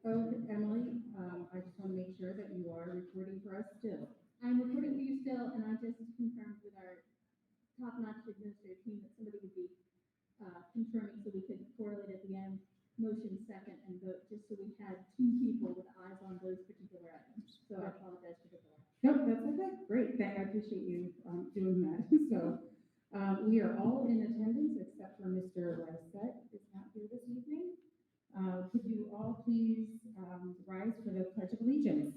Oh, Emily, I just want to make sure that you are recording for us still. I'm recording for you still, and I just confirmed with our top-notch administrative team that somebody would be confirming so we could correlate at the end, motion second and vote, just so we had two people with eyes on those particular items. So I apologize for the delay. No, that's okay. Great. I appreciate you doing that. So we are all in attendance except for Mr. Lysette is not here this evening. Could you all please rise for the Pledge of Allegiance?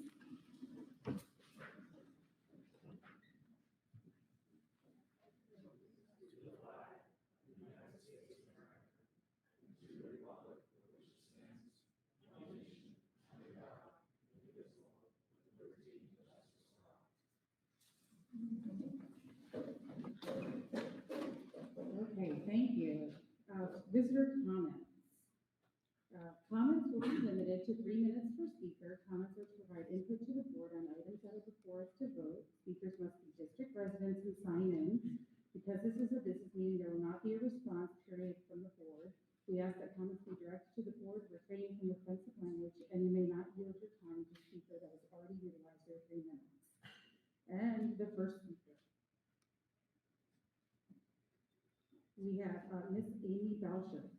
Okay, thank you. Visitor comments. Comments will be limited to 3 minutes per speaker. Comments are to provide input to the board on items that are before us to vote. Speakers must be district residents who sign in. Because this is a business meeting, there will not be a response period from the board. We ask that comments be directed to the board, refraining from offensive language, and you may not yield your time to a speaker that has already utilized their 3 minutes. And the first speaker. We have Miss Amy Belcher.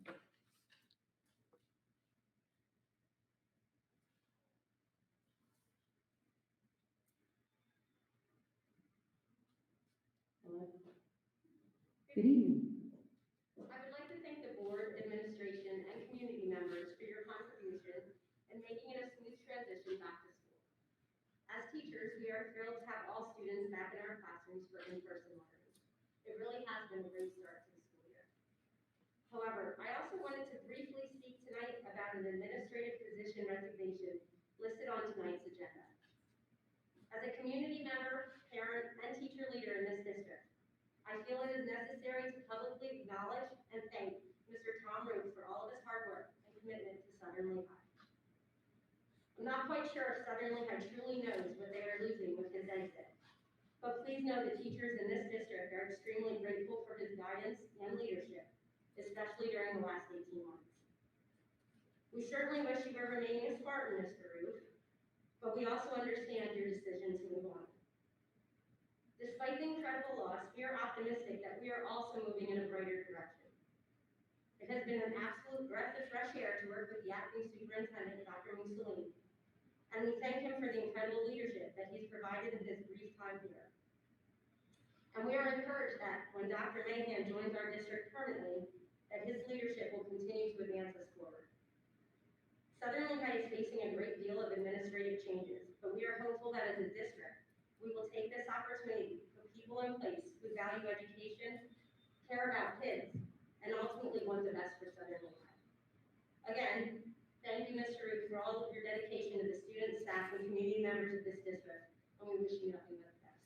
Hello. Good evening. I would like to thank the board, administration, and community members for your contribution in making it a smooth transition back to school. As teachers, we are thrilled to have all students back in our classrooms for in-person learning. It really has been a great start to the school year. However, I also wanted to briefly speak tonight about an administrative position resignation listed on tonight's agenda. As a community member, parent, and teacher leader in this district, I feel it is necessary to publicly acknowledge and thank Mr. Tom Root for all of his hard work and commitment to Southern Lehigh. I'm not quite sure if Southern Lehigh truly knows what they are losing with his exit, but please know the teachers in this district are extremely grateful for his guidance and leadership, especially during the last 18 months. We certainly wish you were remaining a Spartan, Mr. Root, but we also understand your decision to move on. Despite the incredible loss, we are optimistic that we are also moving in a brighter direction. It has been an absolute breath of fresh air to work with the acting superintendent, Dr. Mussolini, and we thank him for the incredible leadership that he's provided in his brief time here. And we are encouraged that when Dr. Mahan joins our district permanently, that his leadership will continue to advance us forward. Southern Lehigh is facing a great deal of administrative changes, but we are hopeful that as a district, we will take this opportunity to put people in place who value education, care about kids, and ultimately want the best for Southern Lehigh. Again, thank you, Mr. Root, for all of your dedication to the students, staff, and community members of this district, and we wish you nothing but the best.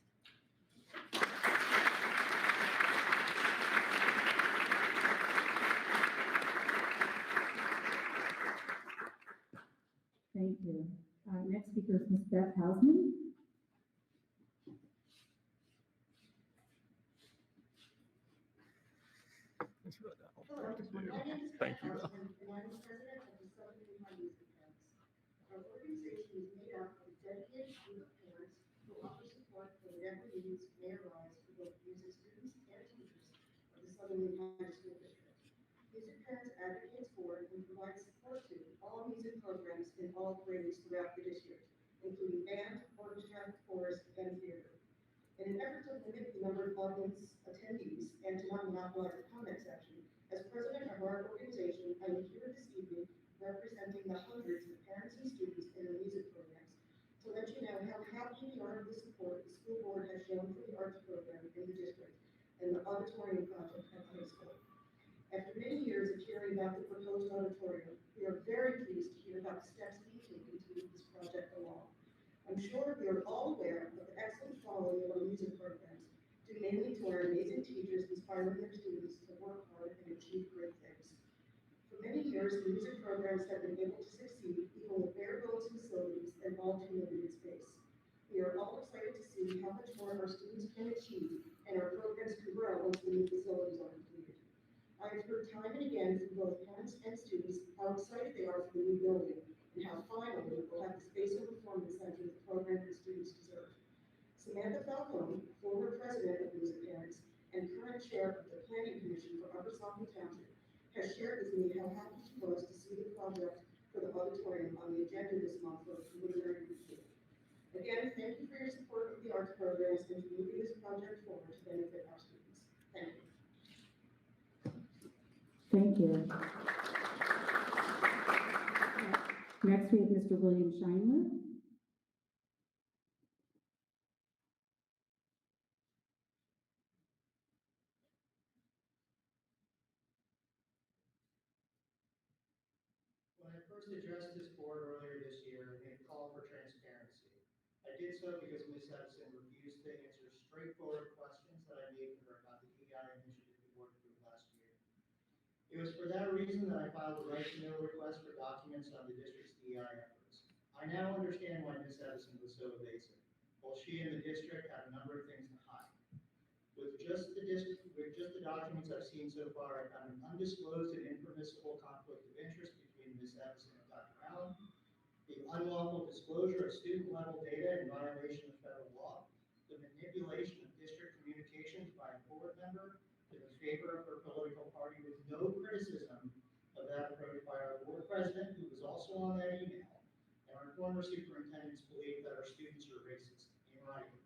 Thank you. Next speaker is Ms. Beth Hausman. Hello, my name is Beth Hausman, and I'm the president of the Southern Lehigh Music Parents. Our organization is made up of dedicated group of parents who offer support for whatever needs may arise for both music students and teachers of the Southern Lehigh School District. Music Parents advocates for and provides support to all music programs in all grades throughout the district, including band, orchestra, chorus, and theater. In an effort to limit the number of audience attendees and to not monopolize the comment section, as president of our organization, I am here this evening representing the hundreds of parents and students in the music programs to let you know how happy we are with the support the school board has shown for the arts program in the district and the auditorium project at high school. After many years of hearing about the proposed auditorium, we are very pleased to hear about the steps being taken to move this project along. I'm sure we are all aware of the excellent quality of our music programs, due mainly to our amazing teachers inspiring their students to work hard and achieve great things. For many years, the music programs have been able to succeed even with bare bones facilities and all too limited space. We are all excited to see how much more our students can achieve and our programs can grow once the new facilities are completed. I have heard time and again from both parents and students how excited they are for the new building and how fine records me how happy she was to see the project for the auditorium on the agenda this month for preliminary review. Again, thank you for your support of the arts programs and for moving this project forward to benefit our students. Thank you. Thank you. Next, we have Mr. William Scheinler. When I first addressed this board earlier this year, I made a call for transparency. I did so because Ms. Edison refused to answer straightforward questions that I made to her about the DEI initiative the board approved last year. It was for that reason that I filed a right to know request for documents on the district's DEI efforts. I now understand why Ms. Edison was so evasive. Both she and the district have a number of things to hide. With just the documents I've seen so far, I found an undisclosed and impermissible conflict of interest between Ms. Edison and Dr. Allen, the unlawful disclosure of student-level data in violation of federal law, the manipulation of district communications by a board member in favor of her political party with no criticism of that approach by our board president, who was also on that email, and our former superintendent's belief that our students are racist. In writing.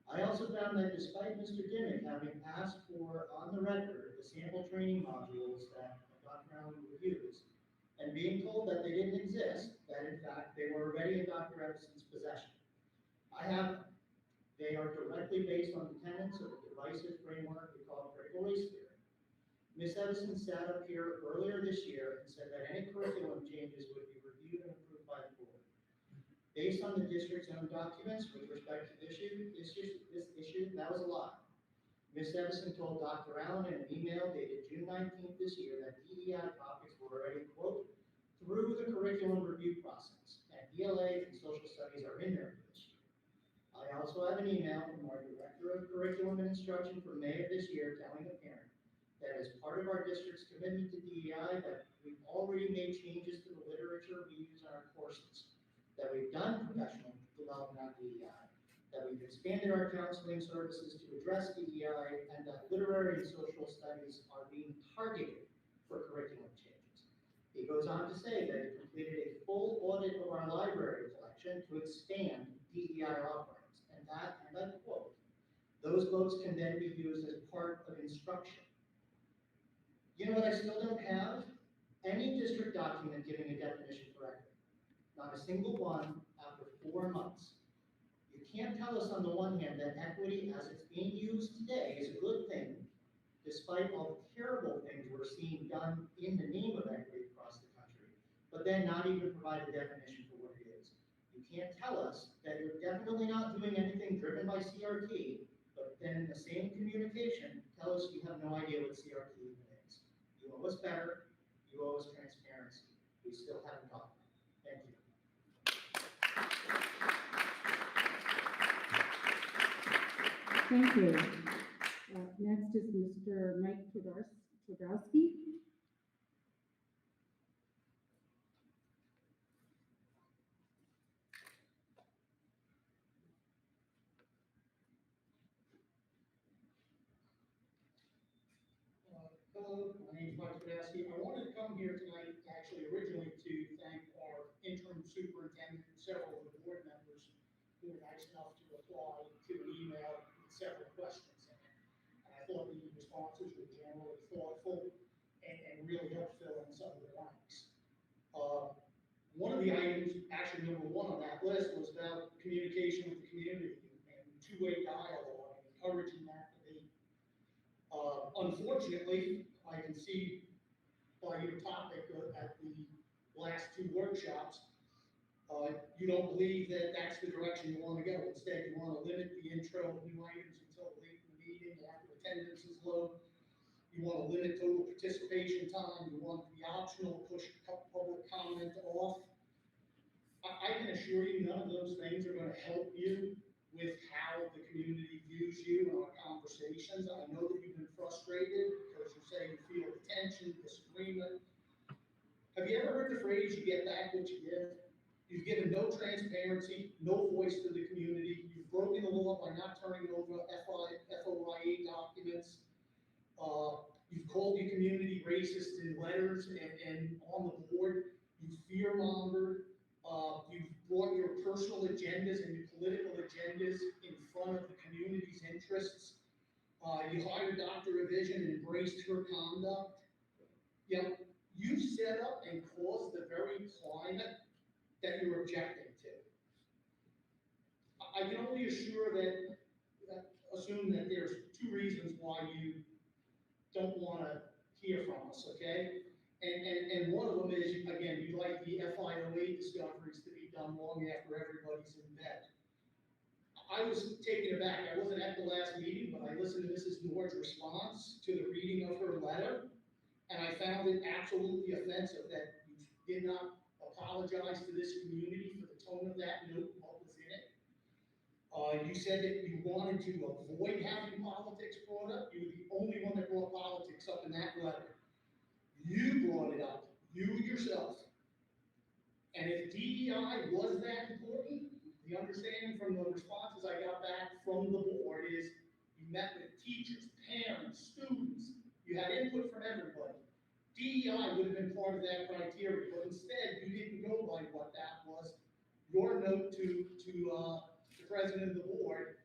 I also found that despite Mr. Dimmick having asked for, on the record, the sample training modules that Dr. Allen reviews, and being told that they didn't exist, that in fact they were already in Dr. Edison's possession. I have them. They are directly based on the tenets of the divisive framework we call critical race theory. Ms. Edison sat up here earlier this year and said that any curriculum changes would be reviewed and approved by the board. Based on the district's own documents with respect to this issue, that was a lie. Ms. Edison told Dr. Allen in an email dated June 19th this year that DEI topics were already, quote, through the curriculum review process, and ELA and social studies are in there for this year. I also have an email from our Director of Curriculum and Instruction from May of this year telling a parent that as part of our district's commitment to DEI, that we've already made changes to the literature we use in our courses, that we've done professional development on DEI, that we've expanded our counseling services to address DEI, and that literary and social studies are being targeted for curriculum changes. He goes on to say that he completed a full audit of our library collection to expand DEI offerings, and that, and I quote, those books can then be used as part of instruction. You know what I still don't have? Any district document giving a definition for equity. Not a single one after 4 months. You can't tell us on the one hand that equity as it's being used today is a good thing, despite all the terrible things we're seeing done in the name of equity across the country, but then not even provide a definition for what it is. You can't tell us that you're definitely not doing anything driven by CRT, but then in the same communication, tell us you have no idea what CRT even is. You owe us better, you owe us transparency. We still haven't gotten that. Thank you. Thank you. Next is Mr. Mike Twardowski. Hello, my name is Mike Pa.C.S. I wanted to come here tonight, actually originally to thank our interim superintendent and several of the board members who were nice enough to reply to an email with several questions in it. And I thought the responses were generally thoughtful and really helped fill in some of the blanks. One of the items, actually number one on that list, was about communication with the community and two-way dialogue and encouraging that debate. Unfortunately, I can see by your topic at the last 2 workshops, you don't believe that that's the direction you want to go. Instead, you want to limit the intro of new items until late in the meeting after attendance is low. You want to limit total participation time. You want the optional push public comment off. I can assure you none of those things are going to help you with how the community views you in our conversations. I know that you've been frustrated because you say you feel tension, disagreement. Have you ever heard the phrase, you get back what you give? You've given no transparency, no voice to the community. You've broken the law by not turning over FOIA documents. You've called your community racist in letters and on the board. You fear-mongered. You've brought your personal agendas and your political agendas in front of the community's interests. You hired Dr. Revision and embraced her conduct. You know, you set up and caused the very climate that you're objecting to. I can only assume that there's two reasons why you don't want to hear from us, okay? And one of them is, again, you'd like the FIOA discoveries to be done long after everybody's in bed. I was taken aback. I wasn't at the last meeting, but I listened to Mrs. Nord's response to the reading of her letter, and I found it absolutely offensive that you did not apologize to this community for the tone of that note and what was in it. You said that you wanted to avoid having politics brought up. You were the only one that brought politics up in that letter. You brought it up, you yourself. And if DEI was that important, the understanding from the responses I got back from the board is you met with teachers, parents, students, you had input from everybody. DEI would have been part of that criteria, but instead you didn't go by what that was. Your note to the president of the board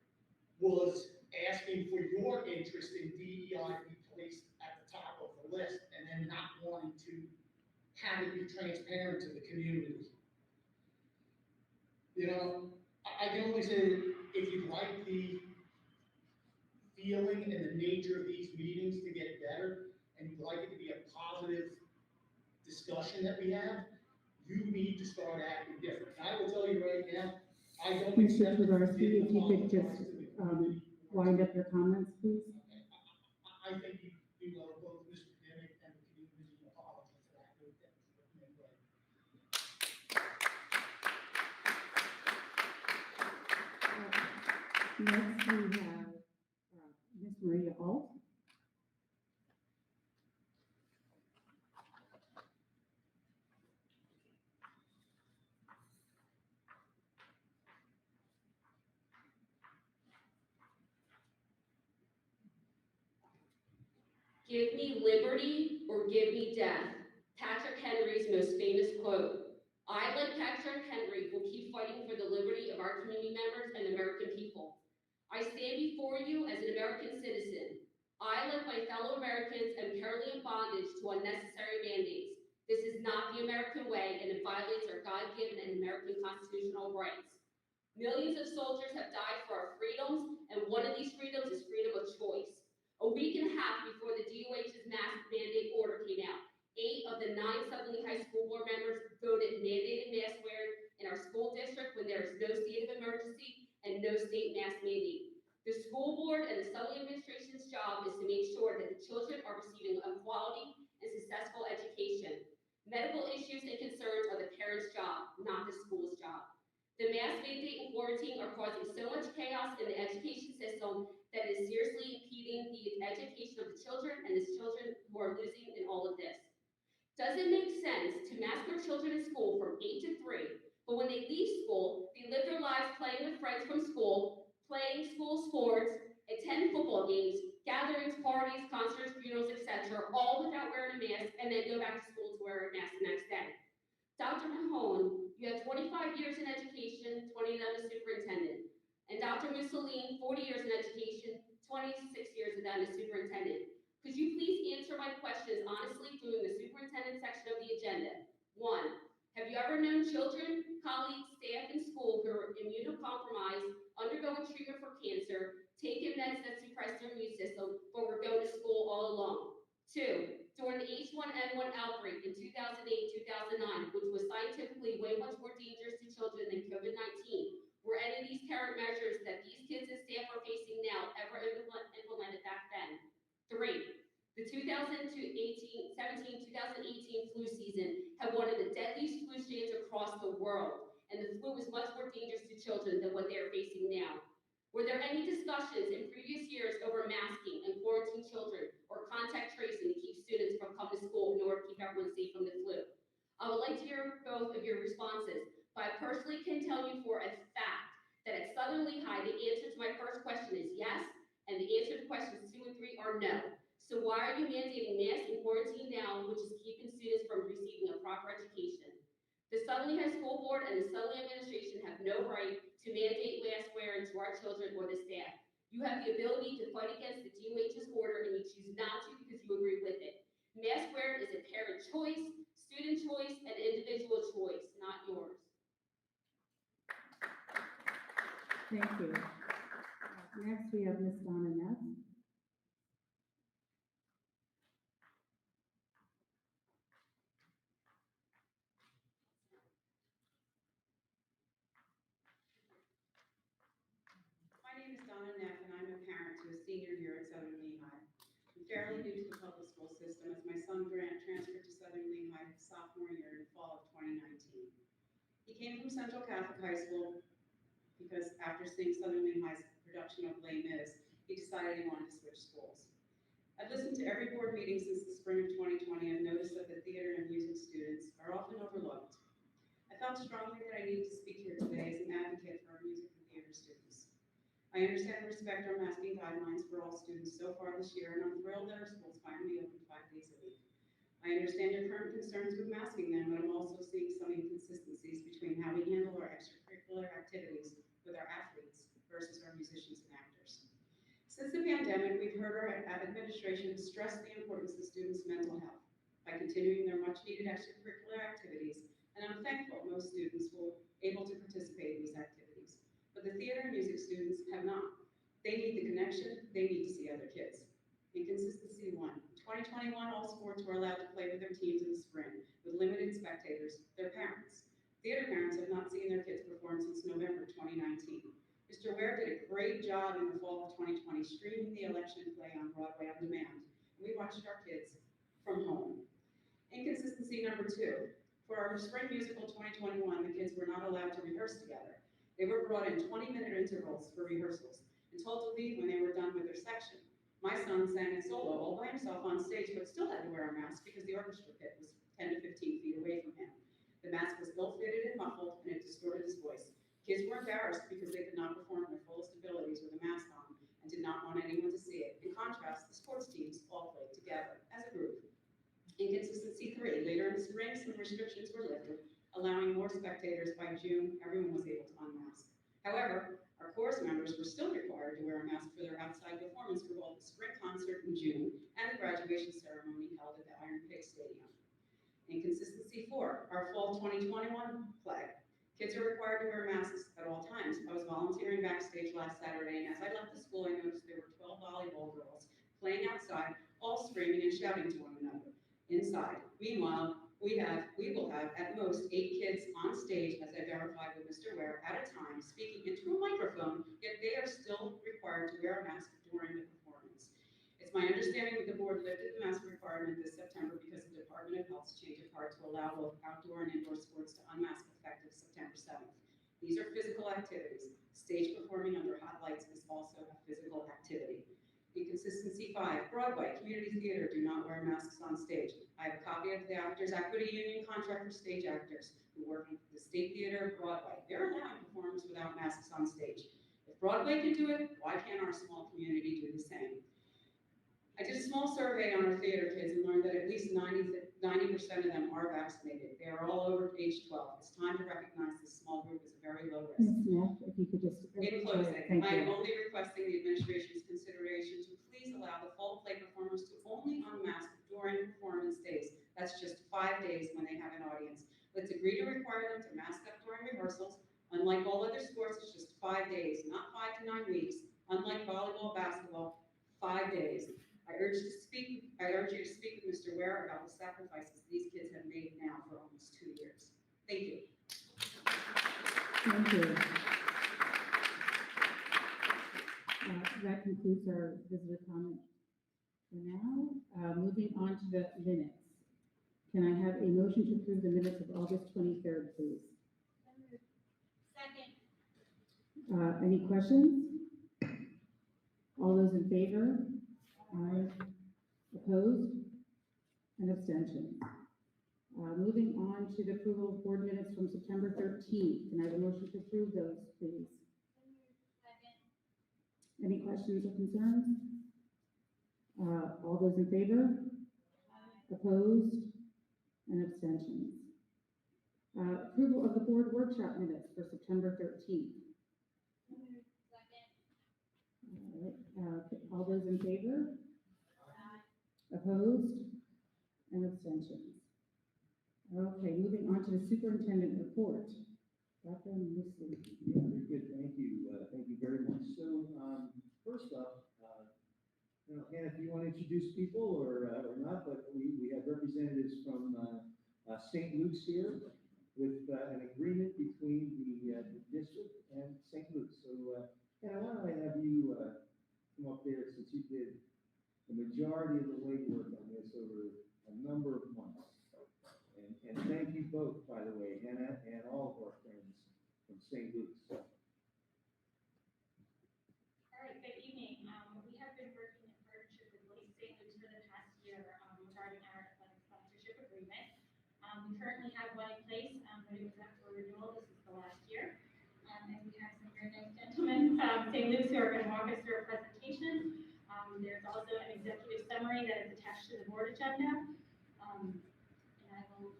was asking for your interest in DEI to be placed at the top of the list and then not wanting to have it be transparent to the community. You know, I can only say that if you'd like the feeling and the nature of these meetings to get better, and you'd like it to be a positive discussion that we have, you need to start acting different. And I will tell you right now, I don't Mr. accept. Tversky, if you could just wind up your comments, please. I think you owe both Mr. Dimick and the community an apology for that. Next, we have Ms. Maria Alt. Give me liberty or give me death. Patrick Henry's most famous quote. I, like Patrick Henry, will keep fighting for the liberty of our community members and the American people. I stand before you as an American citizen. I, like my fellow Americans, am currently in bondage to unnecessary mandates. This is not the American way, and it violates our God-given and American constitutional rights. Millions of soldiers have died for our freedoms, and one of these freedoms is freedom of choice. A week and a half before the DOH's mask mandate order came out, 8 of the 9 Southern Lehigh school board members voted mandated mask wearing in our school district when there is no state of emergency and no state mask mandate. The school board and the Southern administration's job is to make sure that the children are receiving a quality and successful education. Medical issues and concerns are the parents' job, not the school's job. The mask mandate and quarantine are causing so much chaos in the education system that is seriously impeding the education of the children and the children who are losing in all of this. Does it make sense to mask our children in school from 8 to 3, but when they leave school, they live their lives playing with friends from school, playing school sports, attend football games, gatherings, parties, concerts, funerals, etc., all without wearing a mask, and then go back to school to wear a mask the next day? Dr. Mahone, you have 25 years in education, 20 of them as superintendent. And Dr. Mussolini, 40 years in education, 26 years of them as superintendent. Could you please answer my questions honestly during the superintendent section of the agenda? 1, have you ever known children, colleagues, staff in school who are immunocompromised, undergoing treatment for cancer, taking meds that suppress their immune system, but were going to school all alone? 2, during the H1N1 outbreak in 2008-2009, which was scientifically way much more dangerous to children than COVID-19, were any of these current measures that these kids and staff are facing now ever implemented back then? 3, the 2017-2018 flu season had one of the deadliest flu strains across the world, and the flu was much more dangerous to children than what they are facing now. Were there any discussions in previous years over masking and quarantine children or contact tracing to keep students from coming to school in order to keep everyone safe from the flu? I would like to hear both of your responses, but I personally can tell you for a fact that at Southern Lehigh, the answer to my first question is yes, and the answer to questions 2 and 3 are no. So why are you mandating masks and quarantine now, which is keeping students from receiving a proper education? The Southern Lehigh School Board and the Southern administration have no right to mandate mask wearing to our children or the staff. You have the ability to fight against the DOH's order and you choose not to because you agree with it. Mask wearing is a parent choice, student choice, and individual choice, not yours. Thank you. Next, we have Ms. Donna Neff. My name is Donna Neff, and I'm a parent to a senior here at Southern Lehigh. I'm fairly new to the public school system as my son Grant transferred to Southern Lehigh his sophomore year in the fall of 2019. He came from Central Catholic High School because after seeing Southern Lehigh's production of Les Mis, he decided he wanted to switch schools. I've listened to every board meeting since the spring of 2020 and noticed that the theater and music students are often overlooked. I felt strongly that I needed to speak here today as an advocate for our music and theater students. I understand and respect our masking guidelines for all students so far this year, and I'm thrilled that our schools finally open 5 days a week. I understand your current concerns with masking them, but I'm also seeing some inconsistencies between how we handle our extracurricular activities with our athletes versus our musicians and actors. Since the pandemic, we've heard our administration stress the importance of students' mental health by continuing their much-needed extracurricular activities, and I'm thankful most students were able to participate in these activities. But the theater and music students have not. They need the connection, they need to see other kids. Inconsistency 1. 2021, all sports were allowed to play with their teams in the spring, with limited spectators, their parents. Theater parents have not seen their kids perform since November 2019. Mr. Ware did a great job in the fall of 2020, streaming the election play on Broadway on demand, and we watched our kids from home. Inconsistency number 2. For our spring musical 2021, the kids were not allowed to rehearse together. They were brought in 20-minute intervals for rehearsals and told to leave when they were done with their section. My son sang a solo all by himself on stage, but still had to wear a mask because the orchestra pit was 10 to 15 feet away from him. The mask was ill-fitted and muffled, and it distorted his voice. Kids were embarrassed because they could not perform their fullest abilities with a mask on and did not want anyone to see it. In contrast, the sports teams all played together as a group. Inconsistency 3. Later in the spring, some restrictions were lifted, allowing more spectators. By June, everyone was able to unmask. However, our chorus members were still required to wear a mask for their outside performance for both the spring concert in June and the graduation ceremony held at the Iron Pig Stadium. Inconsistency 4. Our fall 2021 play. Kids are required to wear masks at all times. I was volunteering backstage last Saturday, and as I left the school, I noticed there were 12 volleyball girls playing outside, all screaming and shouting to one another inside. Meanwhile, we will have at most 8 kids on stage, as I verified with Mr. Ware, at a time, speaking into a microphone, yet they are still required to wear a mask during the performance. It's my understanding that the board lifted the mask requirement this September because the Department of Health's change of heart to allow both outdoor and indoor sports to unmask effective September 7th. These are physical activities. Stage performing under hot lights is also a physical activity. Inconsistency 5. Broadway, community theater do not wear masks on stage. I have a copy of the Actors Equity Union contract for stage actors who work in the State Theater of Broadway. They're allowing performers without masks on stage. If Broadway can do it, why can't our small community do the same? I did a small survey on our theater kids and learned that at least 90% of them are vaccinated. They are all over age 12. It's time to recognize this small group as a very low risk. Ms. Neff, if you could just. In closing, Thank I am you. only requesting the administration's consideration to please allow the fall play performers to only unmask during performance days. That's just 5 days when they have an audience. Let's agree to require them to mask up during rehearsals. Unlike all other sports, it's just 5 days, not 5 to 9 weeks. Unlike volleyball, basketball, 5 days. I urge you to speak with Mr. Ware about the sacrifices these kids have made now for almost 2 years. Thank you. Thank you. That concludes our visitor comment for now. Moving on to the minutes. Can I have a motion to approve the minutes of August 23rd, please? Second. Any questions? All those in favor? Aye. Opposed? And abstentions. Moving on to the approval of board minutes from September 13th. Can I have a motion to approve those, please? Second. Any questions or concerns? All those in favor? Opposed? And abstentions. Approval of the board workshop minutes for September 13th. All those in favor? Opposed? And abstentions. Okay, moving on to the superintendent report. Dr. Musley. Yeah, very good. Thank you. Thank you very much. So, first up, Hannah, if you want to introduce people or not, but we have representatives from St. Luke's here with an agreement between the district and St. Luke's. So, Hannah, why don't I have you come up there since you did the majority of the legwork on this over a number of months. And thank you both, by the way, Hannah and all of our friends from St. Luke's. All right, good evening. We have been working in partnership with St. Luke's for the past year regarding our athletic sponsorship agreement. We currently have one in place, but it was up for renewal. This is the last year. And we have some very nice gentlemen from St. Luke's who are going to walk us through a presentation. There's also an executive summary that is attached to the board agenda. And I will.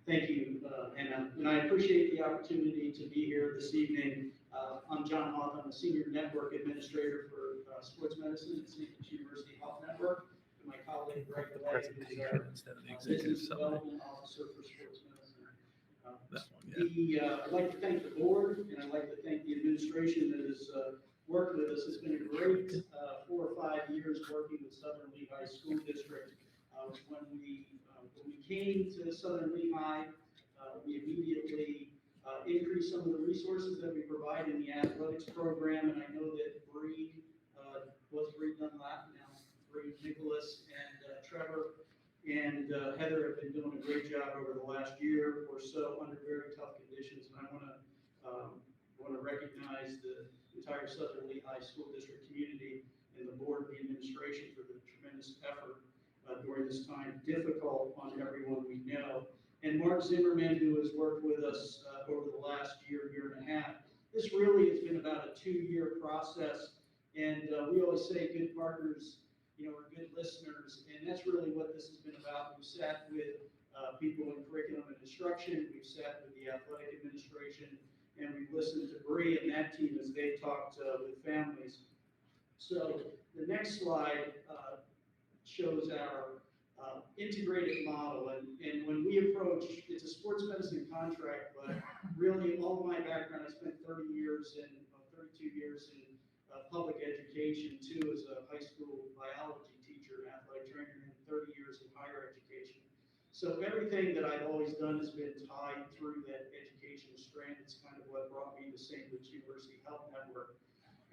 Thank you, Hannah, and I appreciate the opportunity to be here this evening. I'm John Hoff. I'm the Senior Network Administrator for Sports Medicine at St. Luke's University Health Network, and my colleague Greg DeLay, who's our Business Development Officer for Sports Medicine. I'd like to thank the board, and I'd like to thank the administration that has worked with us. It's been a great 4 or 5 years working with Southern Lehigh School District. When we came to Southern Lehigh, we immediately increased some of the resources that we provide in the athletics program, and I know that Bree, what's Bree Dunlap now? Bree, Nicholas, and Trevor, and Heather have been doing a great job over the last year or so under very tough conditions, and I want to recognize the entire Southern Lehigh School District community and the board and the administration for the tremendous effort during this time, difficult on everyone we know. And Mark Zimmerman, who has worked with us over the last year and a half. This really has been about a 2-year process, and we always say good partners, are good listeners, and that's really what this has been about. We've sat with people in curriculum and instruction, we've sat with the athletic administration, and we've listened to Bree and that team as they talked with families. So the next slide shows our integrated model, and when we approach, it's a sports medicine contract, but really all my background, I spent 32 years in public education, too, as a high school biology teacher and athletic trainer, and 30 years in higher education. So everything that I've always done has been tied through that education strand. It's kind of what brought me to St. Luke's University Health Network,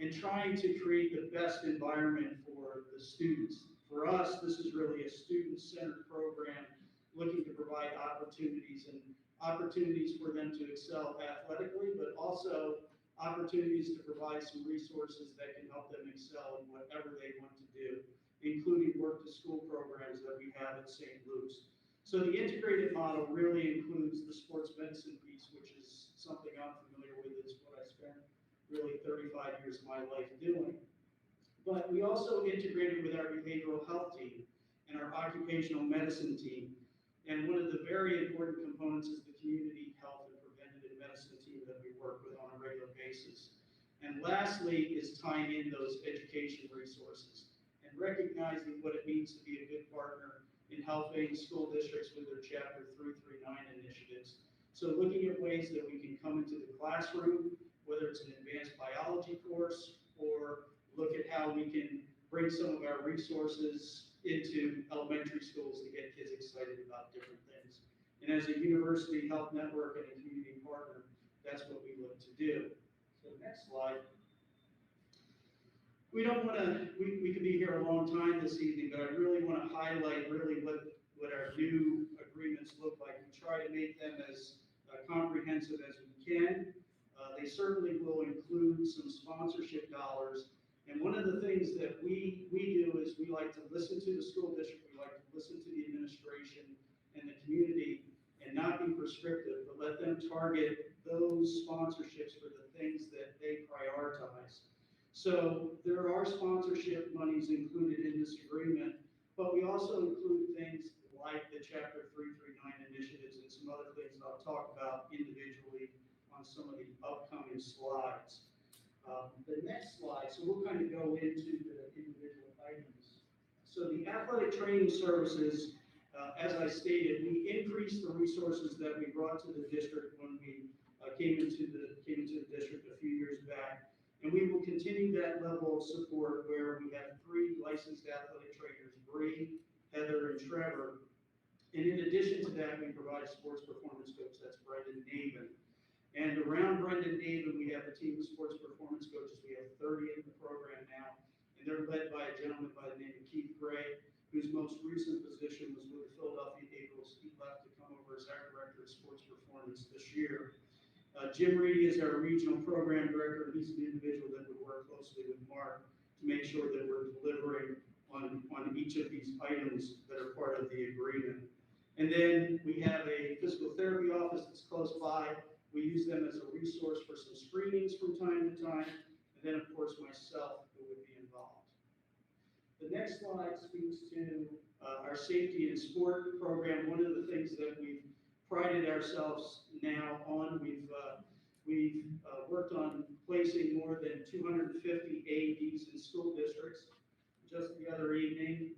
and trying to create the best environment for the students. For us, this is really a student-centered program looking to provide opportunities for them to excel athletically, but also opportunities to provide some resources that can help them excel in whatever they want to do, including work-to-school programs that we have at St. Luke's. So the integrated model really includes the sports medicine piece, which is something I'm familiar with. It's what I spent really 35 years of my life doing. But we also integrated with our behavioral health team and our occupational medicine team. And one of the very important components is the community health and preventative medicine team that we work with on a regular basis. And lastly is tying in those education resources and recognizing what it means to be a good partner in helping school districts with their Chapter 339 initiatives. So looking at ways that we can come into the classroom, whether it's an advanced biology course, or look at how we can bring some of our resources into elementary schools to get kids excited about different things. And as a university health network and a community partner, that's what we look to do. So next slide. We could be here a long time this evening, but I really want to highlight really what our new agreements look like. We try to make them as comprehensive as we can. They certainly will include some sponsorship dollars. And one of the things that we do is we like to listen to the school district, we like to listen to the administration and the community, and and not be prescriptive, but let them target those sponsorships for the things that they prioritize. So there are sponsorship monies included in this agreement, but we also include things like the Chapter 339 initiatives and some other things that I'll talk about individually on some of the upcoming slides. The next slide, so we'll kind of go into the individual items. So the athletic training services, as I stated, we increased the resources that we brought to the district when we came into the district a few years back. And we will continue that level of support where we have 3 licensed athletic trainers, Bree, Heather, and Trevor. And in addition to that, we provide sports performance coach, that's Brendan Daven. And around Brendan Daven, we have a team of sports performance coaches. We have 30 in the program now, and they're led by a gentleman by the name of Keith Gray, whose most recent position was with the Philadelphia Eagles. He left to come over as our director of sports performance this year. Jim Reedy is our regional program director, and he's an individual that would work closely with Mark to make sure that we're delivering on each of these items that are part of the agreement. And then we have a physical therapy office that's close by. We use them as a resource for some screenings from time to time, and then of course myself who would be involved. The next slide speaks to our safety and sport program. One of the things that we've prided ourselves now on, we've worked on placing more than 250 AEDs in school districts. Just the other evening,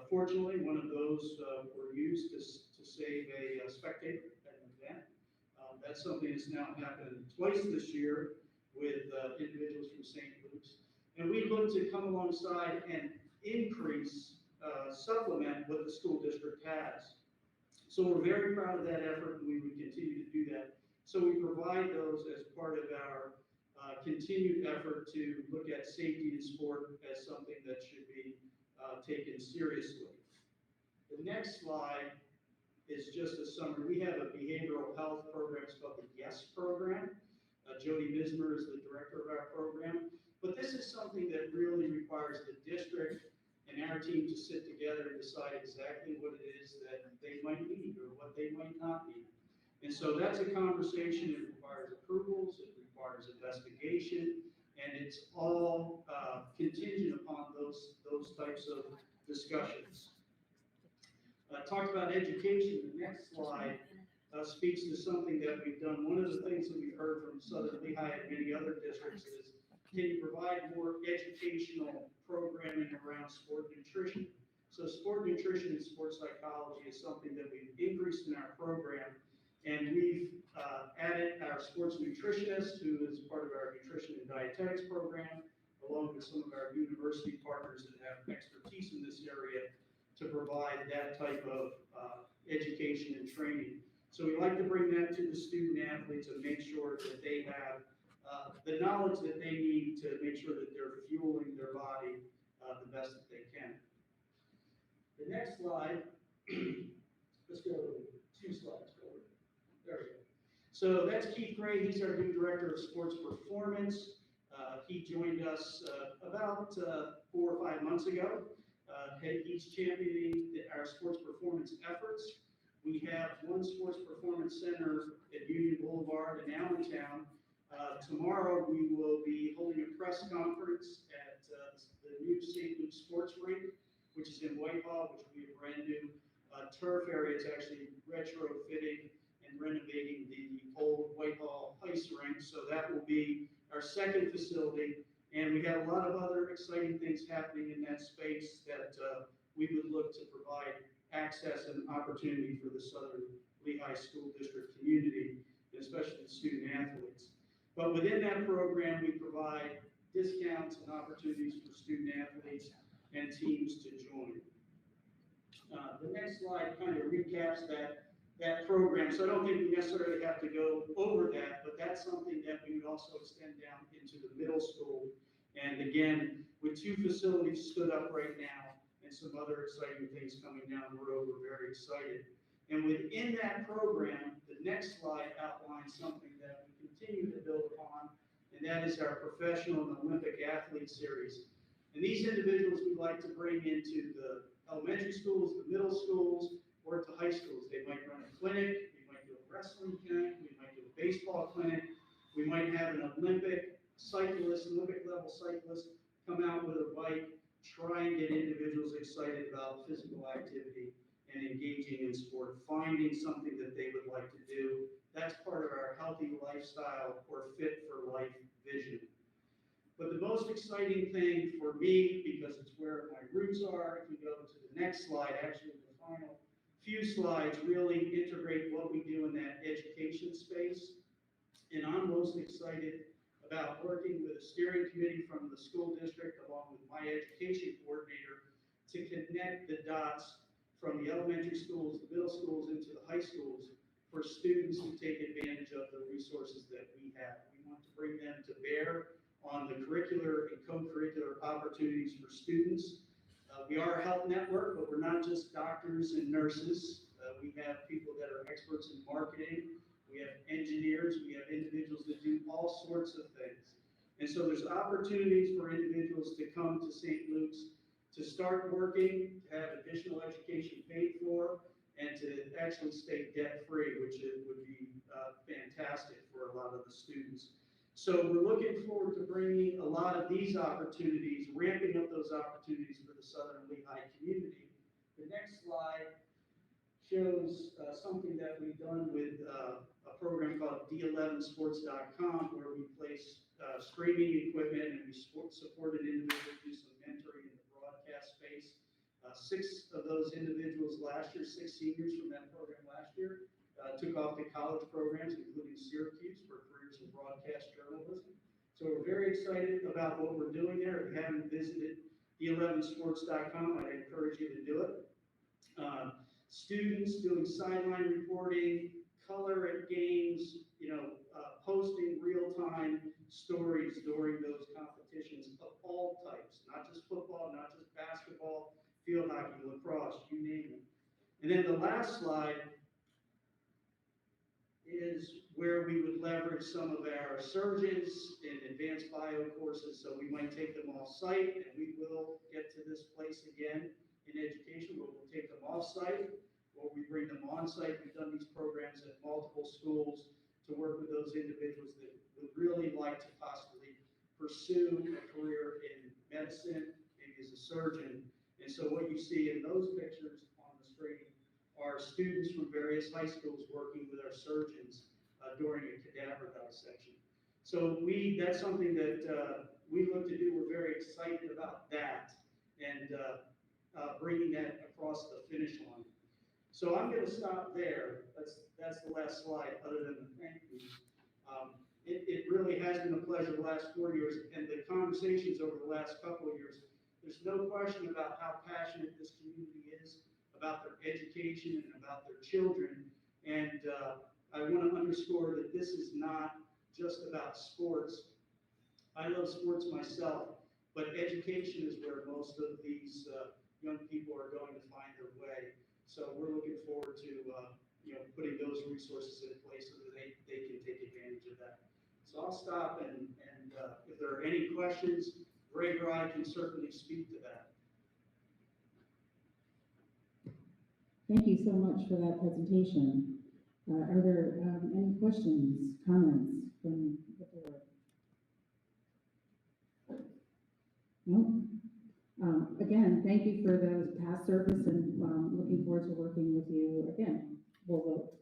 fortunately, one of those were used to save a spectator at an event. That's something that's now happened twice this year with individuals from St. Luke's. And we look to come alongside and increase, supplement what the school district has. So we're very proud of that effort, and we would continue to do that. So we provide those as part of our continued effort to look at safety in sport as something that should be taken seriously. The next slide is just a summary. We have a behavioral health program. It's called the YES program. Jody Mismer is the director of our program. But this is something that really requires the district and our team to sit together and decide exactly what it is that they might need or what they might not need. And so that's a conversation. It requires approvals, it requires investigation, and it's all contingent upon those types of discussions. Talked about education. The next slide speaks to something that we've done. One of the things that we've heard from Southern Lehigh and many other districts is, can you provide more educational programming around sport nutrition? So sport nutrition and sports psychology is something that we've increased in our program, and we've added our sports nutritionist, who is part of our nutrition and dietetics program, along with some of our university partners that have expertise in this area to provide that type of education and training. So we like to bring that to the student athletes and make sure that they have the knowledge that they need to make sure that they're fueling their body the best that they can. The next slide, let's go 2 slides forward. There we go. So that's Keith Gray. He's our new director of sports performance. He joined us about 4 or 5 months ago. He's championing our sports performance efforts. We have one sports performance center at Union Boulevard in Allentown. Tomorrow we will be holding a press conference at the new St. Luke's Sports Rink, which is in Whitehall, which will be a brand new turf area. It's actually retrofitting and renovating the old Whitehall ice rink. So that will be our second facility. And we have a lot of other exciting things happening in that space that we would look to provide access and opportunity for the Southern Lehigh School District community, especially the student athletes. But within that program, we provide discounts and opportunities for student athletes and teams to join. The next slide kind of recaps that program. So I don't think we necessarily have to go over that, but that's something that we would also extend down into the middle school. And again, with 2 facilities stood up right now and some other exciting things coming down the road, we're very excited. And within that program, the next slide outlines something that we continue to build upon, and that is our professional and Olympic athlete series. And these individuals we'd like to bring into the elementary schools, the middle schools, or to high schools. They might run a clinic, we might do a wrestling camp, we might do a baseball clinic, we might have an Olympic level cyclist come out with a bike, try and get individuals excited about physical activity and engaging in sport, finding something that they would like to do. That's part of our healthy lifestyle or fit for life vision. But the most exciting thing for me, because it's where my roots are, if we go to the next slide, actually the final few slides really integrate what we do in that education space. And I'm most excited about working with a steering committee from the school district along with my education coordinator to connect the dots from the elementary schools, the middle schools into the high schools for students who take advantage of the resources that we have. We want to bring them to bear on the curricular and co-curricular opportunities for students. We are a health network, but we're not just doctors and nurses. We have people that are experts in marketing. We have engineers. We have individuals that do all sorts of things. And so there's opportunities for individuals to come to St. Luke's to start working, to have additional education paid for, and to actually stay debt-free, which would be fantastic for a lot of the students. So we're looking forward to bringing a lot of these opportunities, ramping up those opportunities for the Southern Lehigh community. The next slide shows something that we've done with a program called D11sports.com, where we place streaming equipment and we supported individuals do some mentoring in the broadcast space. 6 of those individuals last year, 6 seniors from that program last year, took off to college programs, including Syracuse, for careers in broadcast journalism. So we're very excited about what we're doing there. If you haven't visited D11sports.com, I'd encourage you to do it. Students doing sideline reporting, color at games, posting real-time stories during those competitions of all types, not just football, not just basketball, field hockey, lacrosse, you name it. And then the last slide is where we would leverage some of our surgeons in advanced bio courses. So we might take them off-site, and we will get to this place again in education where we'll take them off-site, or we bring them on-site. We've done these programs at multiple schools to work with those individuals that would really like to possibly pursue a career in medicine, maybe as a surgeon. And so what you see in those pictures on the screen are students from various high schools working with our surgeons during a cadaver dissection. So that's something that we look to do. We're very excited about that and bringing that across the finish line. So I'm going to stop there. That's the last slide, other than the thank yous. It really has been a pleasure the last 4 years, and the conversations over the last couple of years. There's no question about how passionate this community is about their education and about their children. And I want to underscore that this is not just about sports. I love sports myself, but education is where most of these young people are going to find their way. So we're looking forward to putting those resources in place so that they can take advantage of that. So I'll stop, and if there are any questions, Greg or I can certainly speak to that. Thank you so much for that presentation. Are there any questions, comments from the board? No? Again, thank you for the past service, and looking forward to working with you again. We'll vote.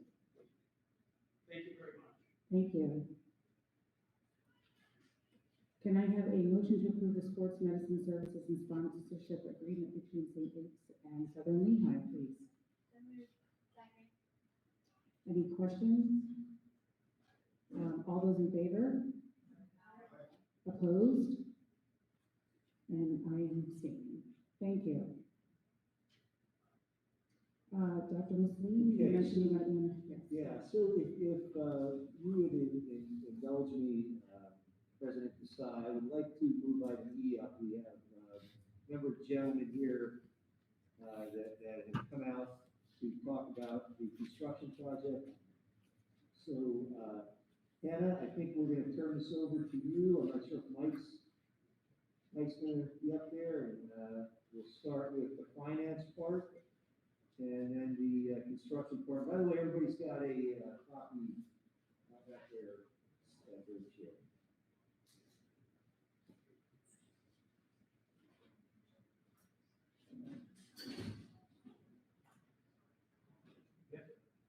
Thank you very much. Thank you. Can I have a motion to approve the sports medicine services and sponsorship agreement between St. Luke's and Southern Lehigh, please? Second. Any questions? All those in favor? Opposed? And I am abstaining. Thank you. Dr. Mussolini, you Okay, mentioned you might want to, yes. Yeah, so if you would indulge me, President Desai, I would like to move item E up. We have a number of gentlemen here that have come out to talk about the construction project. So, Hannah, I think we're going to turn this over to you. I'm not sure if Mike's going to be up there, and we'll start with the finance part. and then the construction part. By the way, everybody's got a copy back there, their chair.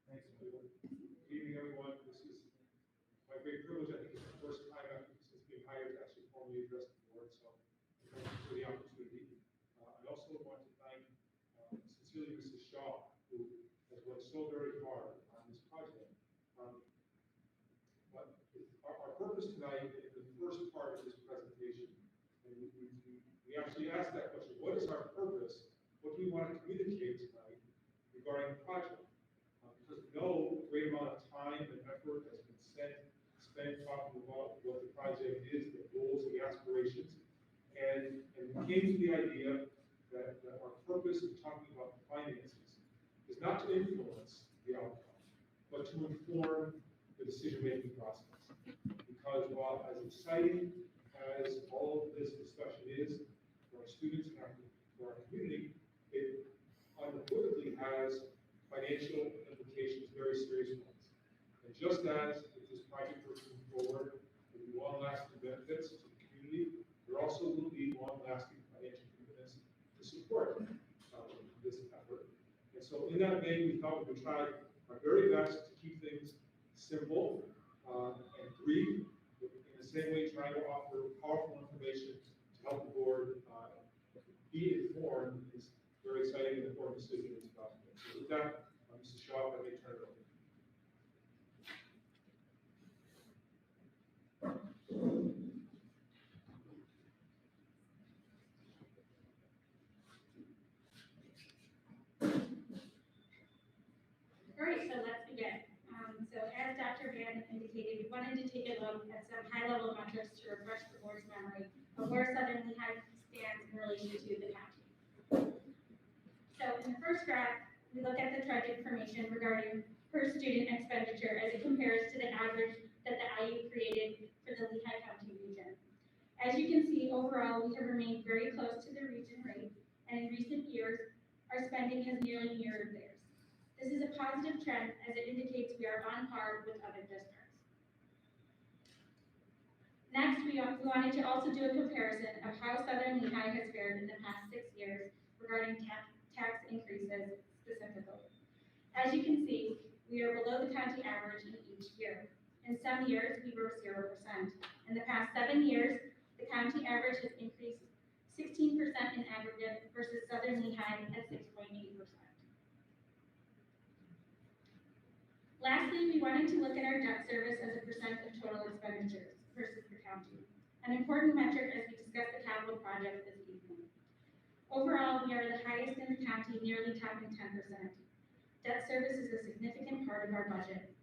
Thanks, Michael. Good evening, everyone. This is my great privilege. I think it's the first time since being hired to actually formally address the board, so thank you for the opportunity. I also want to thank sincerely Mrs. Shaw, who has worked so very hard on this project. But our purpose tonight, in the first part of this presentation, and we actually asked that question: what is our purpose? What do we want to communicate tonight regarding the project? Because we know a great amount of time and effort has been spent talking about what the project is, the goals, the aspirations, and we came to the idea that our purpose in talking about the finances is not to influence the outcome, but to inform the decision-making process. Because while as exciting as all of this discussion is for our students and for our community, it unequivocally has financial implications, very serious ones. And just as if this project were to move forward, there will be long-lasting benefits to the community, there also will be long-lasting financial commitments to support this effort. And so in that vein, we thought we would try our very best to keep things simple and brief, in the same way trying to offer powerful information to help the board be informed in this very exciting and important decision it's about to make. So with that, Mrs. Shaw, I may turn it over. All right, so let's begin. So as Dr. Van indicated, we wanted to take a look at some high-level metrics to refresh the board's memory of where Southern Lehigh stands in relation to the county. So in the first graph, we look at the trend information regarding per student expenditure as it compares to the average that the IU created for the Lehigh County region. As you can see, overall, we have remained very close to the region rate, and in recent years, our spending has nearly mirrored theirs. This is a positive trend as it indicates we are on par with other districts. Next, we wanted to also do a comparison of how Southern Lehigh has fared in the past 6 years regarding tax increases specifically. As you can see, we are below the county average in each year. In some years, we were 0%. In the past 7 years, the county average has increased 16% in aggregate versus Southern Lehigh at 6.8%. Lastly, we wanted to look at our debt service as a percent of total expenditures versus the county, an important metric as we discuss the capital project this evening. Overall, we are the highest in the county, nearly topping 10%. Debt service is a significant part of our budget.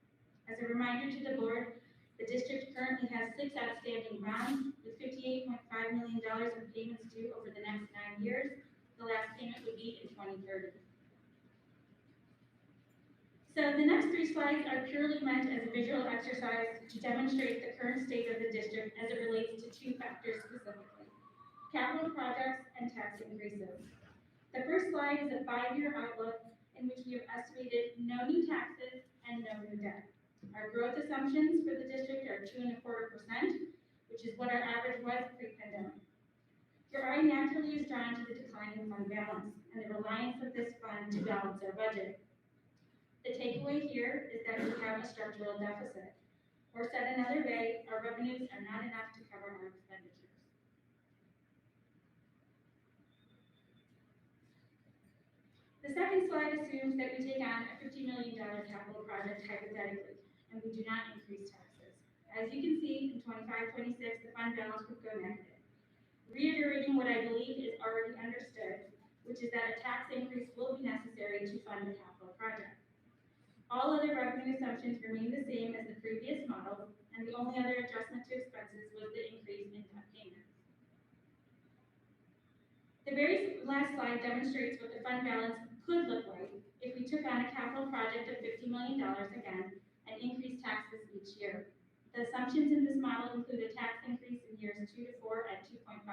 As a reminder to the board, the district currently has 6 outstanding bonds with $58.5 million in payments due over the next 9 years. The last payment would be in 2030. So the next 3 slides are purely meant as a visual exercise to demonstrate the current state of the district as it relates to 2 factors specifically: capital projects and tax increases. The first slide is a 5-year outlook in which we have estimated no new taxes and no new debt. Our growth assumptions for the district are 2.25%, which is what our average was pre-pandemic. Your eye naturally is drawn to the declining fund balance and the reliance of this fund to balance our budget. The takeaway here is that we have a structural deficit, or said another way, our revenues are not enough to cover our expenditures. The second slide assumes that we take on a $50 million capital project hypothetically, and we do not increase taxes. As you can see, in 25-26, the fund balance would go negative. Reiterating what I believe is already understood, which is that a tax increase will be necessary to fund the capital project. All other revenue assumptions remain the same as the previous model, and the only other adjustment to expenses was the increase in debt payments. The very last slide demonstrates what the fund balance could look like if we took on a capital project of $50 million again and increased taxes each year. The assumptions in this model include a tax increase in years 2 to 4 at 2.5%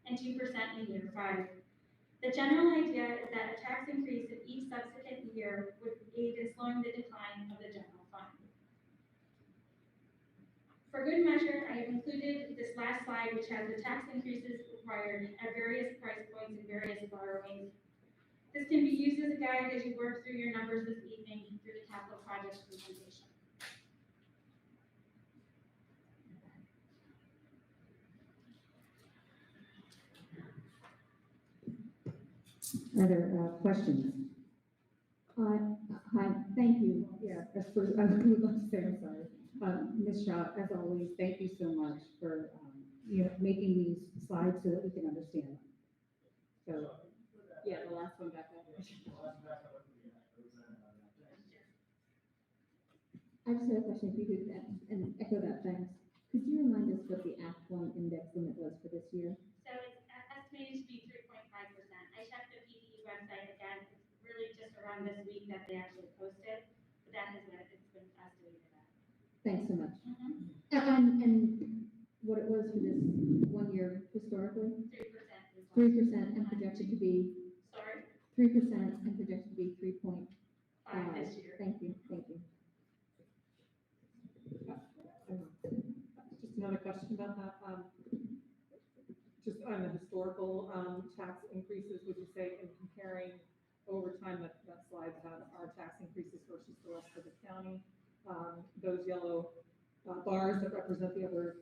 and 2% in year 5. The general idea is that a tax increase in each subsequent year would aid in slowing the decline of the general fund. For good measure, I have included this last slide, which has the tax increases required at various price points and various borrowings. This can be used as a guide as you work through your numbers this evening through the capital projects presentation. Are there questions? Hi, thank you. Yeah, first, I would like to say, I'm sorry. Ms. Shaw, as always, thank you so much for, making these slides so that we can understand them. So, yeah, the last one back up. I just had a question, if you could, and echo that, thanks. Could you remind us what the Act One index limit was for this year? So it's estimated to be 3.5%. I checked the PDE website again. It's really just around this week that they actually posted, but that is what it's been estimated at. Thanks so much. Mm-hmm. And what it was for this 1 year historically? 3%. 3% and projected to be? Sorry? 3% and projected to be 3.5 this year. Thank you, thank you. Just another question about that. Just on the historical tax increases, would you say in comparing over time that slide has our tax increases versus the rest of the county? Those yellow bars that represent the other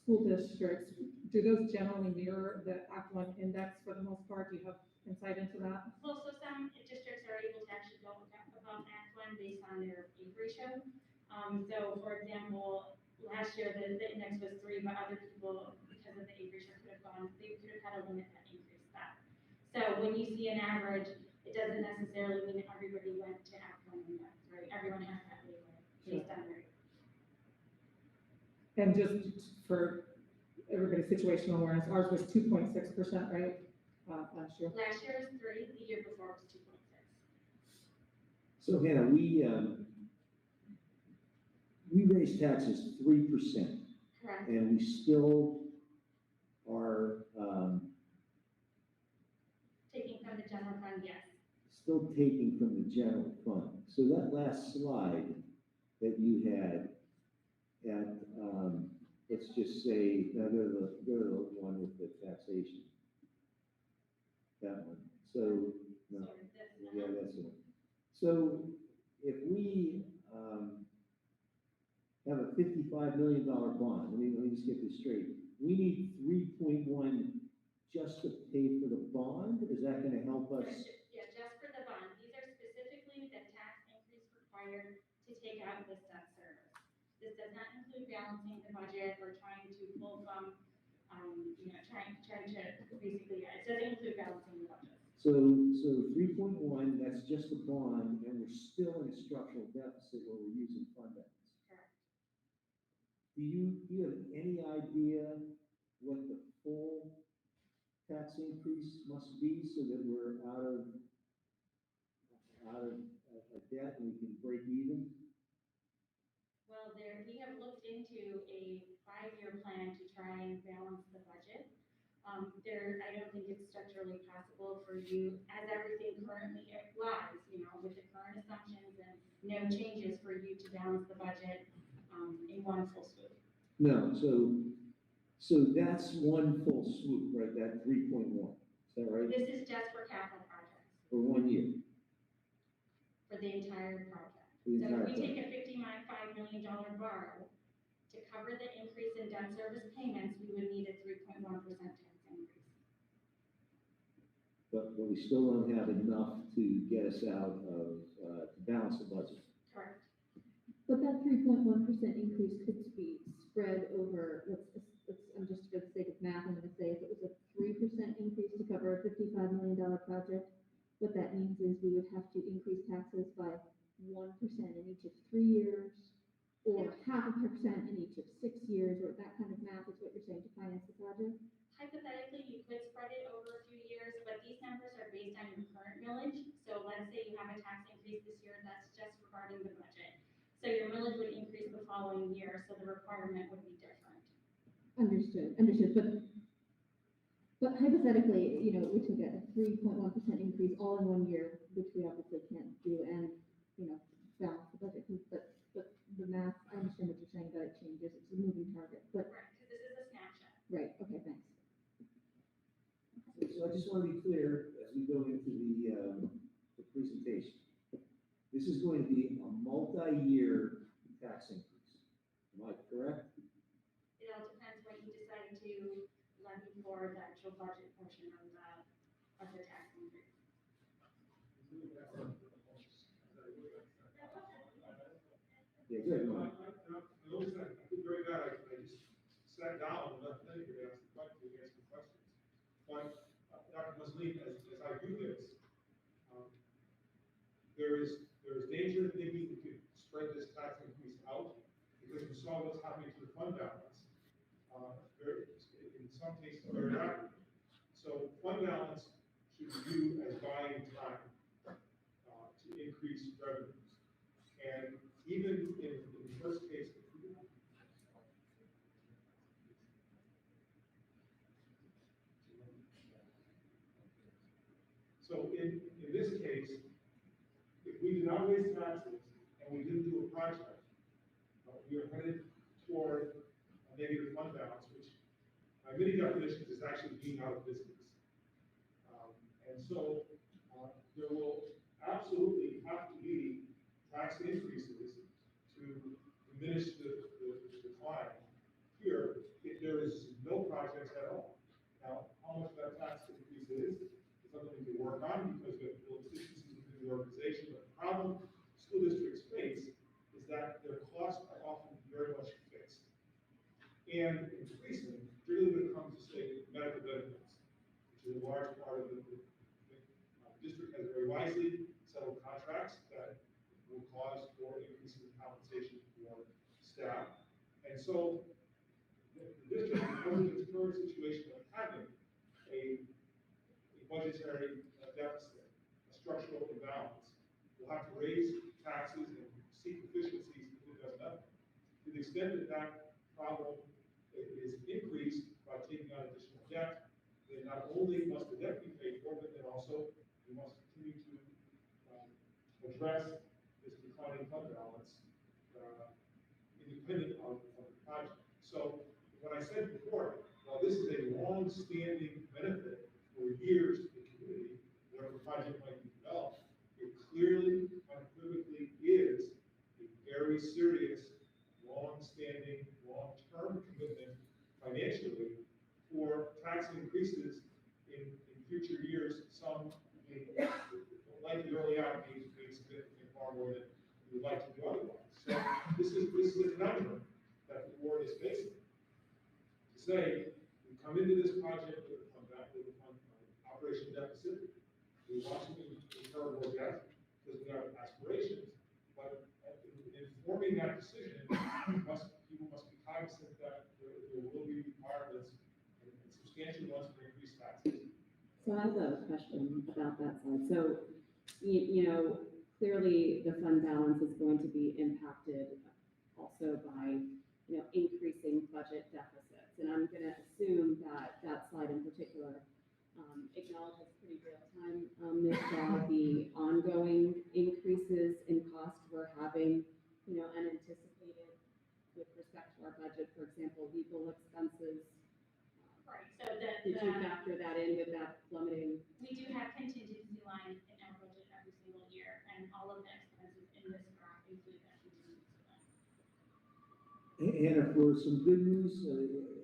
school districts, do those generally mirror the Act One index for the most part? Do you have insight into that? Well, so some districts are able to actually go above Act One based on their age ratio. So for example, last year the index was 3, but other people, because of the age ratio, they could have had a limit that increased that. So when you see an average, it doesn't necessarily mean that everybody went to Act One index, right? Everyone has that leeway based on their age. And just for everybody's situational awareness, ours was 2.6%, right? Last year. Last year was 3, the year before was 2.6. So Hannah, we raised taxes 3%. Correct. And we still are, Taking from the general fund, yes. still taking from the general fund. So that last slide that you had at, let's just say, now go to the one with the taxation. That one. So, no, Sorry, yeah, that's the one. So if we, have a $55 million bond, let me just get this straight. We need 3.1 just to pay for the bond? Is that gonna help us? Yeah, just for the bond. These are specifically the tax increase required to take out this debt service. This does not include balancing the budget or trying to pull from, trying to basically, it doesn't include balancing the budget. So 3.1, that's just the bond, and we're still in a structural deficit where we're using fund balance. Correct. Do you have any idea what the full tax increase must be so that we're out of a debt and we can break even? Well, we have looked into a 5-year plan to try and balance the budget. I don't think it's structurally possible for you, as everything currently lies, with the current assumptions and no changes for you to balance the budget in one full swoop. No, so that's one full swoop, right? That 3.1, is that right? This is just for capital projects, For 1 year? for the entire project. For the So entire if we take project. a $55 million borrow to cover the increase in debt service payments, we would need a 3.1% tax increase. But we still don't have enough to get us out of, to balance the budget. Correct. But that 3.1% increase could be spread over, I'm just for the sake of math, I'm gonna say if it was a 3% increase to cover a $55 million project, what that means is we would have to increase taxes by 1% in each of 3 years, or 0.5% in each of 6 years, or that kind of math is what you're saying to finance the project? Hypothetically, you could spread it over a few years, but these numbers are based on your current millage. So let's say you have a tax increase this year, that's just regarding the budget. So your millage would increase the following year, so the requirement would be different. Understood, But hypothetically, you know, we took a 3.1% increase all in 1 year, which we obviously can't do, and, you know, balance the budget, but the math, I understand what you're saying, but it changes, it's a moving target, but, Right, because this is a snapshot. right, okay, thanks. So I just want to be clear as we go into the presentation. This is going to be a multi-year tax increase. Am I correct? It all depends when you decide to levy for the actual budget portion of the tax increase. Yeah, good. I noticed that, I feel very bad, I just sat down and let Lenny ask the question, answer the questions. But, Dr. Mussolini, as I do this, there is danger in thinking we could spread this tax increase out, because we saw what's happening to the fund balance. In some cases, very rapidly. So fund balance should be viewed as buying time to increase revenues. And even in the first case, so in this case, if we did not raise taxes and we didn't do a project, we are headed toward a negative fund balance, which by many definitions is actually being out of business. And so there will absolutely have to be tax increases to diminish the decline here if there is no projects at all. Now, how much that tax increase is something we can work on because of the efficiencies within the organization. But the problem school districts face is that their costs are often very much fixed and increasing, particularly when it comes to, say, medical benefits, which is a large part of the district has very wisely settled contracts that will cause for increases in compensation for staff. And so the district, because of its current situation of having a budgetary deficit, a structural imbalance, will have to raise taxes and seek efficiencies if it does nothing. To the extent that that problem is increased by taking on additional debt, then not only must the debt be paid for, but then also we must continue to address this declining fund balance independent of the project. So what I said before, while this is a long-standing benefit for years to the community, whatever project might be developed, it clearly, unequivocally is a very serious, long-standing, long-term commitment financially for tax increases in future years, some being likely early on being significant far more than we would like to do otherwise. So this is a conundrum that the board is facing. To say, we come into this project with an operation deficit, we want to incur more debt because we have aspirations, but in forming that decision, people must be cognizant that there will be requirements and substantial ones for increased taxes. So I have a question about that side. So, you know, clearly the fund balance is going to be impacted also by, you know, increasing budget deficits. And I'm going to assume that that slide in particular acknowledges pretty real time, Ms. Shaw, the ongoing increases in cost we're having, you know, unanticipated with respect to our budget, for example, legal expenses. Right, so Did you factor that in with that plummeting? we do have contingency line in our budget every single year, and all of the expenses in this graph include that contingency line. Hannah, for some good news,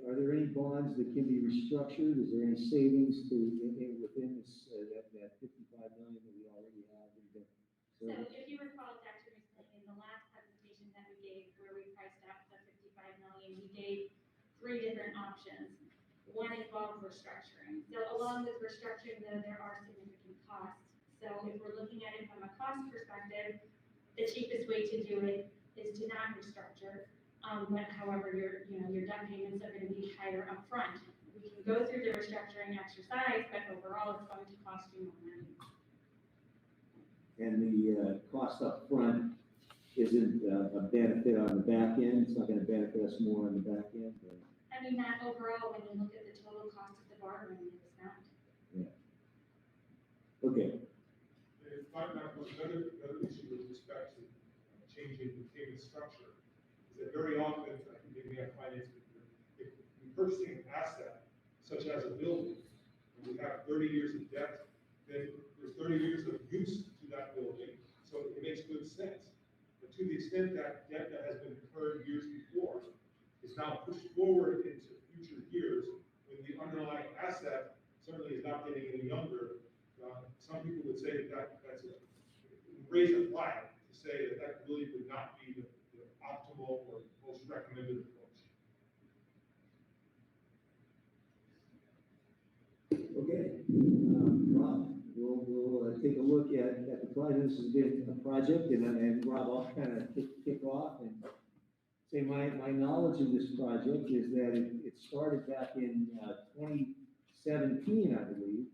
are there any bonds that can be restructured? Is there any savings within this, that 55 million that we already have? So if you recall, Dr. Mussolini, in the last presentation that we gave, where we priced out the 55 million, we gave 3 different options. One involved restructuring. So along with restructuring, though, there are significant costs. So if we're looking at it from a cost perspective, the cheapest way to do it is to not restructure. But however, your debt payments are going to be higher upfront. We can go through the restructuring exercise, but overall, it's going to cost you more money. And the cost up front isn't a benefit on the back end? It's not going to benefit us more on the back end? Or? I mean, not overall, when you look at the total cost of the hard when it was found. Okay, It's not another issue with respect to changing the payment structure is that very often, I think maybe we have finance, if we're purchasing an asset such as a building, and we have 30 years of debt, then there's 30 years of use to that building, so it makes good sense. But to the extent that debt that has been incurred years before is now pushed forward into future years, when the underlying asset certainly is not getting any younger, some people would say that that's a, raise a flag to say that that really would not be the optimal or most recommended approach. okay. Rob, we'll take a look at the project. This has been a project, and Rob, I'll kind of kick off and say my knowledge of this project is that it started back in 2017, I believe,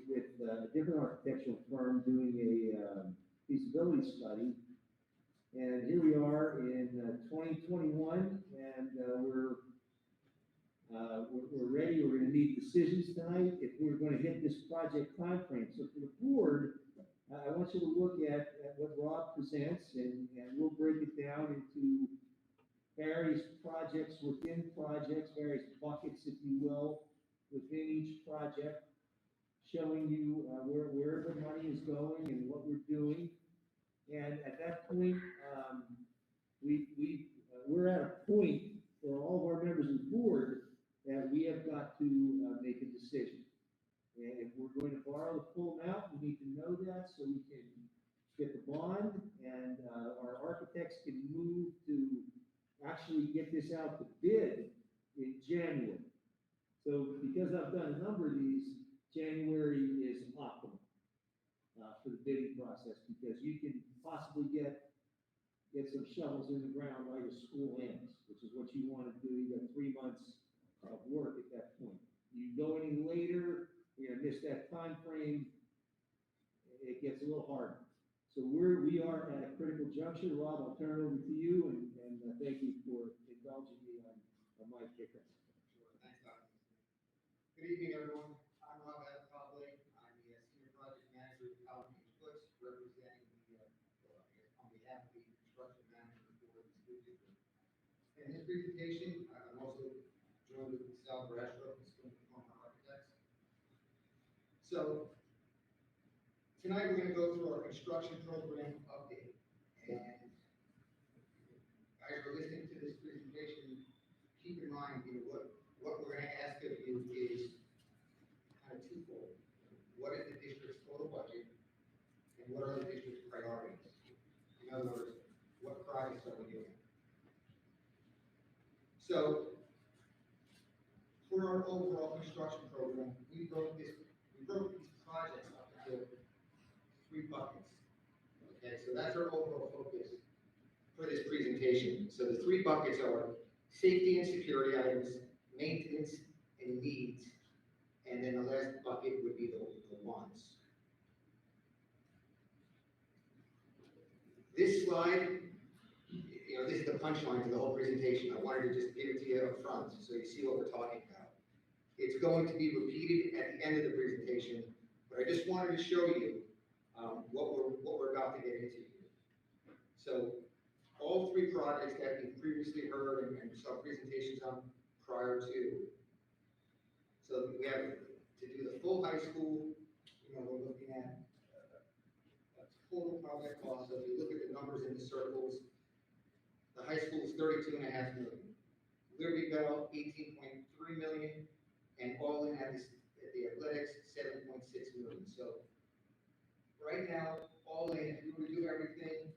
with a different architectural firm doing a feasibility study. And here we are in 2021, and we're ready. We're going to need decisions tonight if we're going to hit this project timeframe. So for the board, I want you to look at what Rob presents, and we'll break it down into various projects within projects, various buckets, if you will, within each project, showing you where the money is going and what we're doing. And at that point, we're at a point for all of our members of the board that we have got to make a decision. And if we're going to borrow the full amount, we need to know that so we can get the bond, and our architects can move to actually get this out to bid in January. So because I've done a number of these, January is optimal for the bidding process, because you can possibly get some shovels in the ground right as school ends, which is what you want to do. You got 3 months of work at that point. You go any later, you're gonna miss that time frame. It gets a little harder. So we are at a critical juncture. Rob, I'll turn it over to you, and thank you for indulging me on my kicker. Sure, thanks, Dr. Good evening, everyone. I'm Rob Adcobley. I'm the Senior Project Manager at College Puts, representing on behalf of the construction manager for the school district. In this presentation, I'm also joined with Sal Brashro, the school former architects. So tonight we're going to go through our construction program update. And as you're listening to this presentation, keep in mind, what we're going to ask of you is kind of twofold. What is the district's total budget, and what are the district's priorities? In other words, what projects are we doing? So, for our overall construction program, we broke these projects up into 3 buckets. Okay, so that's our overall focus for this presentation. So the 3 buckets are safety and security items, maintenance and needs, and then the last bucket would be the wants. This slide, this is the punchline to the whole presentation. I wanted to just give it to you up front so you see what we're talking about. It's going to be repeated at the end of the presentation, but I just wanted to show you what we're about to get into here. So all 3 projects that you've previously heard and saw presentations on prior to. So we have to do the full high school, we're looking at a total project cost. So if you look at the numbers in the circles, the high school is $32.5 million. Liberty Bell, $18.3 million, and all in at the athletics, $7.6 million. So right now, all in, if we were to do everything,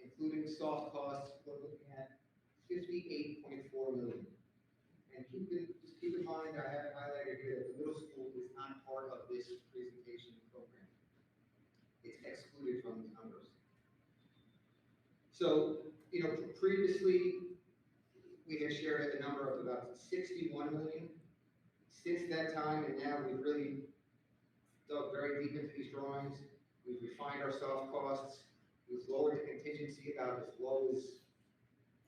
including soft costs, we're looking at $58.4 million. And keep in mind, I have highlighted here that the middle school is not part of this presentation program. It's excluded from these numbers. So, previously, we had shared a number of about 61 million. Since that time, and now we've really dug very deep into these drawings. We've refined our soft costs. We've lowered the contingency about as low as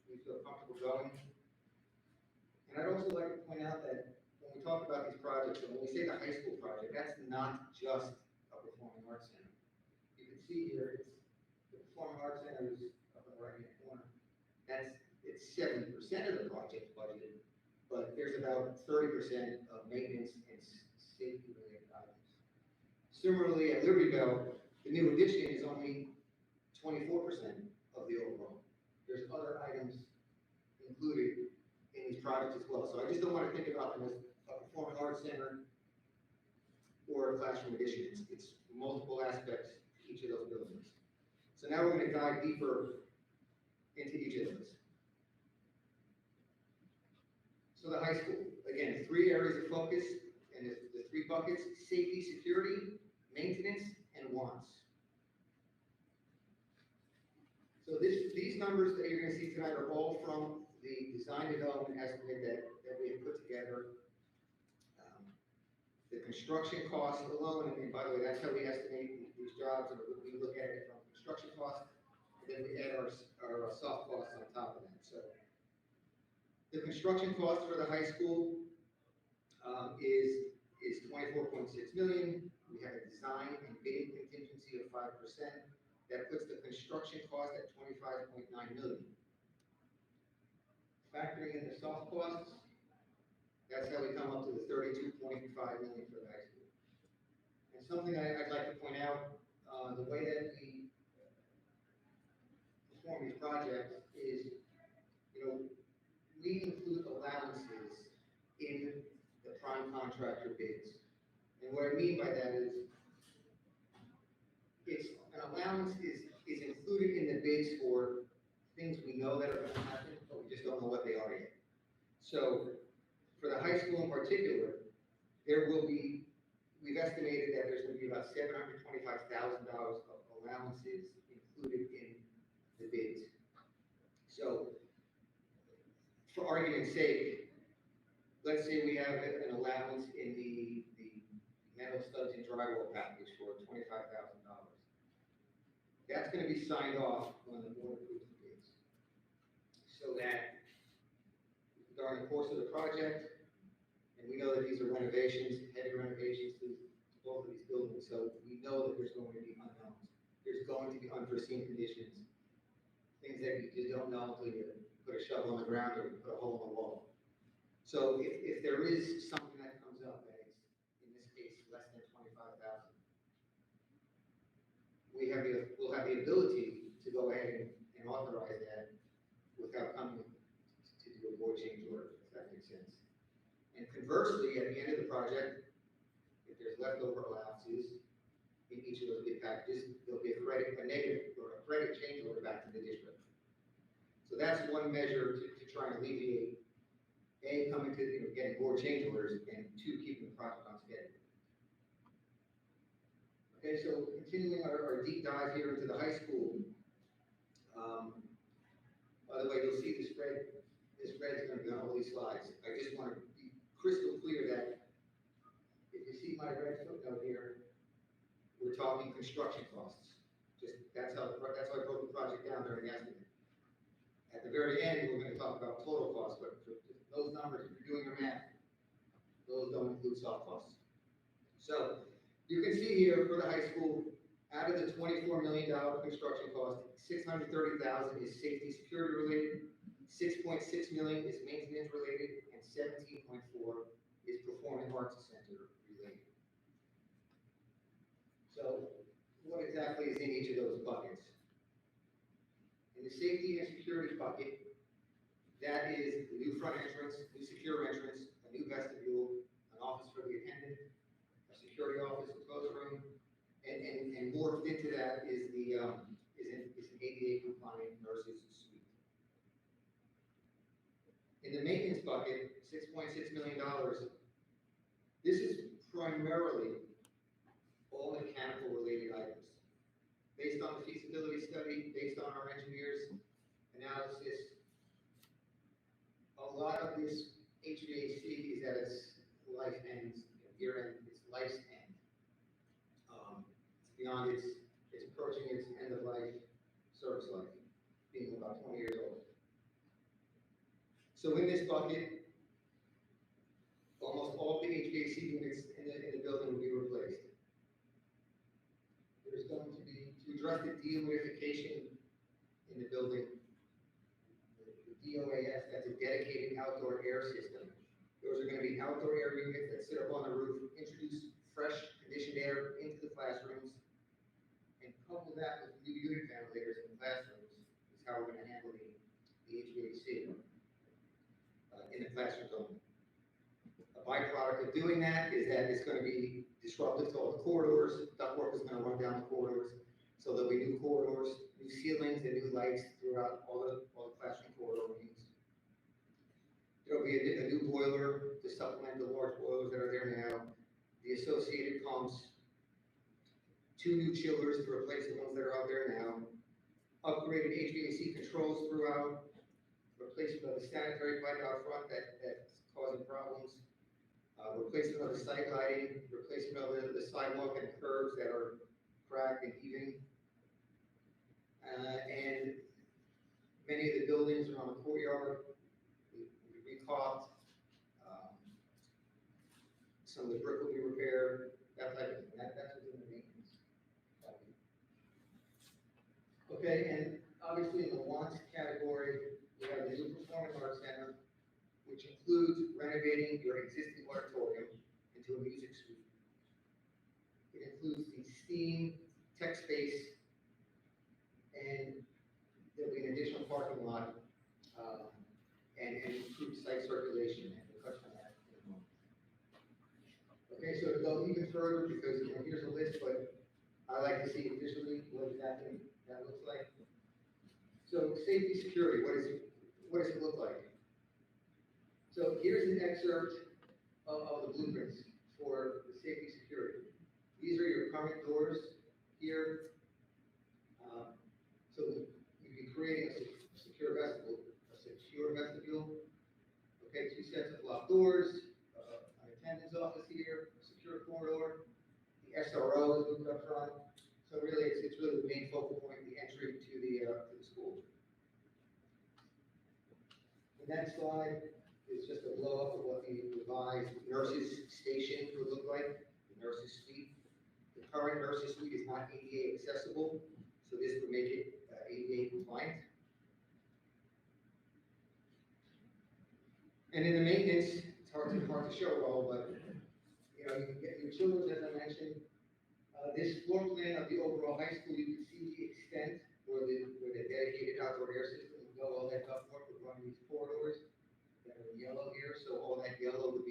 we feel comfortable going. And I'd also like to point out that when we talk about these projects, and when we say the high school project, that's not just a performing arts center. You can see here, the performing arts center is up in the right-hand corner. It's 70% of the project budget, but there's about 30% of maintenance and safety-related items. Similarly, at Liberty Bell, the new addition is only 24% of the overall. There's other items included in these projects as well. So I just don't want to think about them as a performing arts center or a classroom addition. It's multiple aspects to each of those buildings. So now we're going to dive deeper into each of those. So the high school, again, 3 areas of focus, and the 3 buckets: safety, security, maintenance, and wants. So these numbers that you're going to see tonight are all from the design development estimate that we have put together. The construction cost alone, and by the way, that's how we estimate these jobs, and we look at it from construction cost, and then we add our soft costs on top of that. So the construction cost for the high school is $24.6 million. We have a design and bidding contingency of 5%. That puts the construction cost at $25.9 million. Factoring in the soft costs, that's how we come up to the $32.5 million for the high school. And something I'd like to point out, the way that we perform these projects is, we include allowances in the prime contractor bids. And what I mean by that is, an allowance is included in the bids for things we know that are going to happen, but we just don't know what they are yet. So for the high school in particular, we've estimated that there's going to be about $725,000 of allowances included in the bids. So for argument's sake, let's say we have an allowance in the metal studs and drywall package for $25,000. That's going to be signed off when the board approves the bids. So that during the course of the project, and we know that these are renovations, heavy renovations to both of these buildings, so we know that there's going to be unknowns. There's going to be unforeseen conditions, things that you just don't know until you put a shovel on the ground or put a hole in the wall. So if there is something that comes up that is, in this case, less than $25,000, we'll have the ability to go ahead and authorize that without coming to do a board change order, if that makes sense. And conversely, at the end of the project, if there's leftover allowances in each of those bid packages, there'll be a negative or a credit change order back to the district. So that's one measure to try and alleviate, A, coming to, getting board change orders, and 2, keeping the project on schedule. Okay, so continuing our deep dive here into the high school. By the way, you'll see this red is going to be on all these slides. I just want to be crystal clear that if you see my red footnote here, we're talking construction costs. That's how I broke the project down during the estimate. At the very end, we're going to talk about total costs, but for those numbers, if you're doing your math, those don't include soft costs. So you can see here for the high school, out of the $24 million construction cost, $630,000 is safety security related, $6.6 million is maintenance related, and $17.4 is performing arts center related. So what exactly is in each of those buckets? In the safety and security bucket, that is the new front entrance, new secure entrance, a new vestibule, an office for the attendant, a security office, a closed room, and morphed into that is an ADA compliant nurses suite. In the maintenance bucket, $6.6 million, this is primarily all mechanical related items. Based on the feasibility study, based on our engineers' analysis, a lot of this HVAC is at its life ends, year end, its life's end. It's beyond it's approaching its end of life, service life, being about 20 years old. So in this bucket, HVAC units in the building will be replaced. There's going to be, to address the dehumidification in the building, the DOAS, that's a dedicated outdoor air system. Those are gonna be outdoor air units that sit up on the roof, introduce fresh conditioned air into the classrooms, and couple that with new unit ventilators in the classrooms, is how we're gonna handle the HVAC in the classrooms only. A byproduct of doing that is that it's gonna be disruptive to all the corridors, ductwork is gonna run down the corridors, so there'll be new corridors, new ceilings, and new lights throughout all the classroom corridor wings. There'll be a new boiler to supplement the large boilers that are there now, the associated pumps, 2 new chillers to replace the ones that are out there now, upgraded HVAC controls throughout, replacement of the sanitary pipe out front that's causing problems, replacement of the site lighting, replacement of the sidewalk and curbs that are cracked and heaving. And many of the buildings around the courtyard, we recaulked. Some of the brick will be repaired, that type of thing. That's within the maintenance. Okay, and obviously in the wants category, we have the new Performing Arts Center, which includes renovating your existing auditorium into a music suite. It includes the STEAM tech space, and there'll be an additional parking lot, and improved site circulation, and we'll touch on that in a moment. Okay, so to go even further, because, here's a list, but I like to see it visually, what exactly that looks like. So safety security, what does it look like? So here's an excerpt of the blueprints for the safety security. These are your current doors here. So you'd be creating a secure vestibule. Okay, 2 sets of locked doors, an attendant's office here, a secure corridor, the SRO is moved up front. So really, it's really the main focal point, the entry to the school. The next slide is just a blow up of what the revised nurses station would look like, the nurses suite. The current nurses suite is not ADA accessible, so this would make it ADA compliant. And in the maintenance, it's hard to show it all, but you can get your children, as I mentioned. This floor plan of the overall high school, you can see the extent where the dedicated outdoor air system would go. All that ductwork would run these corridors that are in yellow here. So all that yellow would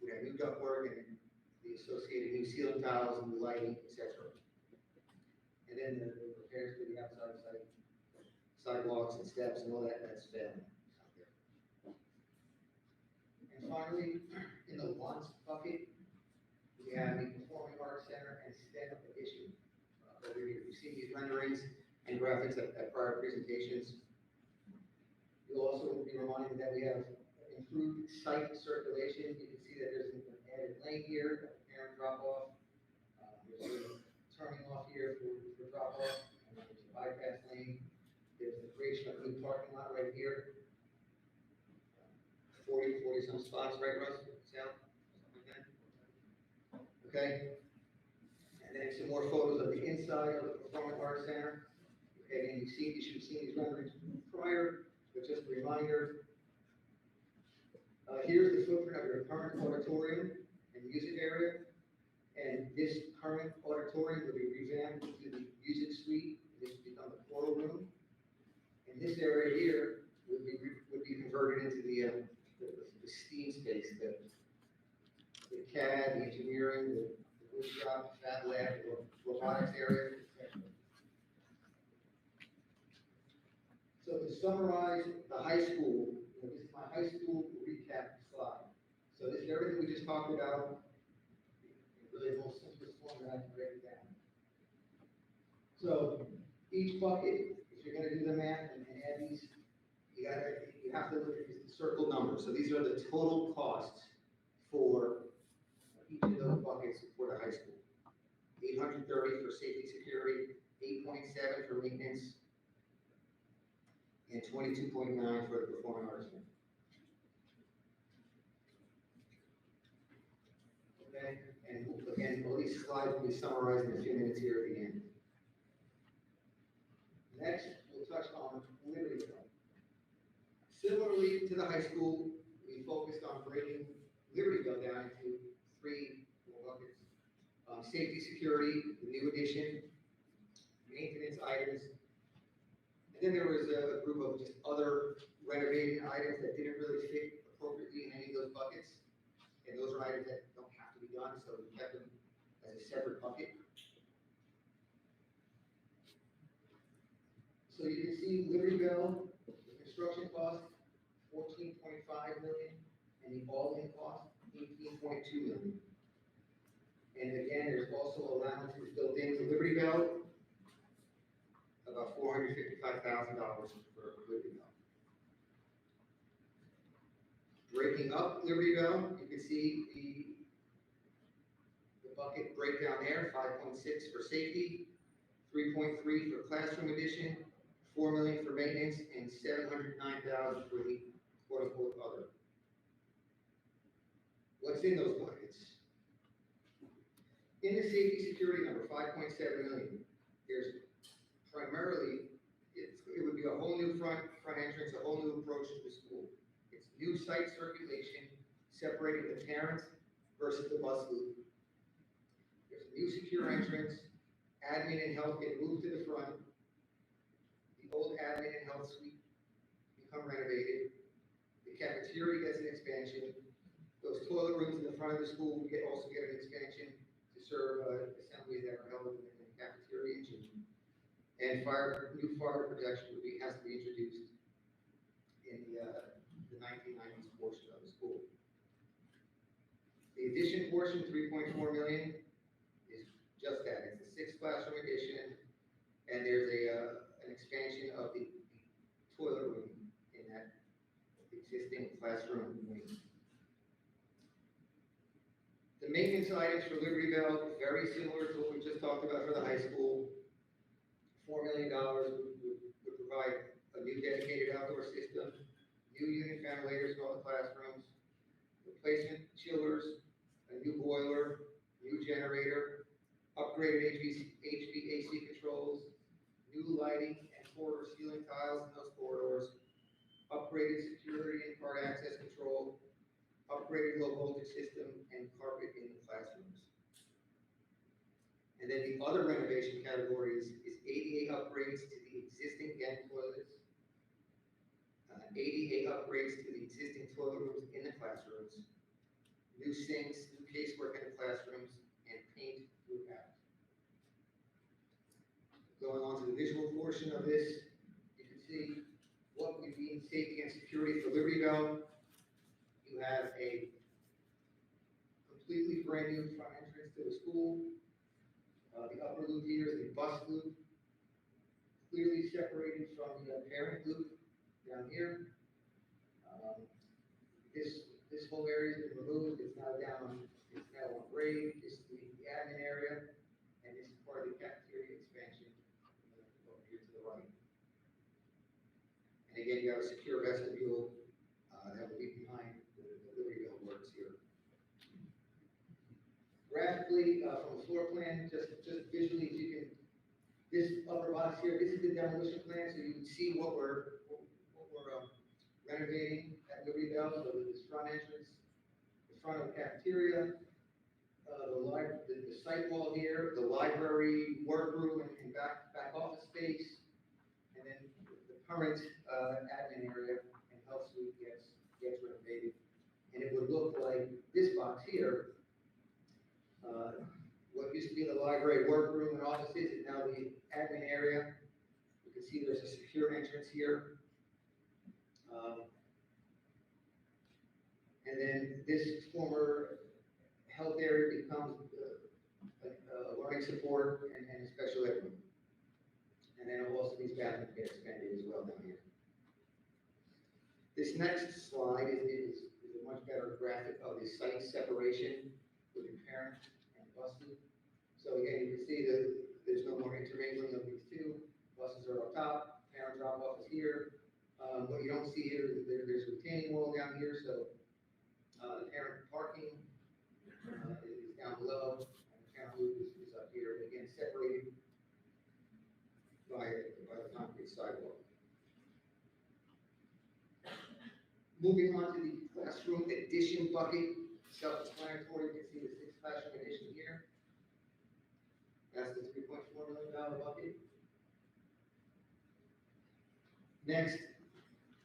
have new ductwork and the associated new ceiling tiles and new lighting, etc. And then the repairs to the outside site, sidewalks and steps and all that's failing out there. And finally, in the wants bucket, we have the Performing Arts Center and stand-up edition. Over here, you've seen these renderings and graphics at prior presentations. You'll also be reminded that we have improved site circulation. You can see that there's an added lane here, parent drop-off. There's a turning off here for drop-off. There's a bypass lane. There's the creation of a new parking lot right here. 40 some spots, right, Russ? Sal? Something like that. Okay? And then some more photos of the inside of the Performing Arts Center. Okay, and you should have seen these renderings prior, but just a reminder. Here's the footprint of your current auditorium and music area. And this current auditorium will be revamped into the music suite. This will become the choral room. And this area here would be converted into the STEAM space, the CAD, the engineering, the wood shop, fab lab, the robotics area, etc. So to summarize the high school, this is my high school recap slide. So this is everything we just talked about. Really the most simplest form that I can break it down. So each bucket, if you're going to do the math and add these, you have to look at the circle numbers. So these are the total costs for each of those buckets for the high school. 830 for safety security, 8.7 for maintenance, and 22.9 for the Performing Arts Center. Okay, and again, all these slides will be summarized in a few minutes here at the end. Next, we'll touch on Libertyville. Similarly to the high school, we focused on breaking Libertyville down into three buckets. Safety, security, the new addition, maintenance items, and then there was a group of just other renovating items that didn't really fit appropriately in any of those buckets. And those are items that don't have to be done, so we kept them as a separate bucket. So you can see Libertyville, the construction cost, $14.5 million, and the all-in cost, $18.2 million. And again, there's also allowances built into Libertyville, about $455,000 for Libertyville. Breaking up Libertyville, you can see the bucket breakdown there, 5.6 for safety, 3.3 for classroom addition, $4 million for maintenance, and $709,000 for the quote-unquote other. What's in those buckets? In the safety security number, $5.7 million, there's primarily, it would be a whole new front entrance, a whole new approach to the school. It's new site circulation, separating the parents versus the bus loop. There's a new secure entrance, admin and health get moved to the front. The old admin and health suite become renovated. The cafeteria gets an expansion. Those toilet rooms in the front of the school also get an expansion to serve assemblies that are held in the cafeteria and gym. And new fire protection has to be introduced in the 1990s portion of the school. The addition portion, $3.4 million, is just that. It's a 6 classroom addition, and there's an expansion of the toilet room in that existing classroom wing. The maintenance items for Libertyville, very similar to what we just talked about for the high school. $4 million would provide a new dedicated outdoor system, new unit ventilators in all the classrooms, replacement chillers, a new boiler, new generator, upgraded HVAC controls, new lighting and corridor ceiling tiles in those corridors, upgraded security and card access control, upgraded low voltage system, and carpet in the classrooms. And then the other renovation categories is ADA upgrades to the existing den toilets, ADA upgrades to the existing toilet rooms in the classrooms, new sinks, new casework in the classrooms, and paint throughout. Going on to the visual portion of this, you can see what we mean safety and security for Libertyville. You have a completely brand new front entrance to the school. The upper loop here is the bus loop, clearly separated from the parent loop down here. This whole area has been removed. It's now on grade. This is the admin area, and this is part of the cafeteria expansion over here to the right. And again, you have a secure vestibule that will be behind the Libertyville works here. Graphically, from the floor plan, just visually, you can, this upper box here, this is the demolition plan, so you can see what we're renovating at Libertyville. So this front entrance, the front of the cafeteria, the site wall here, the library, workroom, and back office space, and then the current admin area and health suite gets renovated. And it would look like this box here. What used to be the library workroom and offices is now the admin area. You can see there's a secure entrance here. And then this former health area becomes learning support and a special ed room. And then also these bathrooms get expanded as well down here. This next slide is a much better graphic of the site separation with the parent and bus loop. So again, you can see that there's no more intermingling of these two. Buses are up top, parent drop-off is here. What you don't see here is there's a retaining wall down here, so the parent parking is Moving on to the classroom addition bucket, self-explanatory, you can see the 6 classroom addition here. That's the $3.4 million bucket. Next,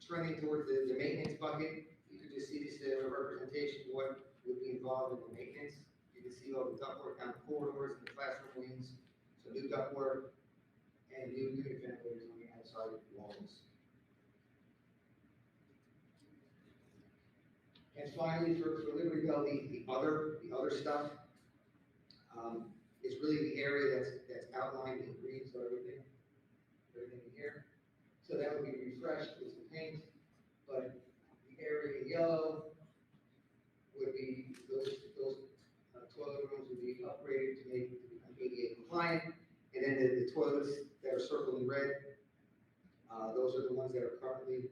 trending towards the maintenance bucket, you can just see this a representation of what would be involved in the maintenance. You can see all the ductwork down the corridors and the classroom wings, so new ductwork and new unit ventilators on the outside walls. And finally, for Liberty Bell, the other stuff is really the area that's outlined in green, so everything in here. So that would be refreshed with some paint, but the area in yellow would be those toilet rooms would be upgraded to become ADA compliant. And then the toilets that are circled in red, those are the ones that are currently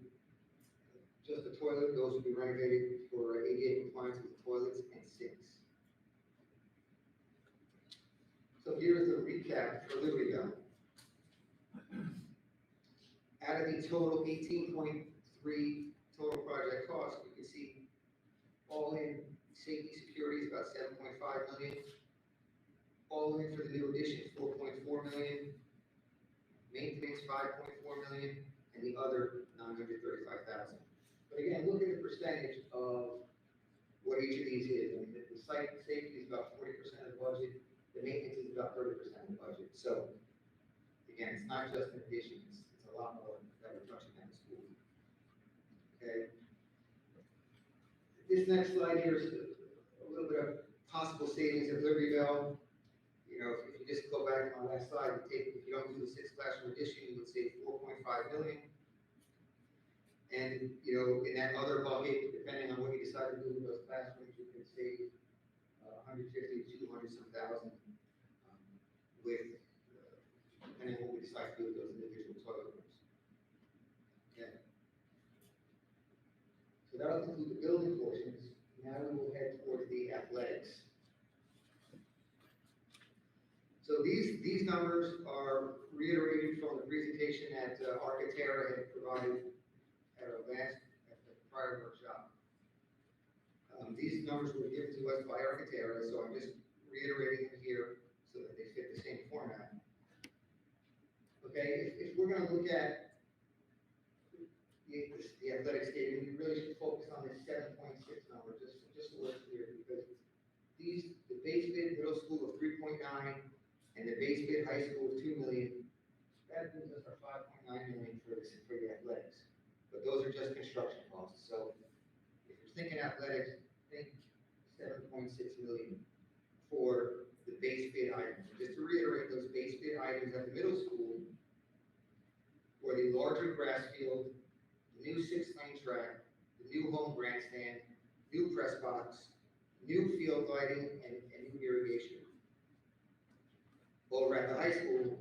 just the toilet. Those would be renovated for ADA compliance with toilets and sinks. So here's the recap for Liberty Bell. Out of the total 18.3 total project cost, you can see all in safety security is about 7.5 million. All in for the new addition, 4.4 million. Maintenance, 5.4 million, and the other 935,000. But again, look at the percentage of what each of these is. I mean, the site safety is about 40% of the budget. The maintenance is about 30% of the budget. So again, it's not just an addition, it's a lot more that we're touching at the school. Okay. This next slide here is a little bit of possible savings at Liberty Bell. You know, if you just go back on that slide, if you don't do the 6 classroom addition, you would save 4.5 million. And, you know, in that other bucket, depending on what you decide to do with those classrooms, you can save 150 to 200 some thousand with, depending on what we decide to do with those individual toilet rooms. Okay. So that'll conclude the building portions. Now we will head towards the athletics. So these numbers are reiterated from the presentation that Architera had provided at the prior workshop. These numbers were given to us by Architera, so I'm just reiterating them here so that they fit the same format. Okay, if we're going to look at the athletic stadium, we really should focus on this 7.6 number, just so we're clear, because the base bid middle school of 3.9 and the base bid high school of 2 million, that gives us our 5.9 million for the athletics. But those are just construction costs. So if you're thinking athletics, think 7.6 million for the base bid items. Just to reiterate, those base bid items at the middle school were the larger grass field, the new 6-lane track, the new home grandstand, new press box, new field lighting, and new irrigation. Over at the high school,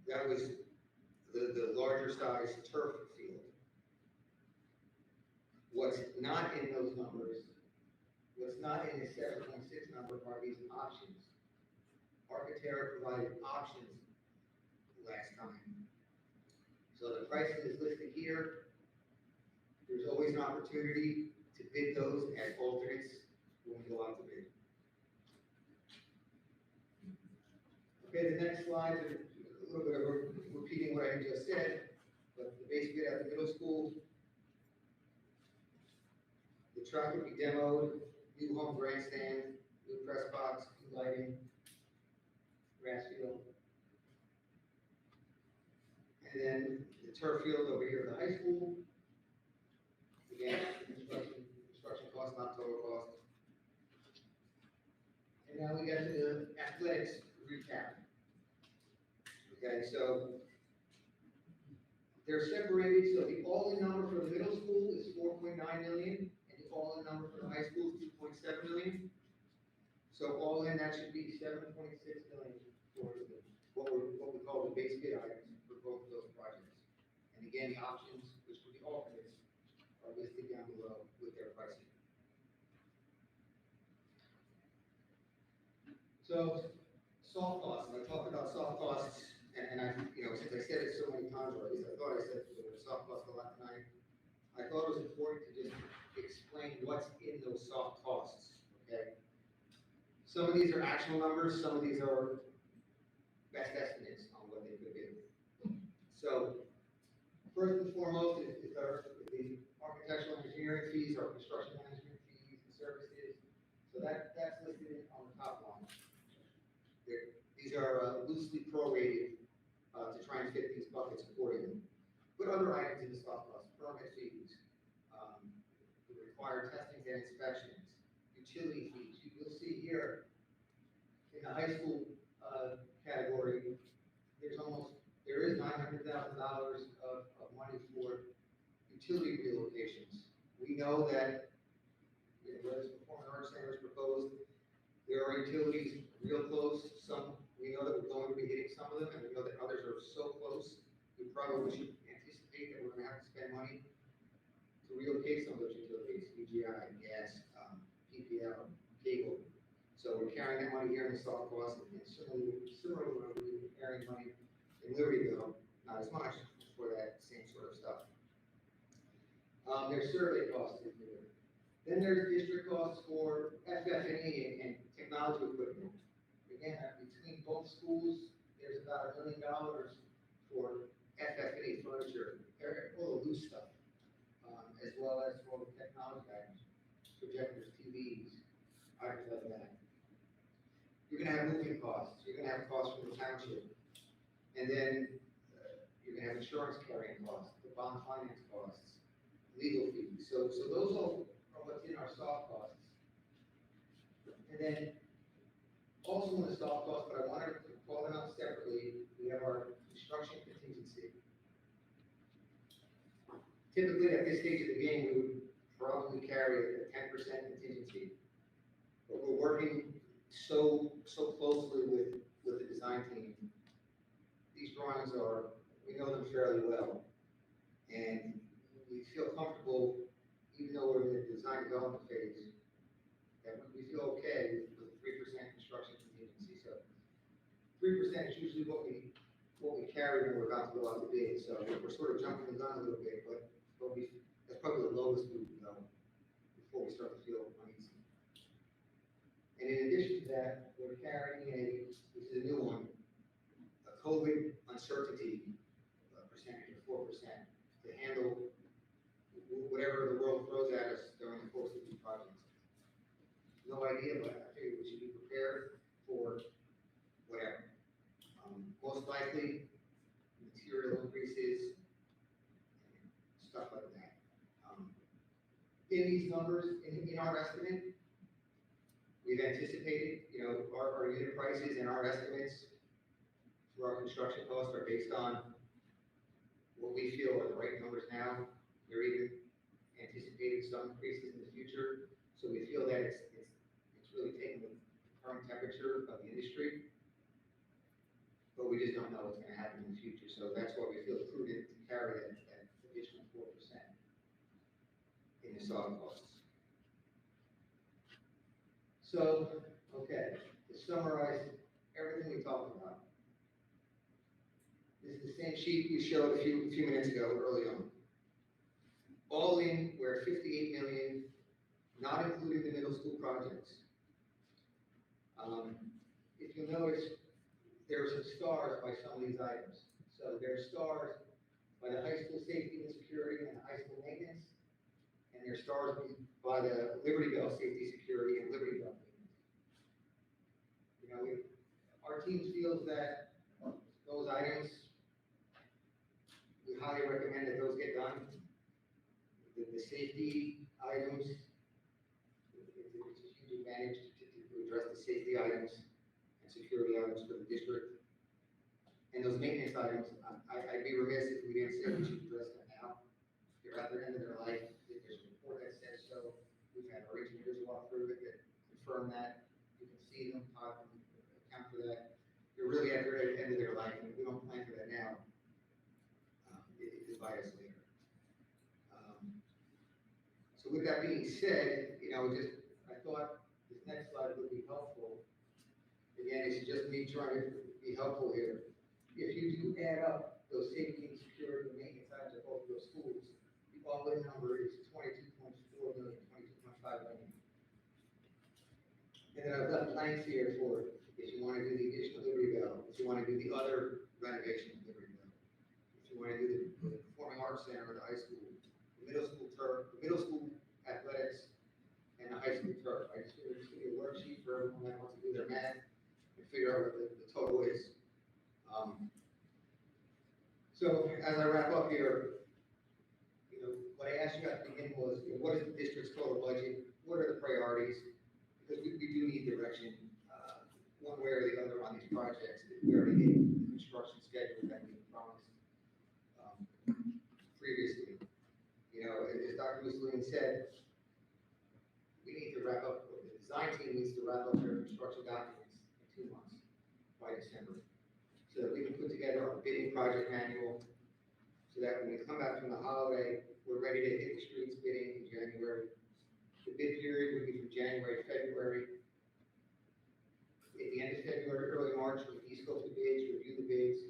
that was the larger size turf field. What's not in those numbers, what's not in the 7.6 number are these options. Architera provided options last time. So the pricing is listed here. There's always an opportunity to bid those as alternates when we go out to bid. Okay, the next slide is a little bit of repeating what I just said, but the base bid at the middle school, the track would be demoed, new home grandstand, new press box, new lighting, grass field. And then the turf field over here at the high school. Again, construction cost, not total cost. And now we get to the athletics recap. Okay, so they're separated, so the all-in number for the middle school is 4.9 million, and the all-in number for the high school is 2.7 million. So all in, that should be 7.6 million for what we call the base bid items for both of those projects. And again, the options, which would be alternates, are listed down below with their pricing. So soft costs, I talked about soft costs, and I, since I said it so many times, or at least I thought I said soft costs a lot tonight, I thought it was important to just explain what's in those soft costs, okay? Some of these are actual numbers, some of these are best estimates on what they could be. So, first and foremost is the architectural engineering fees, our construction management fees and services. So that's listed on the top line. These are loosely prorated to try and fit these buckets accordingly. Put other items in the soft costs, permit fees, the required testings and inspections, utility fees. You'll see here in the high school category, there is $900,000 of money for utility relocations. We know that, where this performing arts center is proposed, there are utilities real close. We know that we're going to be hitting some of them, and we know that others are so close. We probably should anticipate that we're going to have to spend money to relocate some of those utilities, EGI, gas, PPL, cable. So we're carrying that money here in the soft cost, and similarly, we're carrying money in Libertyville, not as much for that same sort of stuff. There's survey costs in here. Then there's district costs for FF&E and technology equipment. Again, between both schools, there's about $1 million for FF&E, furniture, all the loose stuff, as well as for the technology items, projectors, TVs, items like that. You're gonna have moving costs, you're gonna have costs from the township, and then you're gonna have insurance carrying costs, the bond finance costs, legal fees. So those all are what's in our soft costs. And then also in the soft costs, but I wanted to call them out separately, we have our construction contingency. Typically, at this stage of the game, we would probably carry a 10% contingency. But we're working so closely with the design team. These drawings we know them fairly well. And we feel comfortable, even though we're in the design development phase, that we feel okay with 3% construction contingency. So 3% is usually what we carry when we're about to go out to bid. So we're sort of jumping the gun a little bit, but that's probably the lowest we can go before we start to feel uneasy. And in addition to that, we're carrying this is a new one, a COVID uncertainty percentage of 4% to handle whatever the world throws at us during the course of these projects. No idea, but I figured we should be prepared for whatever. Most likely, material increases, stuff like that. In these numbers, in our estimate, we've anticipated, our unit prices and our estimates for our construction costs are based on what we feel are the right numbers now. We're even anticipating some increases in the future, so we feel that it's really taking the current temperature of the industry, but we just don't know what's going to happen in the future. So that's why we feel prudent to carry that additional 4% in the soft costs. So, okay, to summarize everything we talked about. This is the same sheet we showed a few minutes ago, early on. All in, we're at 58 million, not including the middle school projects. If you notice, there are some stars by some of these items. So there are stars by the high school safety and security and the high school maintenance, and there are stars by the Libertyville safety, security, and Libertyville maintenance. Our team feels that those items, we highly recommend that those get done. The safety items, it's a huge advantage to address the safety items and security items for the district. And those maintenance items, I'd be remiss if we didn't say we should address them now. They're at the end of their life. If there's a report that says so, we've had our engineers walk through it that confirm that. You can see them, talk, account for that. They're really at the end of their life, and if we don't plan for that now, it could bite us later. So with that being said, I thought this next slide would be helpful. Again, it's just me trying to be helpful here. If you do add up those safety and security and maintenance items of both of those schools, the all-in number is $22.4 million. And then I've left blanks here for if you want to do the additional Liberty Bell, if you want to do the other renovation of Liberty Bell, if you want to do the Performing Arts Center at the high school, the middle school turf, the middle school athletics, and the high school turf. I just figured just give you a worksheet for everyone that wants to do their math and figure out what the total is. So as I wrap up here, you know, what I asked you at the beginning was, you know, what is the district's total budget? What are the priorities? Because we do need direction, one way or the other on these projects. We already gave the construction schedule that we promised previously. You know, as Dr. Mussolini said, we need to wrap up, the design team needs to wrap up their construction documents in 2 months, by December. So that we can put together our bidding project manual, so that when we come back from the holiday, we're ready to hit the streets bidding in January. The bid period would be from January to February. At the end of February, early March, we scope the bids, review the bids,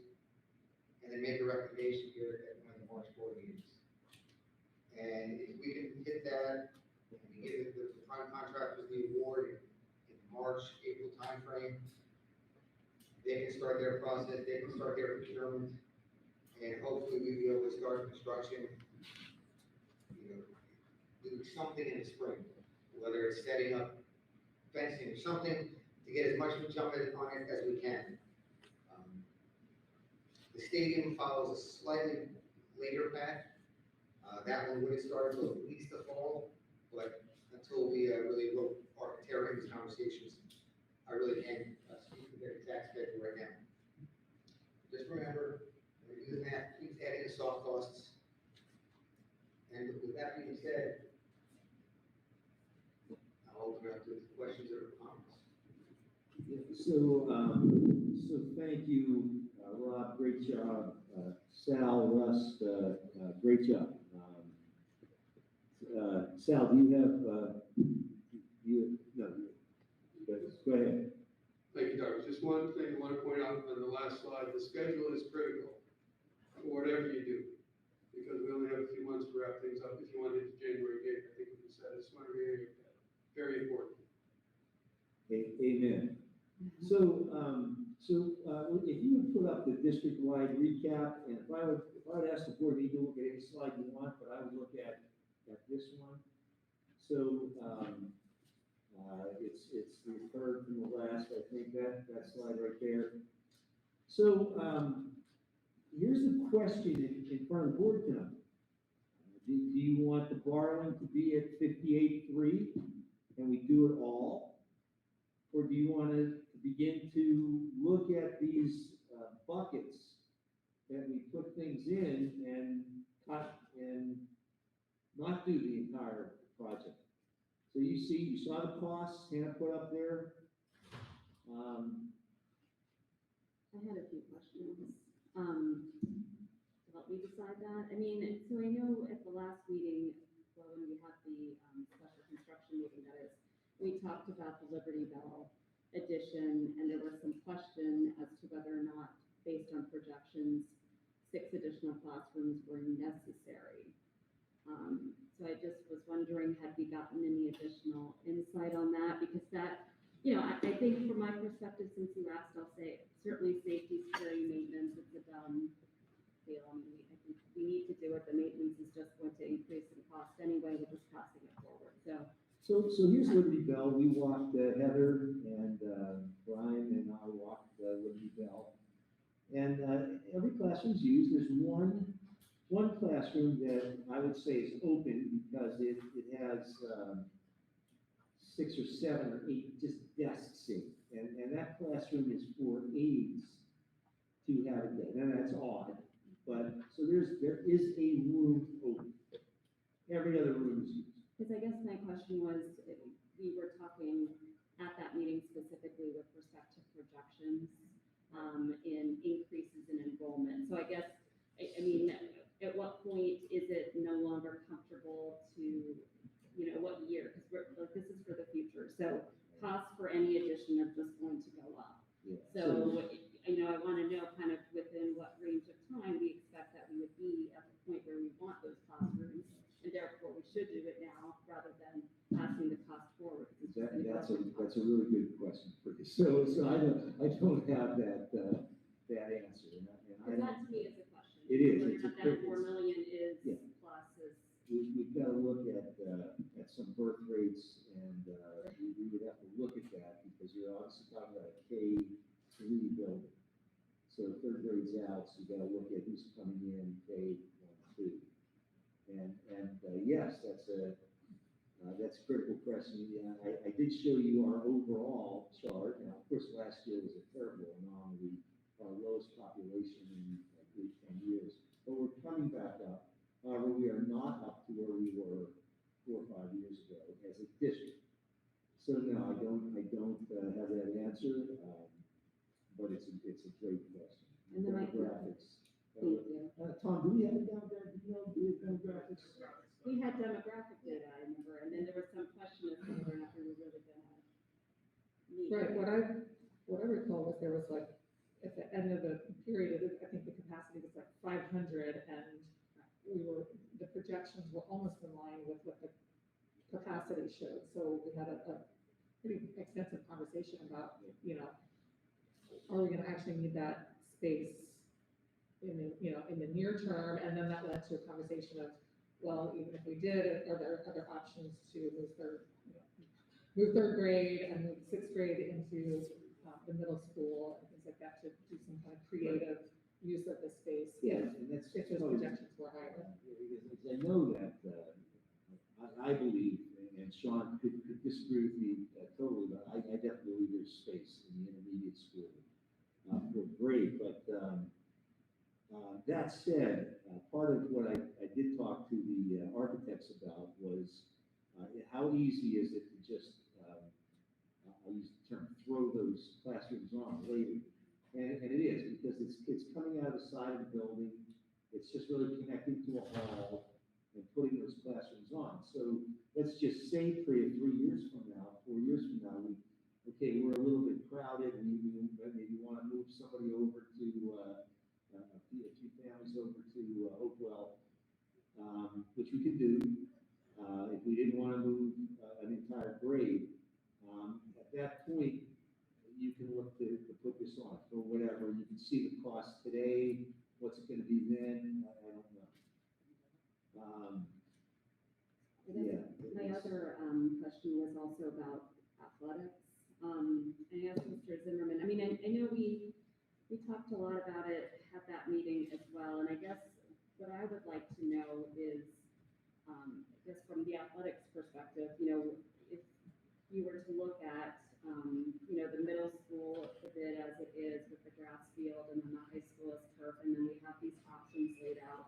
and then make a recommendation here at one of the March board meetings. And if we can hit that, and we give the prime contractors the award in March, April timeframe, they can start their process, they can start their procurement, and hopefully we'll be able to start construction, you know, do something in the spring, whether it's setting up fencing or something to get as much jump on it as we can. The stadium follows a slightly later path. That one wouldn't start until at least the fall, but until we really are tearing these conversations, I really can't speak to the exact schedule right now. Just remember, when you do the math, keep adding the soft costs. And with that being said, I'll open it up to questions or comments. Yeah, so thank you, Rob, great job. Sal, Russ, great job. Sal, do you have, no, go ahead. Thank you, Doug. Just one thing I want to point out on the last slide, the schedule is critical for whatever you do, because we only have a few months to wrap things up. If you want it to January 8th, I think what you said is very important. Amen. So, if you would put up the district-wide recap, and if I would ask the board, you can look at any slide you want, but I would look at this one. So, it's the third from the last, I think, that slide right there. So, here's the question in front of the board tonight. Do you want the borrowing to be at 58.3 and we do it all? Or do you want to begin to look at these buckets that we put things in and cut and not do the entire project? So you saw the costs Hannah put up there. I had a few questions. To help me decide that. I mean, so I know at the last meeting, well, when we had the special construction meeting, that is, we talked about the Liberty Bell addition, and there was some question as to whether or not, based on projections, 6 additional classrooms were necessary. So I just was wondering, had we gotten any additional insight on that? Because that, you know, I think from my perspective, since you asked, I'll say certainly safety, security, maintenance, it's a dumb deal. I mean, I think we need to do it. The maintenance is just going to increase in cost anyway. We're just passing it forward. So here's Liberty Bell. We walked, Heather and Brian and I walked Liberty Bell. And every classroom's used. There's one classroom that I would say is open because it has 6 or 7 or 8 just desks in. And that classroom is for aides to have a day. Now that's odd, but so there is a room open. Every other room is used. Because I guess my question was, we were talking at that meeting specifically with respect to projections in increases in enrollment. So I guess, I mean, at what point is it no longer comfortable to, you know, what year? Because this is for the future. So costs for any addition are just going to go up. Yeah. So, you know, I want to know kind of within what range of time we expect that we would be at the point where we want those classrooms. And therefore, we should do it now rather than passing the cost forward. That's a really good question for you. So I don't have that answer. And Because that to me is a question. It is. Whether or It's a not that quick- 4 million is Yeah. plus is. We've got to look at some birth rates, and we would have to look at that, because you're obviously talking about a K-3 building. So third grade's out, so you got to look at who's coming in K-1, 2. And yes, that's a critical question. Yeah, I did show you our overall chart. Now, of course, last year was a terrible anomaly, our lowest population in like 10 years. But we're coming back up. However, we are not up to where we were 4 or 5 years ago as a district. So no, I don't have that answer, but it's a great question. And then Demographics. Thank you. Tom, do we have a demographic? Do we have demographics? We had demographic data, I remember, and then there was some question as to whether or not we were really gonna meet. Right, what I recall was there was like, at the end of the period, I think the capacity was like 500, and the projections were almost in line with what the capacity showed. So we had a pretty extensive conversation about, are we gonna actually need that space in the near term? And then that led to a conversation of, well, even if we did, are there other options to move third grade and move sixth grade into the middle school and things like that, to do some kind of creative use of the space? Yes, and that's. If those projections were higher. Because I know that, I believe, and Sean could disagree with me totally, but I definitely believe there's space in the intermediate school for grade. But that said, part of what I did talk to the architects about was how easy is it to just, I'll use the term, throw those classrooms on later. And it is, because it's coming out of the side of the building. It's just really connecting to a hall and putting those classrooms on. So let's just say, Priya, 3 years from now, 4 years from now, we're a little bit crowded, and we maybe want to move somebody over to, a few families over to Hopewell, which we could do, if we didn't want to move an entire grade. At that point, you can look to put this on for whatever. You can see the cost today, what's it gonna be then, I don't know. My other question was also about athletics. I asked Mr. Zimmerman, I mean, I know we talked a lot about it at that meeting as well, and I guess what I would like to know is, just from the athletics perspective, if you were to look at, the middle school, a bit as it is with the grass field, and then the high school is turf, and then we have these options laid out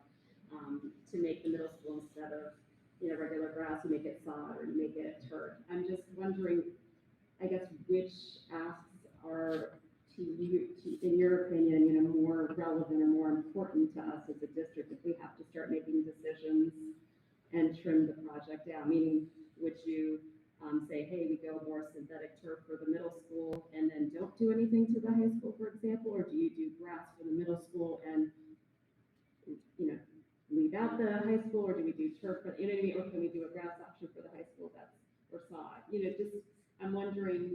to make the middle school, instead of, regular grass, you make it sod or you make it turf. I'm just wondering, I guess, which asks are, to you, in your opinion, more relevant or more important to us as a district if we have to start making decisions and trim the project down? Meaning, would you say, hey, we go more synthetic turf for the middle school and then don't do anything to the high school, for example? Or do you do grass for the middle school and, leave out the high school? Or do we do turf, but, or can we do a grass option for the high school or sod? I'm wondering,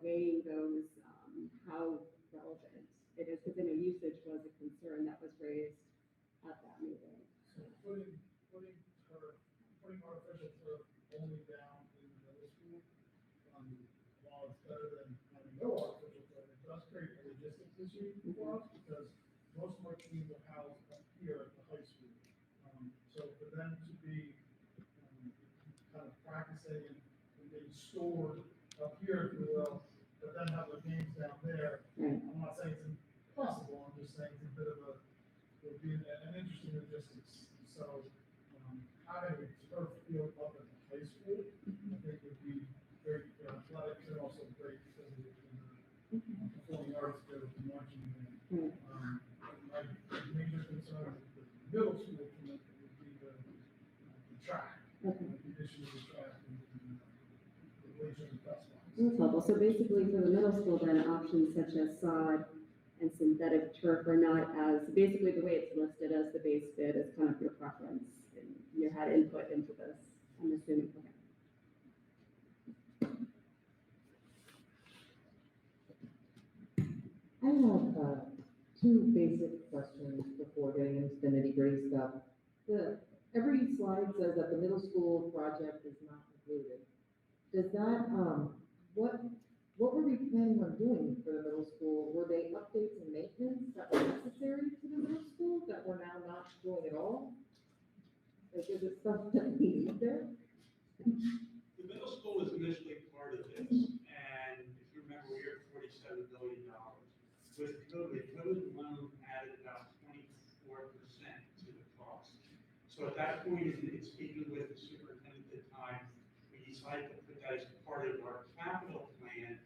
weighing those, how relevant it is, because I know usage was a concern that was raised at that meeting. So putting artificial turf only down in the middle school, while it's better than having no artificial turf, it does create a logistics issue for us, because most of our teams are housed up here at the high school. So for them to be kind of practicing and being stored up here, if you will, but then have their games down there, I'm not saying it's impossible, I'm just saying it's a bit of it would be an interesting logistics. So having a turf field up at the high school, I think would be great for athletics, and also great for the performing arts, for the marching band. My major concern with the middle school would be the track, the condition of the track, and the bleachers and dust lines. That's helpful. So basically, for the middle school, then options such as sod and synthetic turf are not as, basically the way it's listed as the base bid is kind of your preference, and you had input into this, I'm assuming. Okay. have, two basic questions before getting into the nitty-gritty stuff. Every slide says that the middle school project is not included. Does that, what were we planning on doing for the middle school? Were they updates and maintenance that were necessary to the middle school that we're now not doing at all? Like, is it stuff that we need there? The middle school was initially part of this, and if you remember, we were at $47 billion. With COVID alone added about 24% to the cost. So at that point, in speaking with the superintendent at the time, we decided to put that as part of our capital plan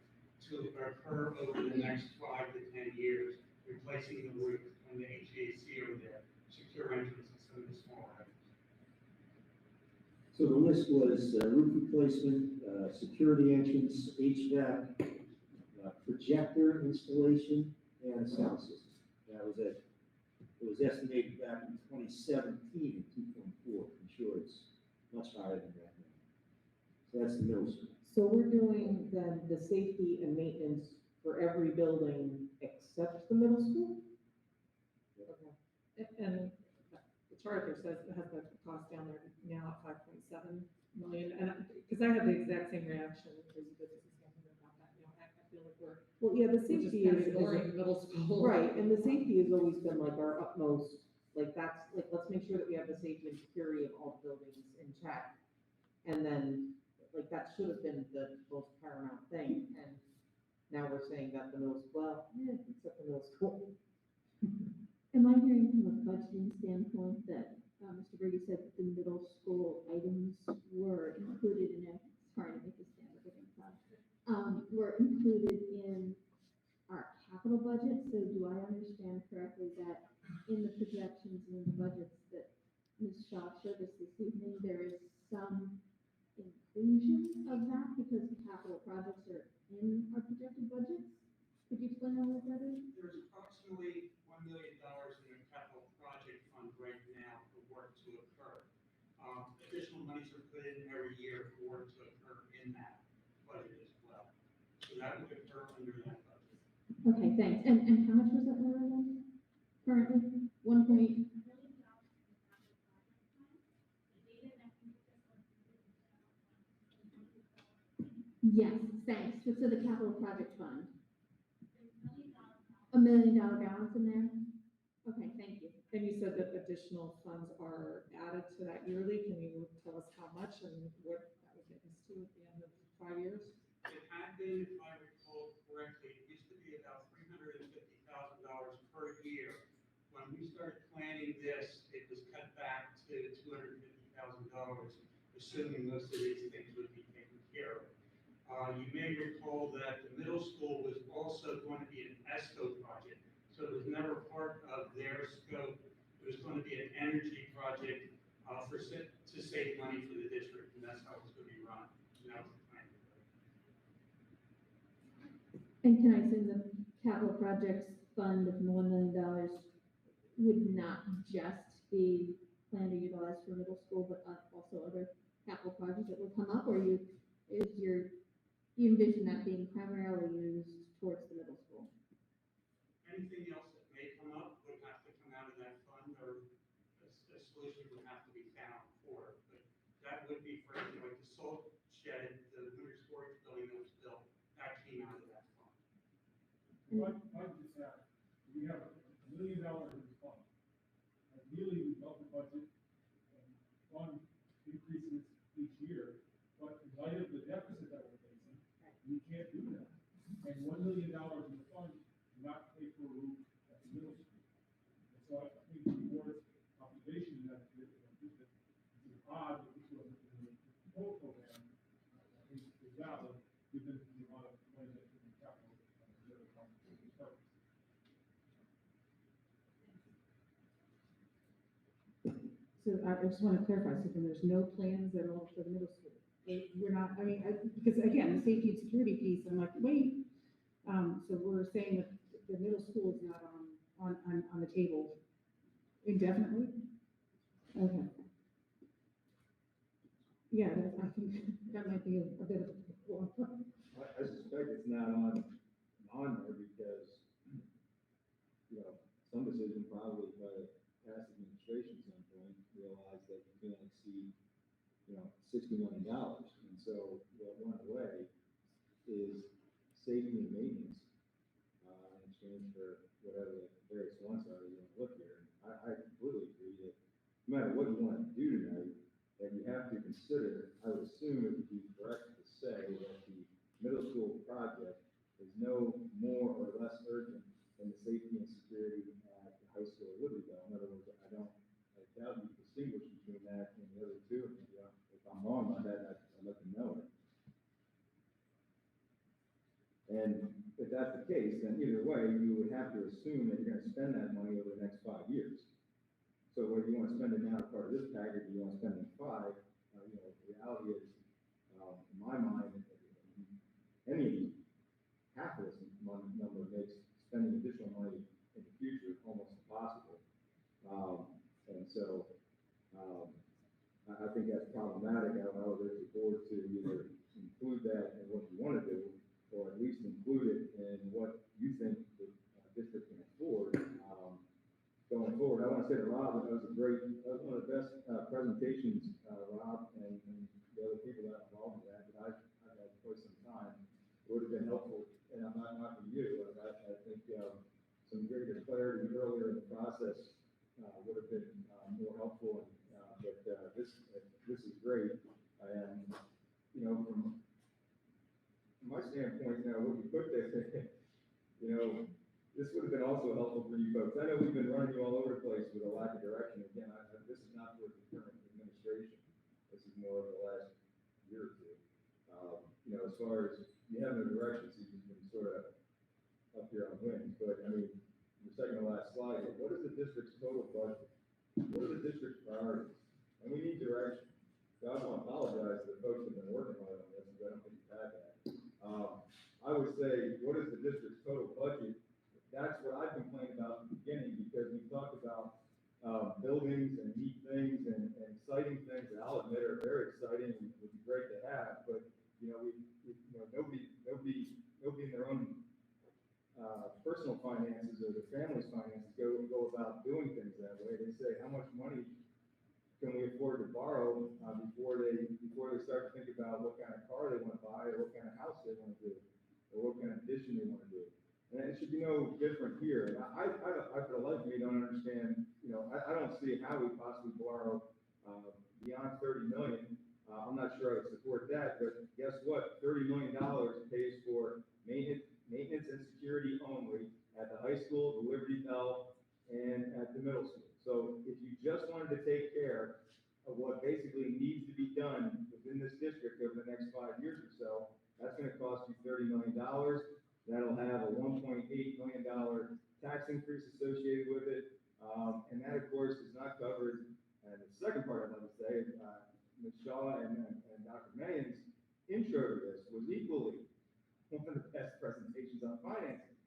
to occur over the next 5 to 10 years, replacing the roof and the HVAC over there, secure entrance and some of the small items. So the list was roof replacement, security entrance, HVAC, projector installation, and sound system. That was it. It was estimated back in 2017 at 2.4. I'm sure it's much higher than that now. So that's the middle school. So we're doing then the safety and maintenance for every building except the middle school? Okay. And the chart here says it has the cost down there now at 5.7 million, and, because I had the exact same reaction, because this is something about that, I feel like we're. Well, yeah, the we're just safety kind of is, ignoring middle school. right, and the safety has always been like our utmost, like that's, like, let's make sure that we have the safety and security of all the buildings in check. And then, like, that should have been the most paramount thing, and now we're saying that the middle school, well, except the middle school. Am I hearing from a budgeting standpoint that, Mr. Brady said that the middle school items were included in it, sorry to make this stand up again, were included in our capital budget? So do I understand correctly that in the projections and in the budgets that Ms. Shaw showed us this evening, there is some inclusion of that because capital projects are in our projected budgets? Could you explain all of that? There's approximately $1 million in the capital project fund right now for work to occur. Additional monies are put in every year for work to occur in that budget as well. So that would occur under that budget. Okay, thanks. And how much was that number again? Currently, 1 point. Yes, thanks. So the capital project fund. $1 million balance in there? Okay, thank you. And you said that additional funds are added to that yearly. Can you tell us how much and what that would get us to at the end of 5 years? It had been, if I recall correctly, it used to be about $350,000 per year. When we started planning this, it was cut back to $250,000, assuming most of these things would be taken care of. You may recall that the middle school was also going to be an ESCO project. So it was never part of their scope. It was going to be an energy project to save money for the district, and that's how it was going to be run. And that was the plan. And can I assume the capital projects fund of $1 million would not just be planned to utilize for middle school, but also other capital projects that will come up, or you envision that being primarily used towards the middle school? Anything else that may come up would have to come out of that fund, or a solution would have to be found for it. But that would be for anything like the salt shed, the winter storage building that was built, that came out of that fund. Like you said, we have $1 million in the fund. Ideally, we love the budget and fund increases each year, but in light of the deficit that we're facing, we can't do that. And $1 million in the fund do not pay for a roof at the middle school. And so I think the board's observation that it's odd that this wasn't in the whole program, I think is valid, given the amount of money that's in the capital reserve fund for this purpose. So I just want to clarify, so then there's no plans at all for the middle school? We're not, I mean, because again, the safety and security piece, I'm like, wait. So we're saying that the middle school is not on the table indefinitely? Okay. Yeah, I think that might be a bit of a problem. I suspect it's not on there because safety and maintenance, in exchange for whatever the various wants are that you want to look here. I completely agree that no matter what you want to do tonight, that you have to consider, I would assume it would be correct to say that the middle school project is no more or less urgent than the safety and security at the high school at Libertyville. In other words, I doubt you distinguish between that and the other two. And, if I'm wrong on that, I'd let them know it. And if that's the case, then either way, you would have to assume that you're gonna spend that money over the next 5 years. So whether you wanna spend it now as part of this package, or you wanna spend it in 5, the reality is, in my mind, any half of this number makes spending additional money in the future almost impossible. And so, I think that's problematic. I would urge the board to either include that in what you wanna do, or at least include it in what you think the district can afford, going forward. I want to say to Rob, that was one of the best presentations, Rob, and the other people that are involved in that I've had for some time. It would have been helpful, and I'm not knocking you, I think some greater clarity earlier in the process would have been more helpful, but this is great. And, from my standpoint, what you put there, this would have been also helpful for you folks. I know we've been running you all over the place with a lack of direction. Again, this is not for the current administration. This is more of the last year or two. As far as you have no direction, so you've been sort of up here on wings. But I mean, the second to last slide, what is the district's total budget? What are the district's priorities? And we need direction. So I want to apologize to the folks who've been working hard on this, because I don't think you've had that. I would say, what is the district's total budget? That's what I've complained about in the beginning, because we talked about buildings and neat things and exciting things that I'll admit are very exciting and would be great to have, but nobody in their own personal finances or their family's finances go about doing things that way. They say, how much money can we afford to borrow before they start to think about what kind of car they want to buy, or what kind of house they want to do, or what kind of addition they want to do. And it should be no different here. And I for the life of me don't understand, I don't see how we possibly borrow beyond 30 million. I'm not sure I would support that, but guess what? $30 million pays for maintenance and security only at the high school, the Libertyville, and at the middle school. So if you just wanted to take care of what basically needs to be done within this district over the next 5 years or so, that's gonna cost you $30 million. That'll have a $1.8 million tax increase associated with it. And that, of course, is not covered. And the second part I'd like to say, Ms. Shaw and Dr. Mayon's intro to this was equally one of the best presentations on financing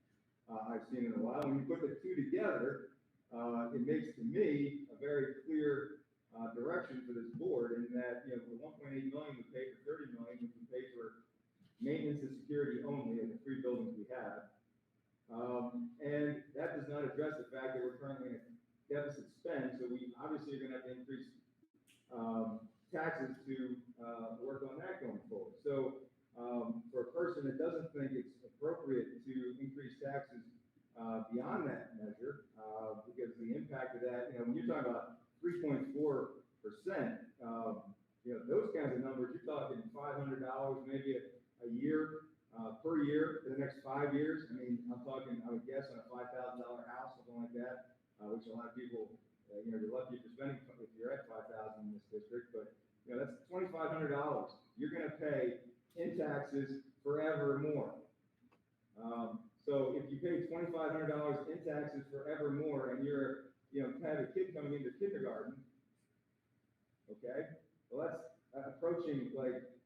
I've seen in a while. When you put the two together, it makes to me a very clear direction for this board, in that, the 1.8 million would pay for 30 million, which would pay for maintenance and security only in the 3 buildings we have. And that does not address the fact that we're currently in a deficit spend, so we obviously are gonna have to increase taxes to work on that going forward. So for a person that doesn't think it's appropriate to increase taxes beyond that measure, because the impact of that, when you're talking about 3.4%, those kinds of numbers, you're talking $500 maybe a year, per year for the next 5 years. I mean, I'm talking, I would guess, on a $5,000 house, something like that, which a lot of people, you're lucky if you're spending, if you're at 5,000 in this district, but, that's $2,500 you're gonna pay in taxes forevermore. So if you pay $2,500 in taxes forevermore, and you're, have a kid coming into kindergarten, okay, well, that's approaching,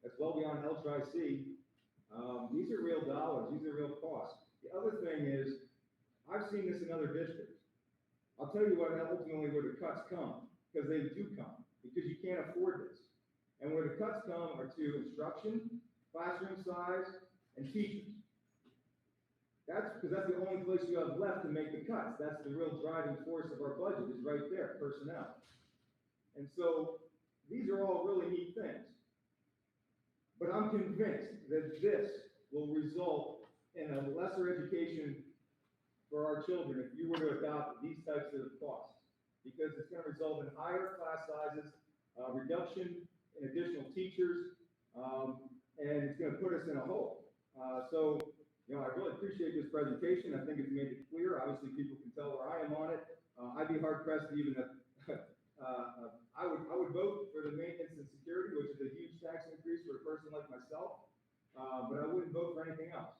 that's well beyond L-Tri-C. These are real dollars, these are real costs. The other thing is, I've seen this in other districts. I'll tell you what, ultimately where the cuts come, because they do come, because you can't afford this. And where the cuts come are to instruction, classroom size, and teachers. That's because that's the only place you have left to make the cuts. That's the real driving force of our budget, is right there, personnel. And so these are all really neat things. But I'm convinced that this will result in a lesser education for our children if you were to adopt these types of costs, because it's gonna result in higher class sizes, reduction in additional teachers, and it's gonna put us in a hole. So, you know, I really appreciate this presentation. I think it's made it clear. Obviously, people can tell where I am on it. I'd be hard pressed to even, I would vote for the maintenance and security, which is a huge tax increase for a person like myself, but I wouldn't vote for anything else.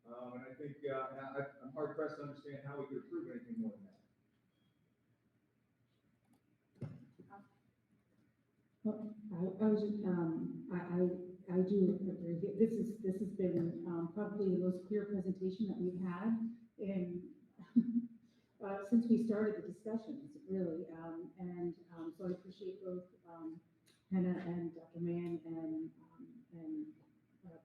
And I think, I'm hard pressed to understand how we could approve anything more than that. Well, I was just, I do agree. This has been, probably the most clear presentation that we've had in, since we started the discussions, really. So I appreciate both, Hannah and Dr. Mann and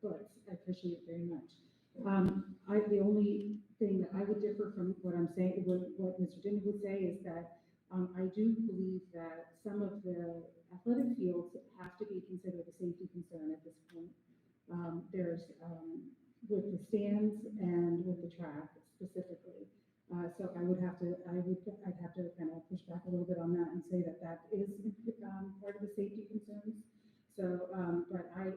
Butz. I appreciate it very much. The only thing that I would differ from what I'm saying, what Mr. Dinner would say is that, I do believe that some of the athletic fields have to be considered a safety concern at this point. There's, with the stands and with the track specifically. So I'd have to kind of push back a little bit on that and say that that is, part of the safety concerns. So, but I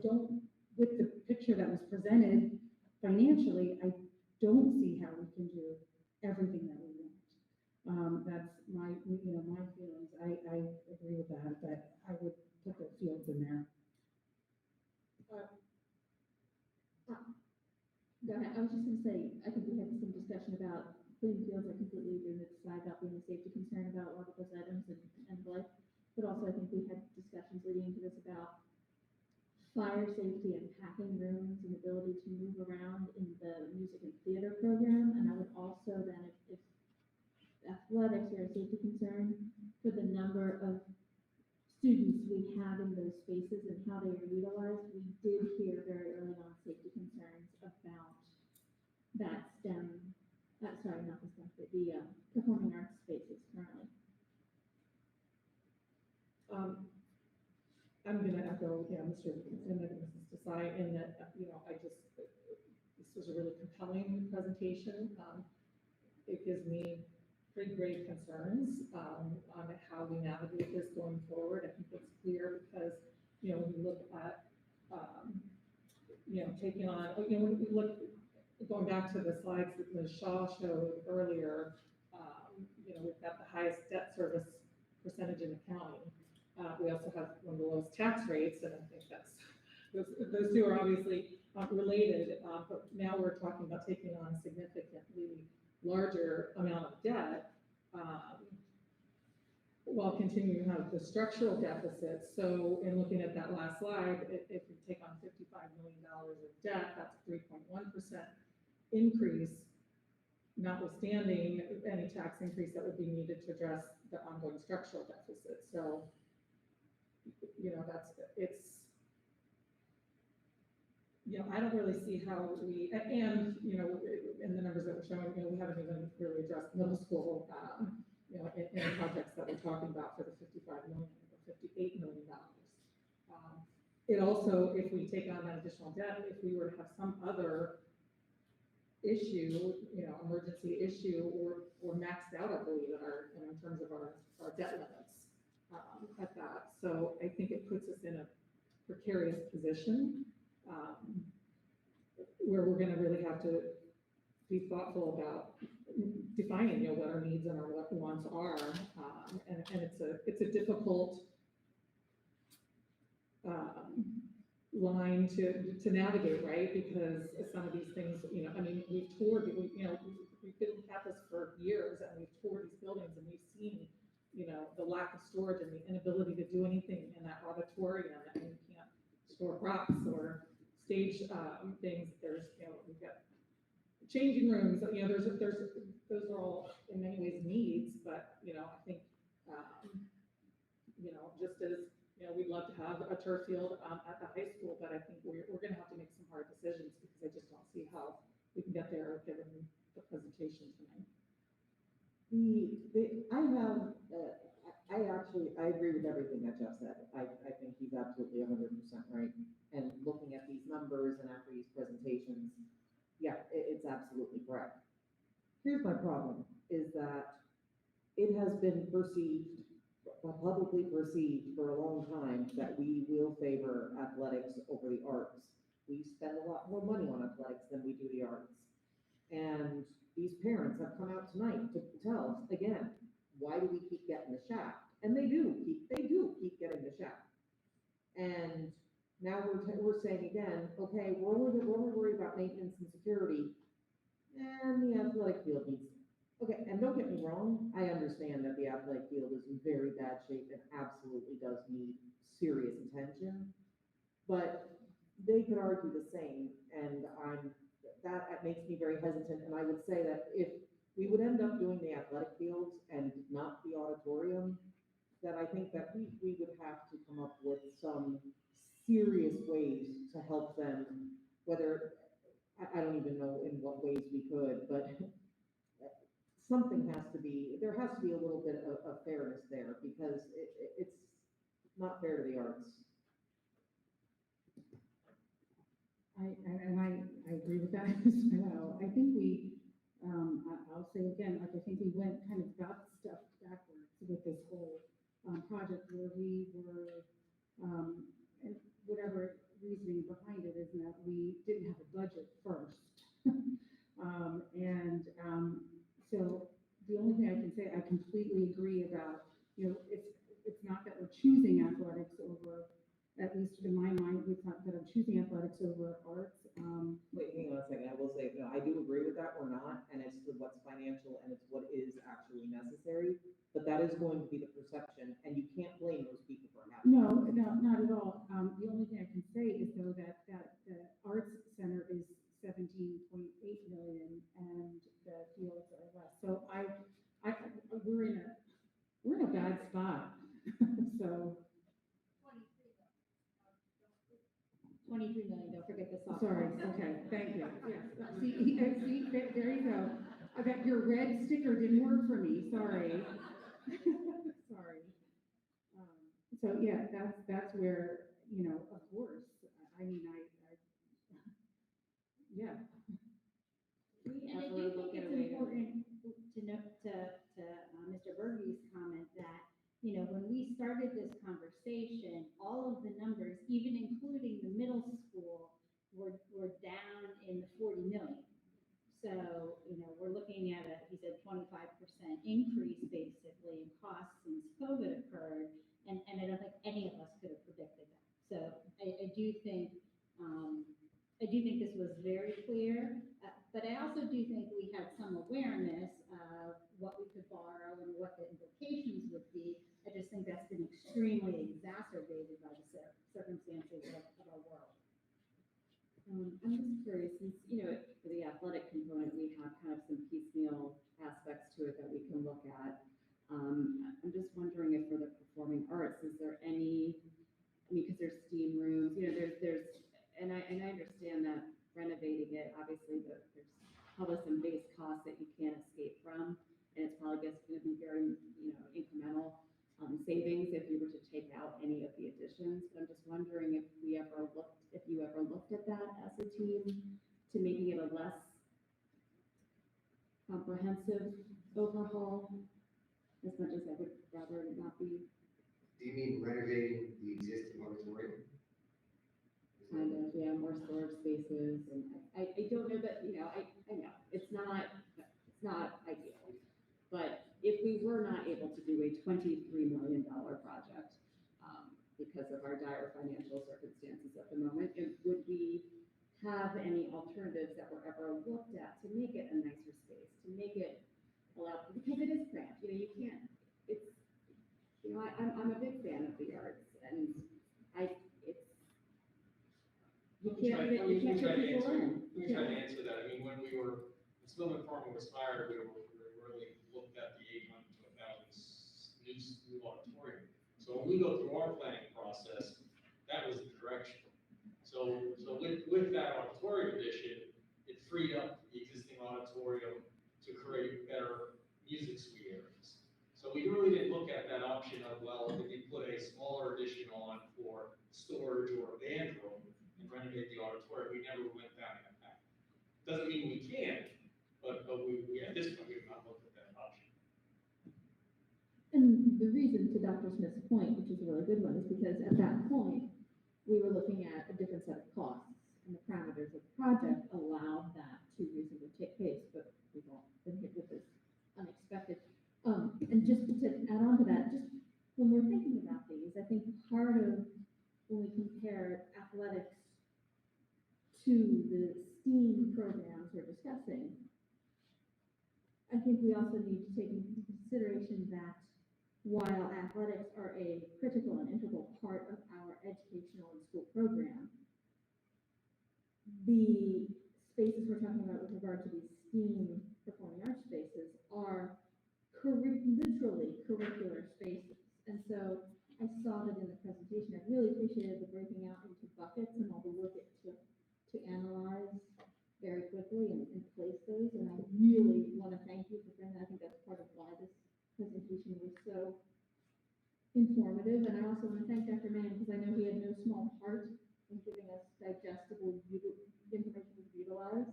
don't, with the picture that was presented financially, I don't see how we can do everything that we want. That's my, my feelings. I agree with that, but I would put the fields in there. Go ahead. I was just gonna say, I think we had some discussion about playing fields. I completely agree with the slide about being a safety concern about a lot of those items and life. But also I think we had discussions leading into this about fire safety and packing rooms and ability to move around in the music and theater program. And I would also then, if athletics are a safety concern, for the number of students we have in those spaces and how they are utilized, we did hear very early on safety concerns about that STEM, sorry, not the STEM, but the performing arts spaces currently. I'm gonna echo, Mr. Superintendent and Mrs. Desai in that, this was a really compelling presentation. It gives me pretty grave concerns, on how we navigate this going forward. I think it's clear because, when you look at, taking on, when we look, going back to the slides that Ms. Shaw showed earlier, we've got the highest debt service percentage in the county. We also have one of the lowest tax rates, and I think those two are obviously related, but now we're talking about taking on a significantly larger amount of debt, while continuing to have the structural deficits. So in looking at that last slide, if you take on $55 million of debt, that's a 3.1% increase, notwithstanding any tax increase that would be needed to address the ongoing structural deficit. So, I don't really see how we, and, in the numbers that we're showing, we haven't even really addressed middle school, in the projects that we're talking about for the $55 million or $58 million. It also, if we take on that additional debt, if we were to have some other issue, emergency issue, or maxed out, I believe, in terms of our debt limits, at that. So I think it puts us in a precarious position, where we're gonna really have to be thoughtful about defining, what our needs and our wants are, and it's a difficult line to navigate, right? Because some of these things, we've toured, we've been at this for years, and we've toured these buildings, and we've seen, the lack of storage and the inability to do anything in that auditorium, and you can't store props or stage things. There's, we've got changing rooms, those are all in many ways needs, but, I think, just as, we'd love to have a turf field at the high school, but I think we're gonna have to make some hard decisions, because I just don't see how we can get there given the presentation tonight. I have, I agree with everything that Jeff said. I think he's absolutely 100% right. And looking at these numbers and after these presentations, yeah, it's absolutely correct. Here's my problem, is that it has been perceived, publicly perceived for a long time that we will favor athletics over the arts. We spend a lot more money on athletics than we do the arts. And these parents have come out tonight to tell us, again, why do we keep getting the shaft? And they do keep getting the shaft. And now we're saying again, okay, we're only worried about maintenance and security, and the athletic field needs. Okay, and don't get me wrong, I understand that the athletic field is in very bad shape and absolutely does need serious attention, but they could argue the same, and that makes me very hesitant, and I would say that if we would end up doing the athletic fields and not the auditorium, then I think that we would have to come up with some serious ways to help them, whether, I don't even know in what ways we could, but something has to be, there has to be a little bit of fairness there, because it's not fair to the arts. I agree with that as well. I think I'll say again, like, I think we went kind of got stuff backwards with this whole project, where we were, and whatever reasoning behind it is that we didn't have a budget first. So the only thing I can say, I completely agree about, it's not that we're choosing athletics over, at least in my mind, it's not that I'm choosing athletics over arts. Wait, hang on a second, I will say, no, I do agree with that, we're not, and it's what's financial and it's what is actually necessary, but that is going to be the perception, and you can't blame those people for having. No, not at all. The only thing I can say is though that the arts center is 17.8 million and the fields are less. So we're in a bad spot. So. 23 million, don't forget the softball. Sorry, okay, thank you. Yes, see, there you go. That your red sticker didn't work for me, sorry. Sorry. So yeah, that's where, of course, I mean, yeah. And I do think it's important to note to Mr. Berge's comment that, when we started this conversation, all of the numbers, even including the middle school, were down in the 40 million. So, we're looking at he said 25% increase basically in costs since COVID occurred. And I don't think any of us could have predicted that. So I do think this was very clear, but I also do think we had some awareness of what we could borrow and what the implications would be. I just think that's been extremely exacerbated by the circumstances of our world. I'm just curious, since, for the athletic component, we have kind of some piecemeal aspects to it that we can look at. I'm just wondering if for the performing arts, is there any, because there's steam rooms, there's, and I understand that renovating it, obviously there's probably some base costs that you can't escape from, and it's probably just going to be very, incremental savings if you were to take out any of the additions. But I'm just wondering if you ever looked at that as a team to making it a less comprehensive overhaul, as much as I would rather it not be. Do you mean renovating the existing auditorium? Kind of, yeah, more storage spaces, and I don't know that, I know, it's not ideal. But if we were not able to do a $23 million project, because of our dire financial circumstances at the moment, would we have any alternatives that were ever looked at to make it a nicer space, to make it allow, because it is cramped, you can't, it's, I'm a big fan of the arts, and you can't fit people in. Let me try to answer that. I mean, when Spillman Farmer was hired, we really looked at the 800 to 1,000 new auditorium. So when we go through our planning process, that was the direction. So with that auditorium addition, it freed up the existing auditorium to create better music suite areas. So we really didn't look at that option Doesn't mean we can't, but we, at this point, we've not looked at that option. And the reason, to Dr. Smith's point, which is a really good one, is because at that point, we were looking at a different set of costs, and the parameters of the project allowed that to reasonably take place, but we've all been hit with this unexpected. And just to add on to that, just when we're thinking about these, I think part of when we compare athletics to the STEAM programs we're discussing, I think we also need to take into consideration that while athletics are a critical and integral part of our educational and school program, the spaces we're talking about with regard to these STEAM performing arts spaces are literally curricular spaces. And so I saw that in the presentation. I really appreciated the breaking out into buckets and all the work it took to analyze very quickly and place those. And I really want to thank you for bringing that. I think that's part of why this presentation was so informative. And I also want to thank Dr. Mann, because I know he had no small part in giving us digestible information to utilize.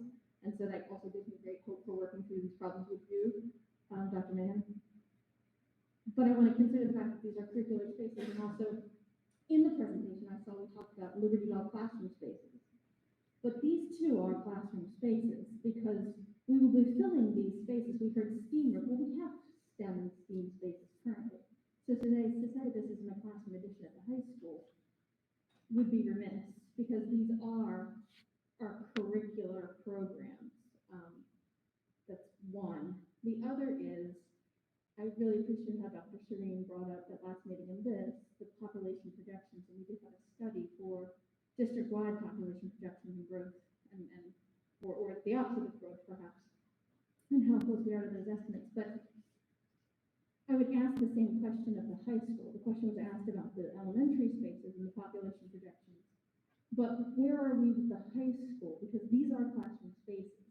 And so that also gives me great hope for working through these problems with you, Dr. Mann. But I want to consider the fact that these are curricular spaces, and also in the presentation I saw we talked about Liberty Bell classroom spaces. But these too are classroom spaces, because we will be filling these spaces. We've heard STEAM, well, we have STEM and STEAM spaces currently. So today, to say this isn't a classroom edition at the high school would be remiss, because these are our curricular programs. That's one. The other is, I really appreciate how Dr. Shireen brought up that last meeting in this, the population projections, and we did have a study for district-wide population projections and growth, or the opposite of growth perhaps, and how close we are to those estimates. But I would ask the same question of the high school. The question was asked about the elementary spaces and the population projections. But where are we with the high school? Because these are classroom spaces,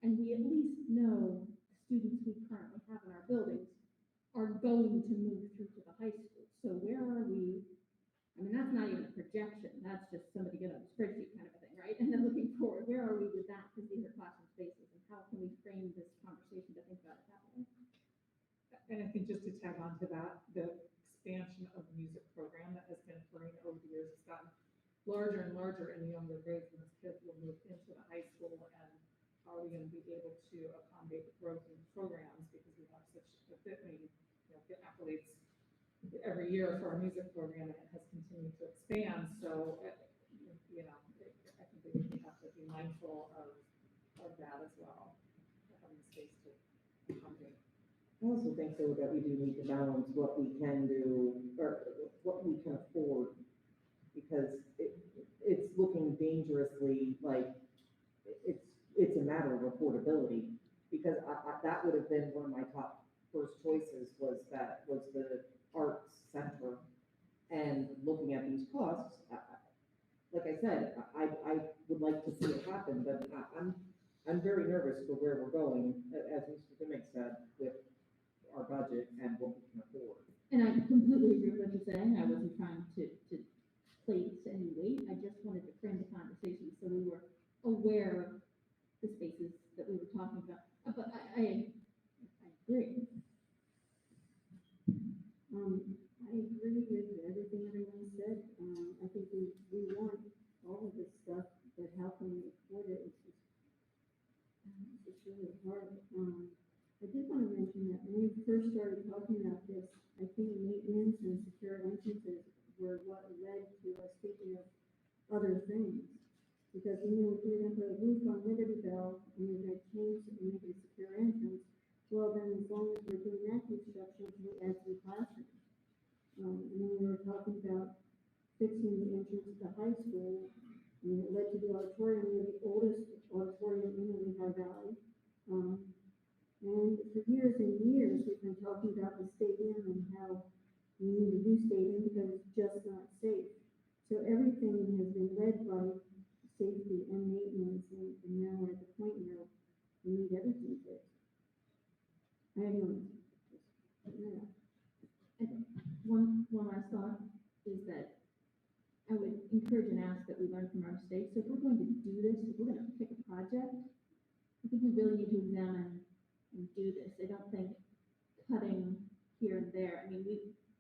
and we at least know the students we currently have in our buildings are going to move through to the high school. So where are we? I mean, that's not even a projection. That's just somebody get on a spreadsheet kind of a thing, right? And then looking forward, where are we with that? Because these are classroom spaces, and how can we frame this conversation to think about it that way? And I think just to tag on to that, the expansion of the music program that has been occurring over the years has gotten larger and larger in the younger grades, and as kids will move into the high school, and are we going to be able to accommodate the growth in programs, because we have such a bit many, athletes every year for our music program, and it has continued to expand. So, I think we have to be mindful of that as well, having space to accommodate. I also think so that we do need to balance what we can do, or what we can afford, because it's looking dangerously like it's a matter of affordability. Because that would have been one of my top first choices, was the arts center. And looking at these costs, like I said, I would like to see it happen, but I'm very nervous for where we're going, as Mr. Dimick said, with our budget and what we can afford. And I completely agree with what you're saying. I wasn't trying to place any weight. I just wanted to frame the conversation so we were aware of the spaces that we were talking about. But I agree. I agree with everything everyone said. I think we want all of this stuff, but how can we afford it? It's really hard. I did want to mention that when we first started talking about this, I think maintenance and secure entrances were what led to us thinking of other things. Because we knew if we were going to put a roof on Liberty Bell and we were going to change and make it a secure entrance, well then as long as we're doing that construction, we add some classrooms. And then we were talking about fixing the entrance to the high school, and it led to the auditorium. We're the oldest auditorium in the Lehigh Valley. And for years and years, we've been talking about the stadium and how we need a new stadium because it's just not safe. So everything has been led by safety and maintenance, and now we're at the point where we need everything fixed. I have no answer. And one last thought is that I would encourage and ask that we learn from our mistakes. So if we're going to do this, if we're going to pick a project, I think we really need to examine and do this. I don't think cutting here and there, I mean,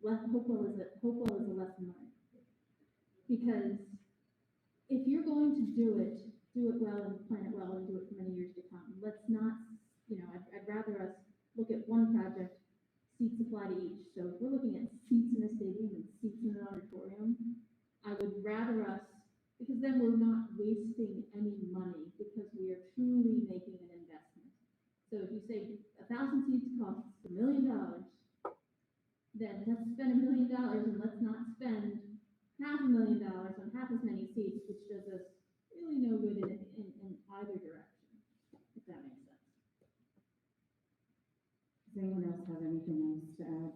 Hopewell is a lesson learned. Because if you're going to do it well and plan it well and do it for many years to come. Let's not, I'd rather us look at one project, seats apply to each. So if we're looking at seats in a stadium and seats in an auditorium, I would rather us, because then we're not wasting any money because we are truly making an investment. So if you say 1,000 seats costs $1 million, then let's spend $1 million and let's not spend $500,000 on half as many seats, which does us really no good in either direction, if that makes sense. Does anyone else have anything else to add?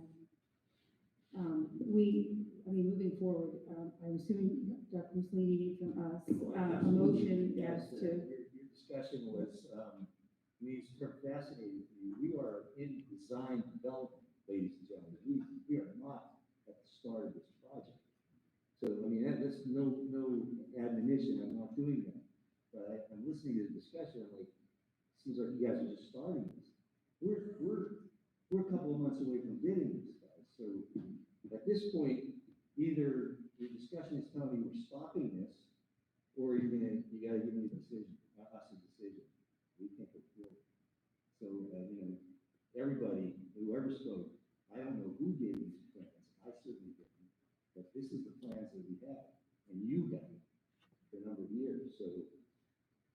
Moving forward, I'm assuming Dr. Mussolini from us, a motion as to. Your discussion was, sort of fascinating to me. We are in design development, ladies and gentlemen. We are not at the start of this project. So, that's no admonition, I'm not doing that. But I'm listening to the discussion, I'm like, seems like you guys are just starting this. We're a couple of months away from bidding this, guys. So at this point, either the discussion is telling me we're stopping this, or you gotta give me a decision, us a decision. We can't go forward. So, everybody, whoever spoke, I don't know who gave these plans. I certainly didn't. But this is the plans that we have, and you have it for a number of years. So,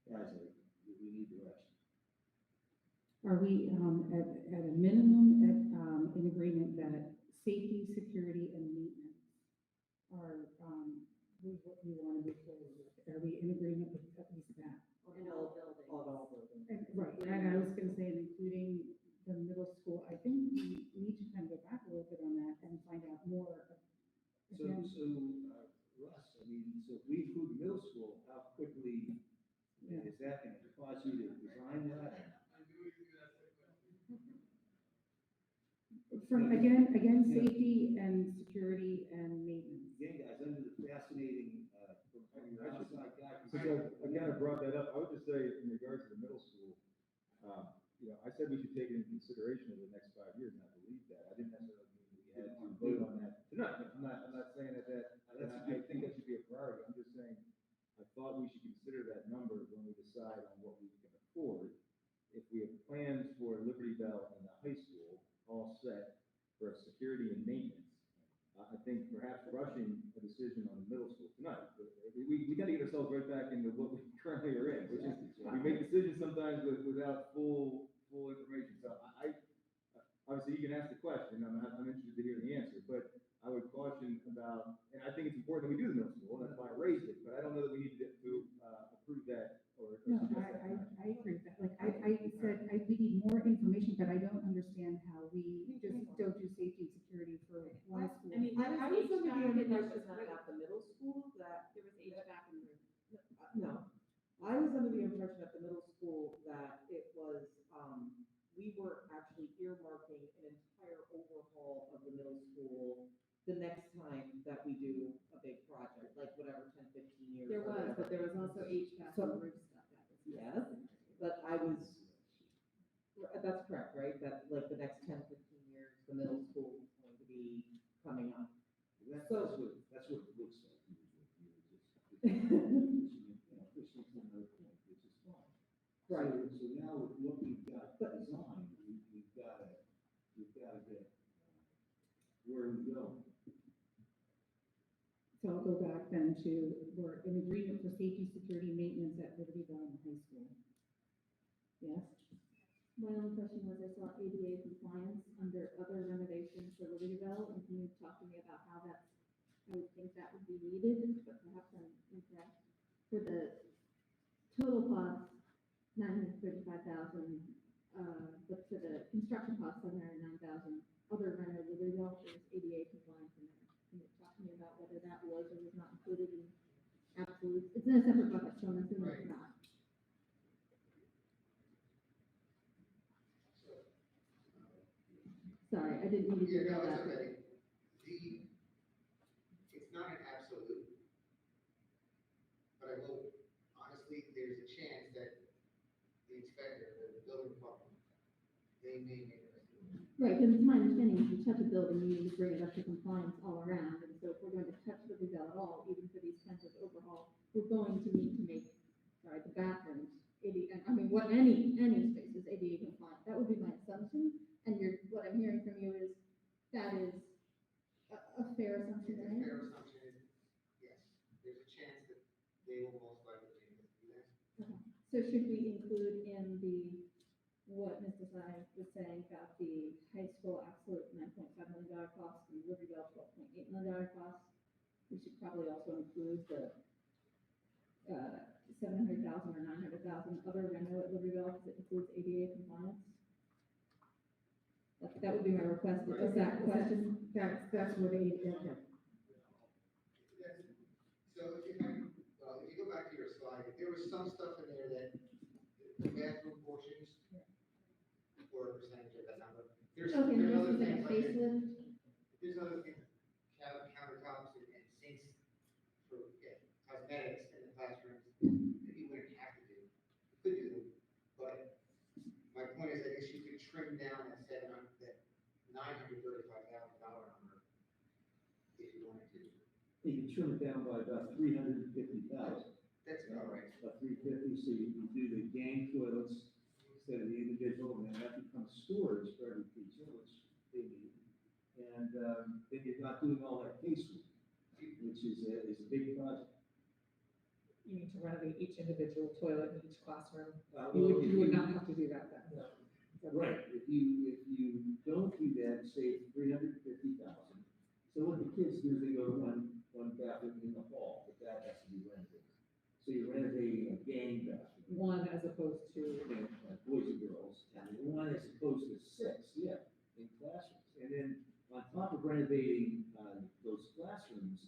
guys, we need direction. Are we, at a minimum, in agreement that safety, security, and maintenance are, what we want to move forward with? Are we in agreement with at least that? In all buildings. All buildings. Right, and I was gonna say, including the middle school, I think we need to kind of go back a little bit on that and find out more. So, Russ, so if we include middle school, how quickly is that going to cause you to design that? Again, safety and security and maintenance. Again, guys, under the fascinating, from your outside guy. Since I kind of brought that up, I would just say in regards to the middle school, I said we should take it into consideration over the next 5 years, and I believe that. I didn't necessarily mean we had to vote on that tonight. I'm not saying that I think that should be a priority. I'm just saying, I thought we should consider that number when we decide on what we can afford. If we have plans for Liberty Bell and the high school all set for security and maintenance, I think perhaps rushing a decision on the middle school tonight. We got to get ourselves right back into what we currently are in, which is we make decisions sometimes without full information. So obviously you can ask the question. I'm interested to hear the answer, but I would caution about, and I think it's important that we do the middle school. That's why I raised it, but I don't know that we need to approve that or No, suggest that. I agree with that. Like, I said, we need more information, but I don't understand how we just don't do safety and security for one school. I was under the impression that at the middle school that. There was HVAC in the room. No, I was under the impression at the middle school that it was, we were actually earmarking an entire overhaul of the middle school the next time that we do a big project, like whatever, 10, 15 years. There or was, whatever. but there was also HVAC and roof stuff that was. Yes, but that's correct, right? That like the next 10, 15 years, the middle school is going to be coming up. That's what it looks like. Pushing to another point, which is fine. Right. So now with what we've got designed, we've got to get where we go. So I'll go back then to, we're in agreement for safety, security, maintenance at Liberty Bell and High School. Yes? My only question was, I saw ADA compliance under other renovations for Liberty Bell, and can you talk to me about how that's, I would think that would be needed, but perhaps I'm incorrect. For the total cost, $935,000, but for the construction cost, $709,000, other reno Liberty Bell, there's ADA compliance in there. Can you talk to me about whether that was or was not included in absolute, it's in a separate bucket, so I'm assuming it's not. Sorry, I didn't mean to do Yeah, no, that. it's okay. It's not an absolute, but I will, honestly, there's a chance that the inspector, the building department, they may make us do it. Right, because it's my understanding, if you touch a building, you need to bring it up to compliance all around, and so if we're going to touch the retail at all, even for these kinds of overhaul, we're going to need to make, right, the bathrooms ADA, I mean, what, any space is ADA compliant, that would be my assumption, and what I'm hearing from you is, that is a fair assumption, It's a right? fair assumption, yes, there's a chance that they will most likely do that. Okay. So should we include in what Mr. Desai was saying about the high school absolute $9.5 million cost and Riverdale $12.8 million cost? We should probably also include the $700,000 or $900,000 other reno at Riverdale because it includes ADA compliance. That would be my request. Is that question? That's what it, okay. So if you go back to your slide, there was some stuff in there that the bathroom portions were a percentage of that number. There's Okay, there's this other is like things a like facelift. there's other things, countertops and sinks for cosmetics in the classrooms that you wouldn't have to do. You could do them, but my point is, I guess you could trim down that $935,000 number if you wanted to. You can trim it down by about 350,000. That's about right. About 350, so you do the gang toilets instead of the individual, and then that becomes storage for every teacher, which they need. And then you're not doing all that casework, which is a big project. You need to renovate each individual toilet in each classroom. Well, You would not have to do that then. No. Right, if you don't do that, say it's 350,000. So what the kids do is they go to one bathroom in the hall, but that has to be renovated. So you're renovating a gang bathroom. One as opposed to. Boys and girls, and one as opposed to 6, yeah, in classrooms. And then on top of renovating those classrooms,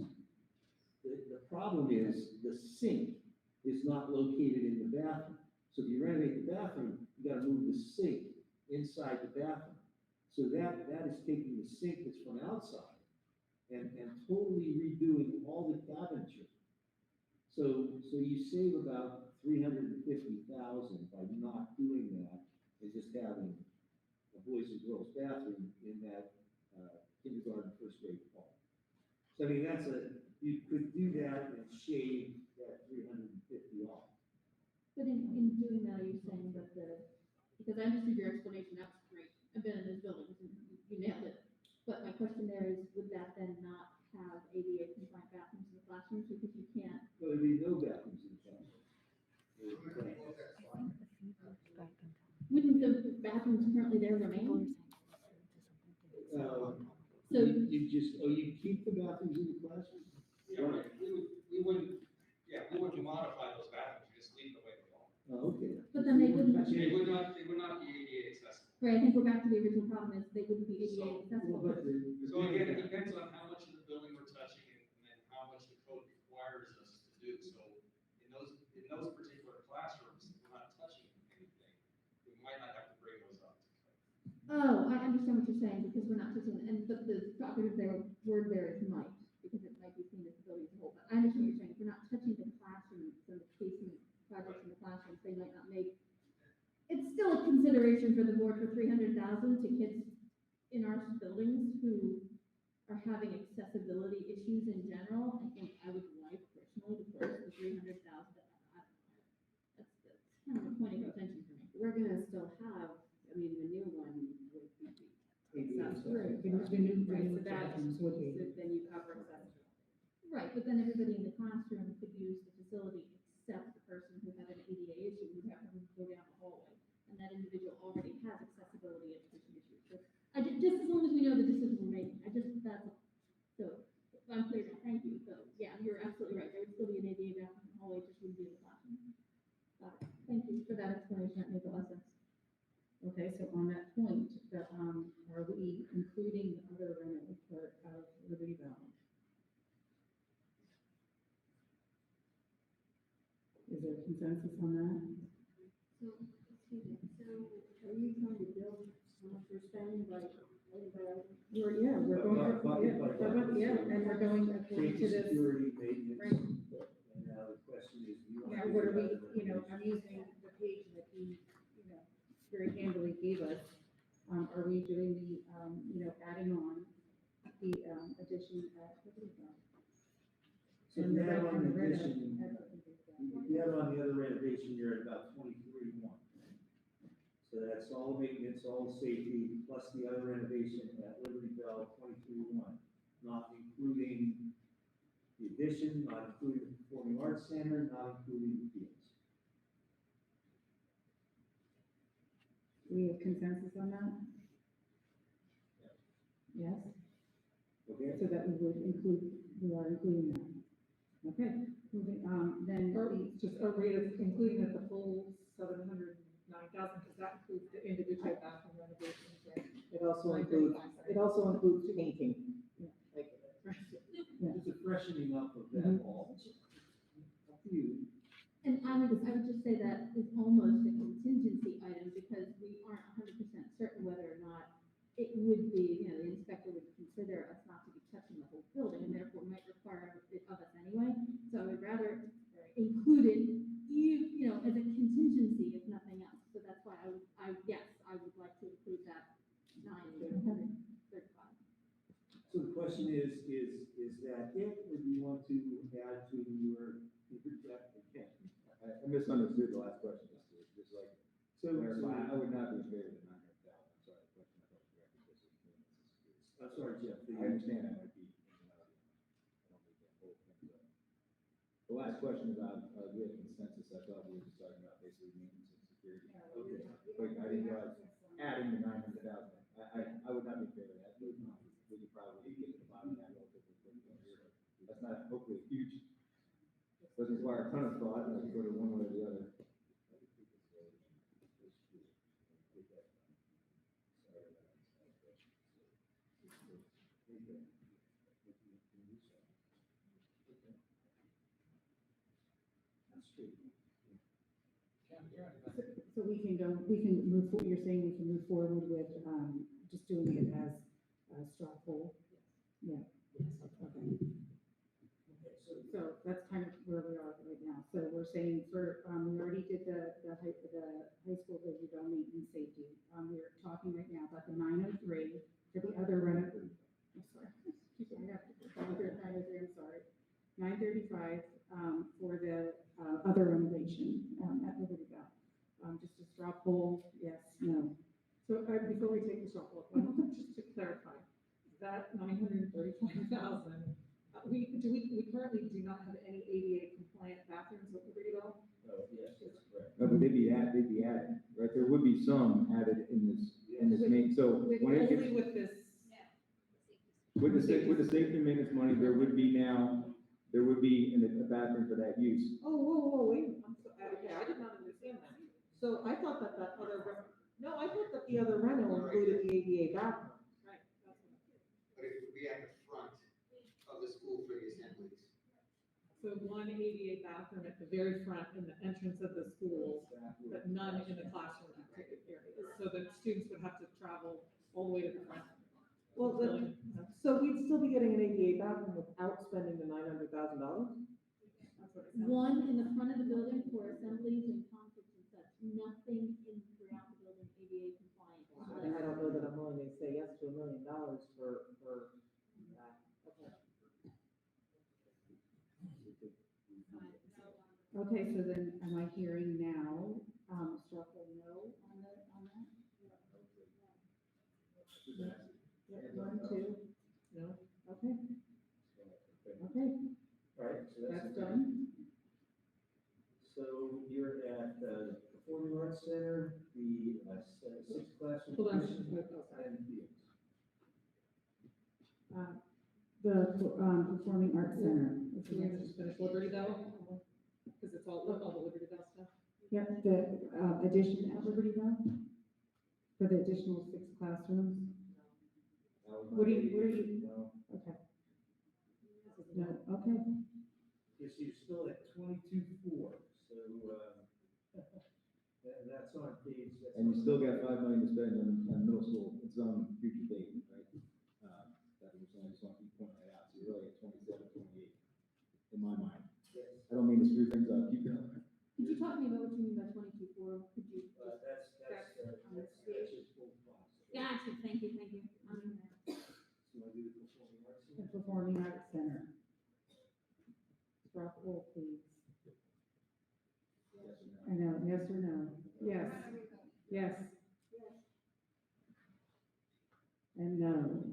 the problem is the sink is not located in the bathroom. So if you renovate the bathroom, you gotta move the sink inside the bathroom. So that is taking the sink that's from outside and totally redoing all the cabinetry. So you save about 350,000 by not doing that and just having a boys and girls bathroom in that kindergarten, first grade hall. So I mean, you could do that and shave that 350 off. But in doing that, are you saying that because I understood your explanation, that's great. I've been in those buildings and you nailed it. But my question there is, would that then not have ADA compliant bathrooms in the classrooms because you can't? Well, there'd be no bathrooms in the classroom. Wouldn't the bathrooms currently there remain? So You keep the bathrooms in the classroom? Yeah, right. We wouldn't modify those bathrooms, we just leave them the way they are. Oh, okay. But then they wouldn't. They would not be ADA accessible. Right, I think we're back to the original problem is they wouldn't be ADA accessible. So again, it depends on how much of the building we're touching and how much the code requires us to do. So in those particular classrooms, we're not touching anything. We might not have to bring those up. Oh, I understand what you're saying, because we're not touching, and the operative word there is might, because it might be seen as a building as a whole, but I understand what you're saying, if we're not touching the classroom, so the casing projects in the classrooms, they might not make, it's still a consideration for the board for 300,000 to kids in our buildings who are having accessibility issues in general. I think I would like personally to push the 300,000, that's kind of a point of attention for me. We're gonna still have, I mean, the new one would be. That's right. The new Right, so that, bathrooms would be. then you cover accessible. Right, but then everybody in the classroom could use the facility except the person who had an ADA issue who happened to go down the hallway. And that individual already has accessibility education issues. So just as long as we know the decision we're making, so I'm clear now, thank you. So yeah, you're absolutely right. There would still be an ADA bathroom in the hallway, just wouldn't be in the classroom. Got it. Thank you for that explanation. That makes a lot of sense. Okay, so on that point, are we including the other reno part of Liberty Valley? Is there consensus on that? So, excuse me, so are you trying to build how much you're spending by? We're going, and we're going according to this. Security, maintenance. Right. And now the question is, do you want? Yeah, what are we, I'm using the page that he, Secretary Amberly gave us, are we doing the, adding on the, addition at Libertyville? So if And you the add red- on and the the red addition, at Libertyville. if you add on the other renovation, you're at about 23.1. So that's all the maintenance, all the safety, plus the other renovation at Libertyville, 23.1, not including the addition, not including the Performing Arts Center, not including the fields. We have consensus on that? Yes? Okay? So that we would include, we are including that. Okay, moving, then Or the, just, are we including that the full 709,000, because that includes the individual bathroom renovations, right? It also includes painting. Like, It's a freshening up of that Mhm. wall. Up to you. And I would just say that is almost a contingency item because we aren't 100% certain whether or not it would be, the inspector would consider us not to be touching the whole building and therefore might require it of us anyway. So I would rather include it, as a contingency if nothing else. So that's why yes, I would like to include that 935. So the question is that it, or do you want to add to your, okay? I misunderstood the last question, just like, So, clarify, I would not be in favor of the 900,000, I'm sorry, the question I thought you were asking, I'm sorry, Jeff. I understand that might be, I don't think that whole thing, but. The last question about, we had consensus, I thought we were just talking about basically maintenance and security. Okay. But I didn't realize adding the 900,000, I would not be in favor of that, we could probably get to the bottom of that relatively quickly here, but that's not hopefully huge. Doesn't require a ton of thought, like go to one way or the other. so we can move, you're saying we can move forward with, just doing it as a straw poll? Yeah. Okay. So that's kind of where we are right now. So we're saying we already did the high school Libertyville maintenance safety. We're talking right now about the 903 for the other I'm sorry. I have to go through 903, I'm sorry. 935, for the, other renovation, at Libertyville. Just a straw poll, yes, no. So before we take the straw poll, just to clarify, that 935,000, we currently do not have any ADA compliant bathrooms at Libertyville? Oh, yes, that's correct. No, but they'd be added, right? There would be some added in this main, so when it Only gets, with this, with the safety maintenance money, there would be a bathroom for that use. whoa, wait, okay, I did not understand that. So I thought that I thought that the other rental included the ADA bathroom. right, that's what. But it would be at the front of the school for the assemblies. So one ADA bathroom at the very front in the entrance of the school, but none in the classroom areas. So the students would have to travel all the way to the front. Well, so we'd still be getting an ADA bathroom without spending the $900,000? That's what it sounds like. One in the front of the building for assemblies and concerts and such, nothing in throughout the building ADA compliant. I don't know that I'm willing to say yes to $1 million for that. Okay. Okay, so then am I hearing now, straw poll no on that? Yeah, 1, 2, no, okay. Okay, All right, so that's done. So you're at the Performing Arts Center, the sixth classroom. Hold on. addition, and fields. The, Performing Arts Center. So we're gonna just finish Libertyville, because it's all the Libertyville stuff. Yep, the, addition at Libertyville, for the additional 6 classrooms. What are you, No. okay. No, okay. Yes, you're still at 22.4, so, that's on page. That's And you on- still got $5 million to spend on middle school, it's on future date, right? That was, I just want to keep pointing that out, so you're really at 27, 28, in my mind. Yes. I don't mean to screw things up, keep going. Could you talk to me about what you mean by 22.4? Could you? That's, Yes. Yes. And no.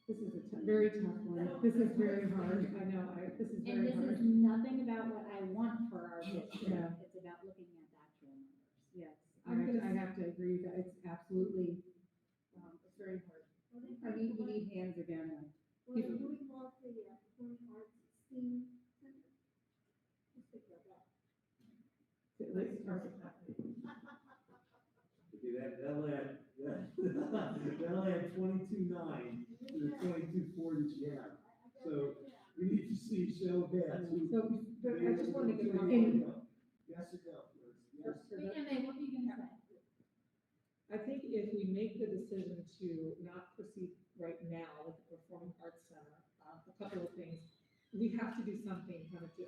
This is a very tough one. This is very hard. I know, this is And very this is hard. nothing about what I want for our district, Yeah. it's about looking at the actual numbers. Yes, I have to agree that it's absolutely, it's very hard. We need hands again. Well, do we call it the Performing Arts STEAM Center? Let's think about that. Okay, that'll add 22.9 to the 22.4 that you have. So we need to see show of hands. So, but I just wanted to get one. Yes or no? Yes. Emma, what are you gonna say? I think if we make the decision to not proceed right now with the Performing Arts Center, a couple of things. We have to do something kind of to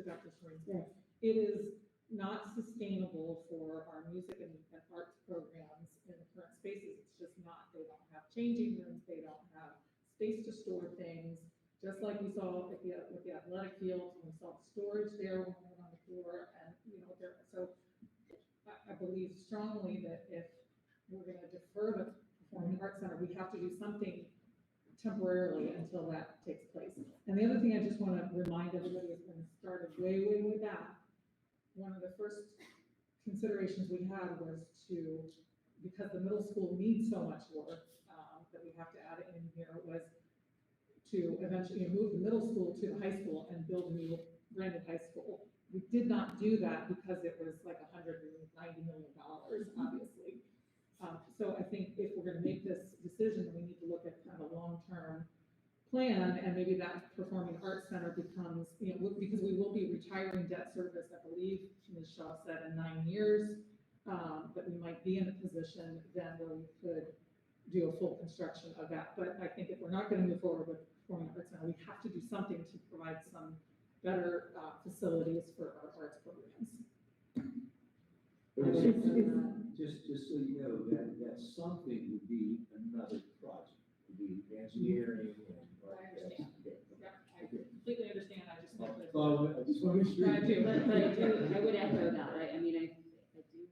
Dr. Swain's point. It is not sustainable for our music and arts programs in the current spaces. It's just not. They don't have changing rooms. They don't have space to store things. Just like we saw with the athletic fields, when we saw the storage there when we went on the floor, and so I believe strongly that if we're going to defer the Performing Arts Center, we have to do something temporarily until that takes place. And the other thing I just want to remind everybody is when it started way, way, way back, one of the first considerations we had was because the middle school needs so much work, that we have to add it in here, was to eventually move the middle school to the high school and build a new branded high school. We did not do that because it was like $190 million, obviously. So I think if we're gonna make this decision, we need to look at kind of a long-term plan, and maybe that Performing Arts Center becomes, because we will be retiring debt service, I believe Ms. Shaw said, in 9 years, that we might be in a position then where we could do a full construction of that. But I think if we're not gonna move forward with Performing Arts Center, we have to do something to provide some better facilities for our arts programs. Just so you know, that something would be another project, would be engineering and. I understand. I completely understand, I just want to. I just want to make sure. I do. But I would echo that, I mean, I do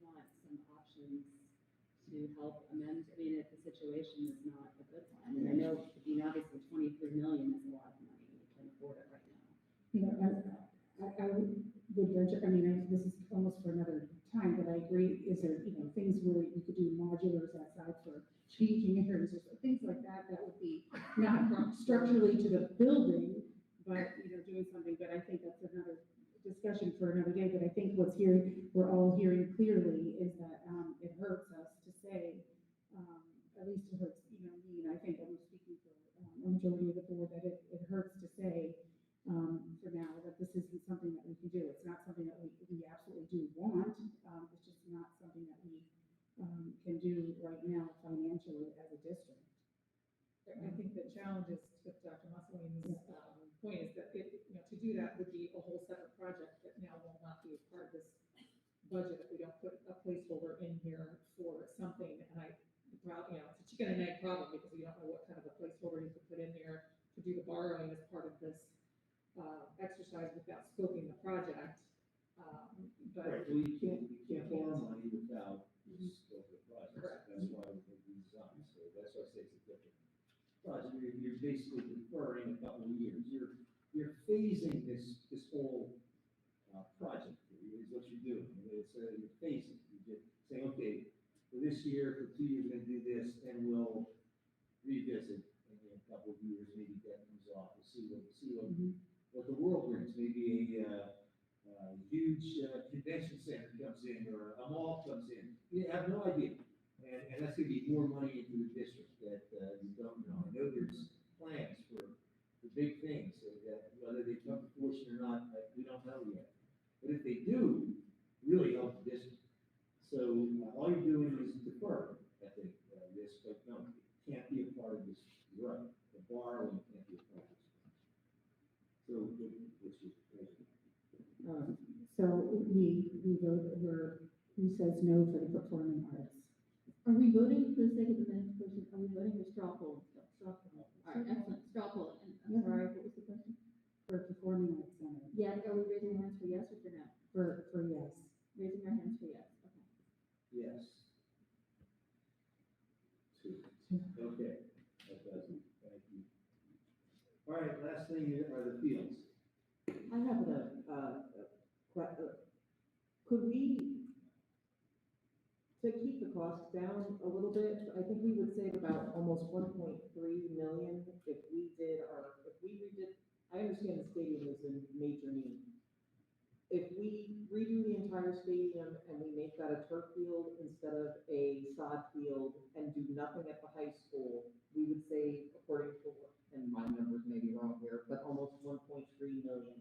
want some options to help amend, if the situation is not a good one. And I know, obviously 23 million is a lot of money, we can afford it right now. I would venture, this is almost for another time, but I agree, is there, things where you could do modulars outside for changing areas or things like that, that would be not structurally to the building, but, doing something, but I think that's another discussion for another day. But I think we're all hearing clearly is that, it hurts us to say, at least it hurts, me, and I think I'm speaking for a majority of the board, that it hurts to say, for now, that this isn't something that we can do. It's not something that we absolutely do want. It's just not something that we can do right now financially as a district. I think the challenge is, to Dr. Mussolini's point, is that to do that would be a whole separate project that now will not be a part of this budget if we don't put a placeholder in here for something. And it's a chicken and egg problem, because you don't know what kind of a placeholder you could put in there to do the borrowing as part of this exercise without scoping the project. But Right, well, you can't borrow money without the scope of the project. Correct. That's why we think we design, so that's why I say it's a different project. You're basically deferring a couple of years. You're phasing this whole project, is what you're doing. You're phasing. You're just saying, okay, for this year, for 2 years, we're gonna do this, and we'll revisit in a couple of years, maybe debt comes off, we'll see what the world brings. Maybe a huge convention center comes in, or a mall comes in. You have no idea. And that's gonna be more money into the district that you don't know. I know there's plans for big things, that whether they come to fruition or not, we don't know yet. But if they do, really help the district. So all you're doing is defer, I think, this, but no, it can't be a part of this, you're right, the borrowing can't be a part of this. So, what's your pleasure? So we vote, who says no for the performing arts? Are we voting for the sake of the minutes person? Are we voting for straw poll? Straw poll. All right, excellent. Straw poll. And I'm sorry, what was the question? For performing arts center. Yeah, are we raising our hands for yes or for no? For yes. Raising our hands for yes. Okay. thing are the fields. I have could we, to keep the costs down a little bit, I think we would save about almost 1.3 million if we redid, I understand the stadium is in major need. If we redo the entire stadium and we make that a turf field instead of a sod field and do nothing at the high school, we would save, according to, and my numbers may be wrong here, but almost 1.3 million.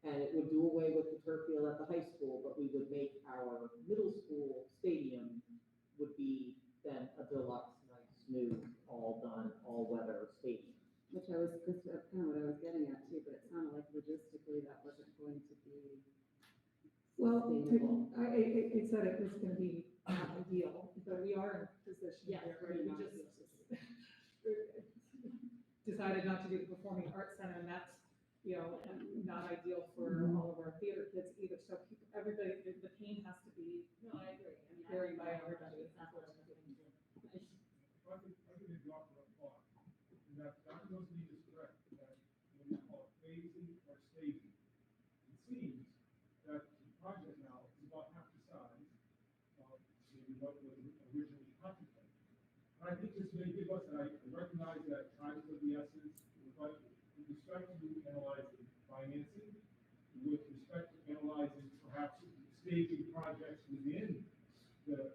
And it would do away with the turf field at the high school, but we would make our middle school stadium would be then a deluxe, nice, new, all done, all weather stadium. Which I was, that's kind of what I was getting at too, but it sounded like logistically that wasn't going to be Well, sustainable. it said it was gonna be not ideal, but we are in a position Yes, where we not just ideal. decided not to do the Performing Arts Center, and that's, you know, not ideal for all of our theater kids either, so people, everybody, the pain has to be No, I agree. I mean, carried by everybody. That's what I'm getting to. I think it's offer a thought, and that Dr. Rosalie is correct, that when we call it phasing or staging, it seems that the project now is about half the size of maybe what was originally contemplated. And I think this may give us, and I recognize that time is of the essence, but with respect to analyzing financing, with respect to analyzing perhaps staging projects within the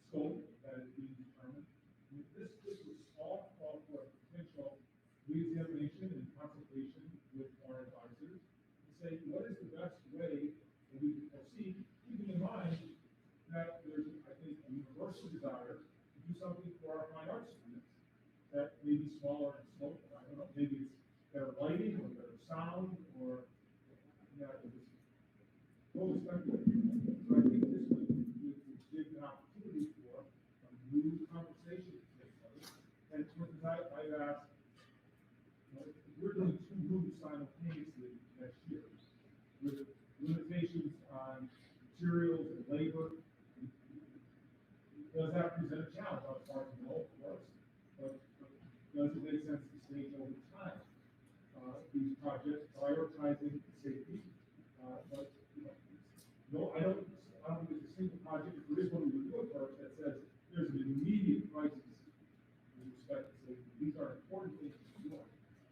scope that is being determined. I mean, this was all called for a potential reexamination and consultation with our advisors to say, what is the best way that we can proceed, keeping in mind that there's, I think, a universal desire to do something for our fine arts students that may be smaller in scope. I don't know, maybe it's better lighting or better sound or, yeah, it was totally speculative. So I think this would give an opportunity for a new conversation to take place. And because I've asked, you know, we're doing 2 rooms simultaneously next year with limitations on materials and labor. Does that present a challenge? It's hard to know, of course, but does it make sense to stage over time these projects, prioritizing safety? But you know, no, I don't think there's a single project. If there is one, we would do it first that says there's an immediate crisis with respect to safety. These are important things to do.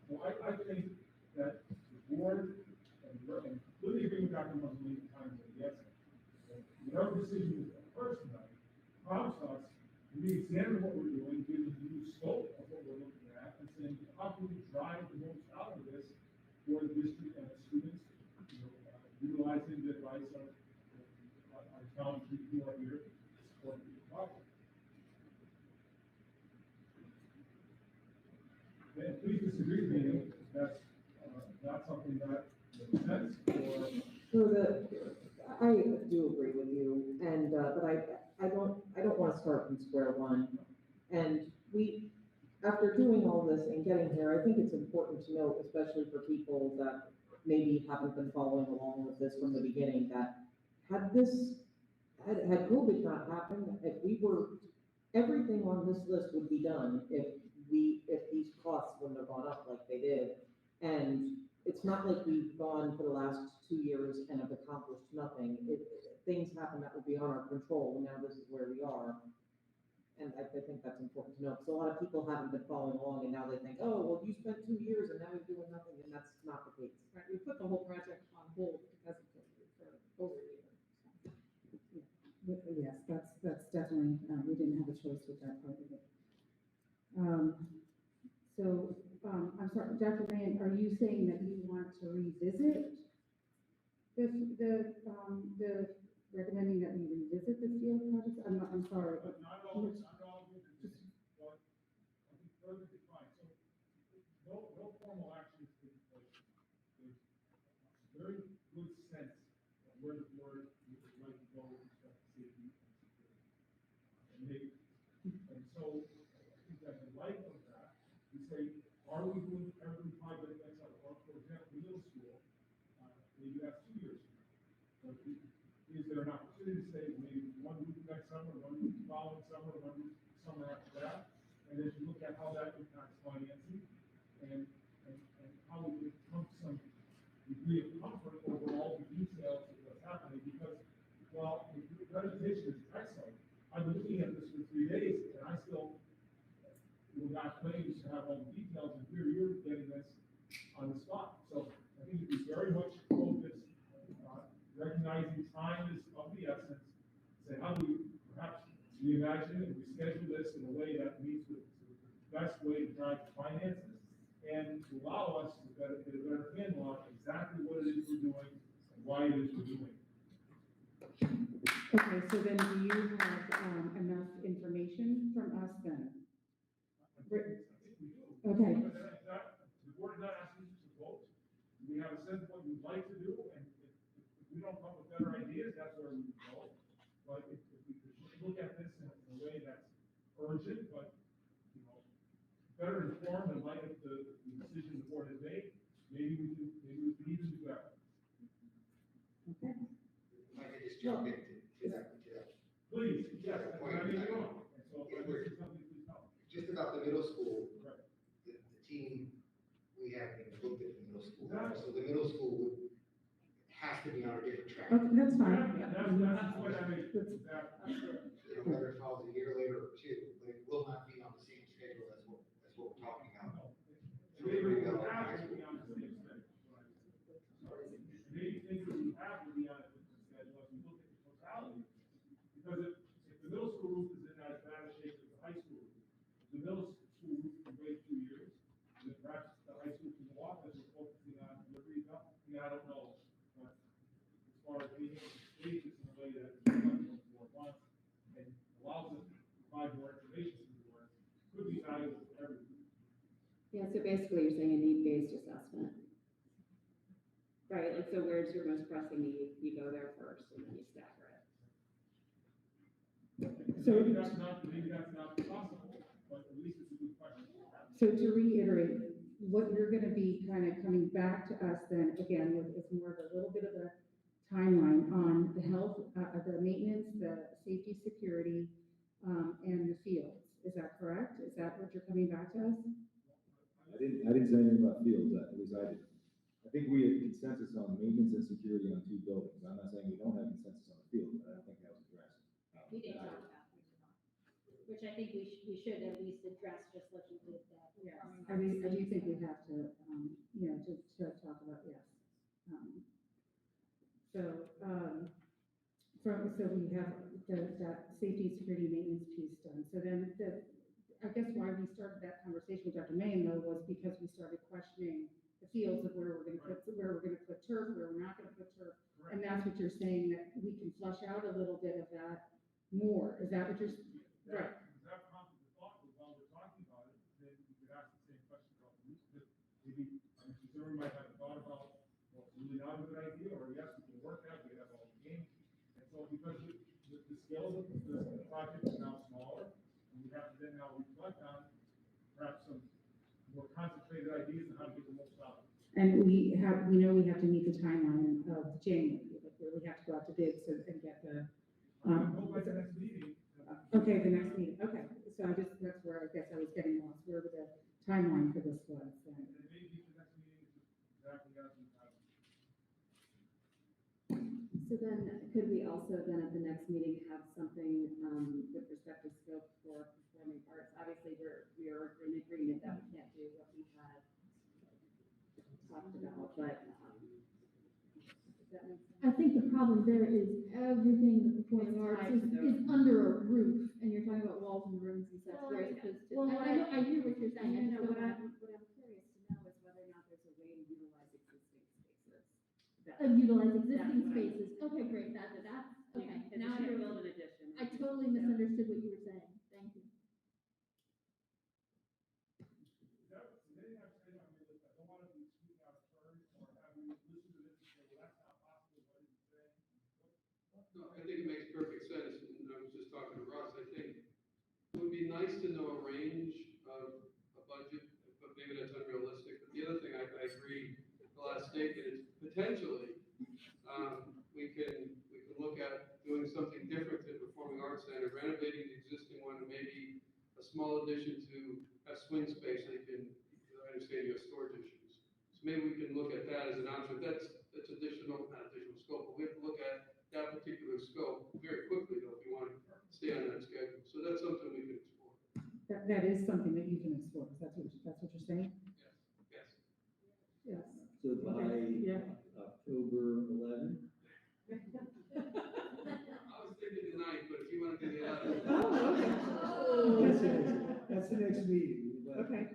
So I think that the board and completely agree with Dr. Mussolini at times of the essence. Whatever decision is first tonight prompts us to re-examine what we're doing, given the new scope of what we're looking at, and saying, how can we drive the most out of this for the district and the students, you know, utilizing the advice of our talented people who are here to support the project. And please disagree with me, that's not something that makes sense, or. I do agree with you, and, but I don't want to start from square one. And after doing all this and getting here, I think it's important to note, especially for people that maybe haven't been following along with this from the beginning, that had COVID not happened, everything on this list would be done if these costs wouldn't have gone up like they did. And it's not like we've gone for the last 2 years and have accomplished nothing. Things happen that would be on our control, and now this is where we are. And I think that's important to know, because a lot of people haven't been following along, and now they think, oh, well, you spent 2 years and now you're doing nothing, and that's not the case. Right, we put the whole project on hold because of COVID for over a year. Yes, that's definitely, we didn't have a choice with that part of it. I'm sorry, Dr. Rand, are you saying that you want to revisit recommending that we revisit the field project? I'm sorry. But not all of it, just one, I think further defined, so no formal action is taking place. There's a very good sense of where the board would like to go with respect to safety and security. And so, I think that in light of that, we say, are we doing every project that's out of, for example, middle school, maybe that's 2 years from now. But is there an opportunity to say, maybe one week next summer, one week following summer, one week summer after that? And as you look at how that impacts financing, and Well, the presentation is excellent. I've been looking at this for 3 days, and I still will not claim to have all the details, and here you're getting this on the spot. So I think it is very much focused, recognizing time is of the essence. Say, how do we perhaps reimagine and reschedule this in a way that meets with the best way to drive the finances and to allow us to get a better handle on exactly what it is we're doing and why it is we're doing it. Okay, so then do you have, enough information from us then? I think we do. Okay. The board is not asking you to vote. We have a sense of what you'd like to do, and if we don't come with better ideas, that's where we go. But if we could look at this in a way that's urgent, but, better informed in light of the decision the board has made, maybe we can even do better. Okay. If I could just jump into that. Please, yes, Point. I mean, you know, and so Yeah, if we're- there's something, please tell me. Just about the middle school, Right. the team, we haven't even looked at the middle school. Exactly. So the middle school has to be on a different track. Okay, that's fine. That's the point I made. Exactly. Whether it falls a year later or two, but it will not be on the same schedule as what we're talking about. Maybe we have to be on the same schedule. Maybe things that we have to be on a different schedule as we look at the totality. Because if the middle school roof is in as bad a shape as the high school roof, the middle school roof can wait 2 years, then perhaps the high school can walk as we're focusing on delivery. I don't know. But as far as being able to stage this in a way that is more wants and allows us to provide more information to the board, could be valuable for everyone. Yeah, so basically you're saying a need-based assessment. Right, like, so where's your most pressing need? You go there first and then you stagger it. So- Maybe that's not possible, but at least it's a good question. So to reiterate, what you're gonna be kind of coming back to us then, again, is more of a little bit of a timeline on the health, the maintenance, the safety, security, and the fields. Is that correct? Is that what you're coming back to us? I didn't say anything about fields, at least I didn't. I think we had consensus on maintenance and security on 2 buildings. I'm not saying we don't have consensus on the field, but I don't think that was addressed. We did talk about it, which I think we should at least address, just like you did that. Yes, I do think we have to, to talk about, yes. So we have that safety, security, maintenance piece done. So then I guess why we started that conversation with Dr. Mayen though was because we started questioning the fields of where we're gonna put turf, where we're not gonna put turf. And that's what you're saying, that we can flush out a little bit of that more. Is that what you're, right? That prompted the thought that while we're talking about it, then we could ask the same question about the roof. That maybe, someone might have thought about, well, it's really not a good idea, or yes, we can work that, we have all the games. And so because the scale of the project is now smaller, and we have to then now reflect on perhaps some more concentrated ideas on how to get the most out of it. And we know we have to meet the timeline of January, like where we have to go out to bids and get the, Hope by the next meeting. okay, the next meeting, okay. So that's where I guess I was getting lost, where the timeline for this was then. And maybe the next meeting is exactly as we have. So then, could we also then at the next meeting have something, with respect to scope for performing arts? Obviously, we are in agreement that we can't do what we had talked about, but, does that make sense? I think the problem there is everything the performing It's arts tied to is those. under a roof, and you're talking about walls and rooms and such, Well, whereas yeah. opposed to, Well, I hear what you're saying. I No, just what don't I'm want- curious to know is whether or not there's a way to utilize existing spaces. Utilize existing That's what I- spaces, okay, great, that's, okay, Because now I you can't really, build an addition. I totally misunderstood what you were saying, thank you. That, maybe I'm saying, I don't want to be speaking out of turn, or have you listen to this and say, well, that's not possible, what is he saying? No, I think it makes perfect sense, and I was just talking to Russ, I think it would be nice to know a range of a budget, but maybe that's unrealistic. But the other thing, I agree, the last statement is potentially, we can look at doing something different to the Performing Arts Center, renovating the existing one, and maybe a small addition to have swing space, so you can, I understand you have storage issues. So maybe we can look at that as an option, that's additional, not additional scope, but we have to look at that particular scope very quickly, though, if you want to stay on that schedule. So that's something we can explore. That is something that you can explore, that's what you're saying? Yes. Yes. So by Yeah. October 11th? I was thinking the 9th, but if you want to do the 11th. Oh, okay. That's the next meeting. Okay. Okay.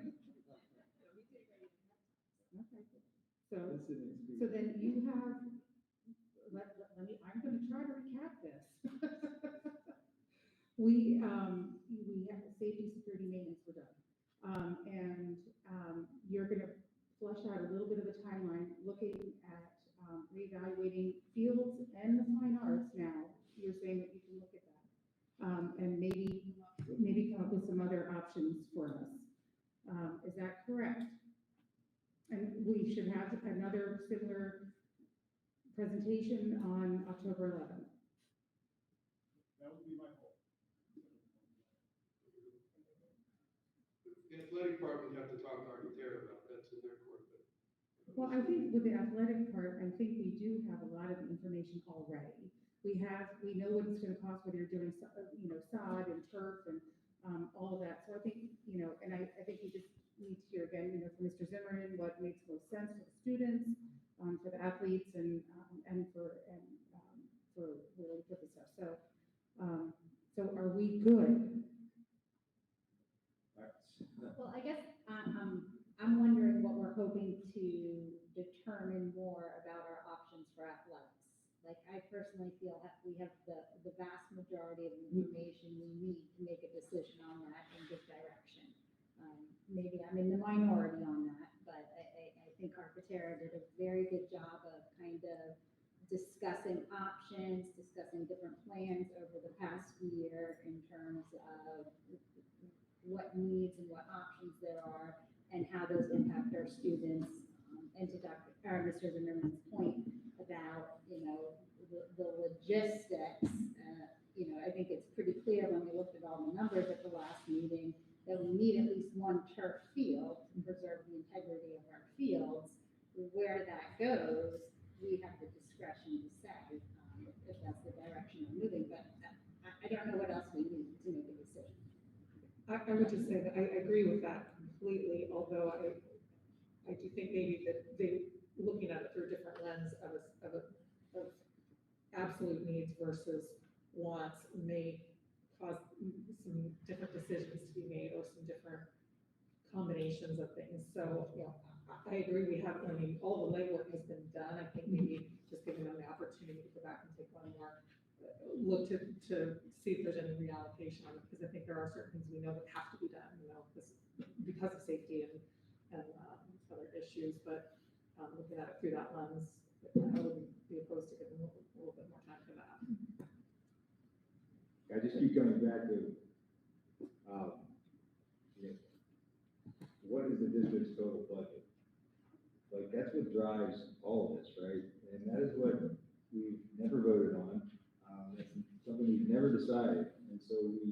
So, That's the next meeting. so then you have, let me, I'm gonna try to recap this. We have safety, security, maintenance were done. You're gonna flush out a little bit of a timeline, looking at, reevaluating fields and the fine arts now. You're saying that you can look at that. And maybe come up with some other options for us. Is that correct? And we should have another similar presentation on October 11th. That would be my goal. The athletic part, we'd have to talk to Architect about, that's in their court. Well, I think with the athletic part, I think we do have a lot of information already. We know what it's gonna cost, whether you're doing, sod and turf and, all of that. So I think, and I think we just need to hear again, from Mr. Zimmerman, what makes most sense for the students, for the athletes and for where we put the stuff. So are we good? Well, I guess, I'm wondering what we're hoping to determine more about our options for athletics. Like, I personally feel that we have the vast majority of the information we need to make a decision on that in this direction. Maybe I'm in the minority on that, but I think Architera did a very good job of kind of discussing options, discussing different plans over the past year in terms of what needs and what options there are and how those impact our students. And to Mr. Zimmerman's point about, the logistics, I think it's pretty clear when we looked at all the numbers at the last meeting that we need at least one turf field to preserve the integrity of our fields. Where that goes, we have the discretion to say, if that's the direction we're moving, but I don't know what else we need to make a decision. I would just say that I agree with that completely, although I do think maybe that looking at it through a different lens of absolute needs versus wants may cause some different decisions to be made or some different combinations of things. So, I agree, all the legwork has been done. I think maybe just giving them the opportunity to go back and take one more look to see if there's any reallocation on it, because I think there are certain things we know that have to be done, because of safety and other issues, but looking at it through that lens, I would be opposed to giving a little bit more time for that. I just keep coming back to, what is the district's total budget? Like, that's what drives all of this, right? And that is what we've never voted on. That's something we've never decided. And so we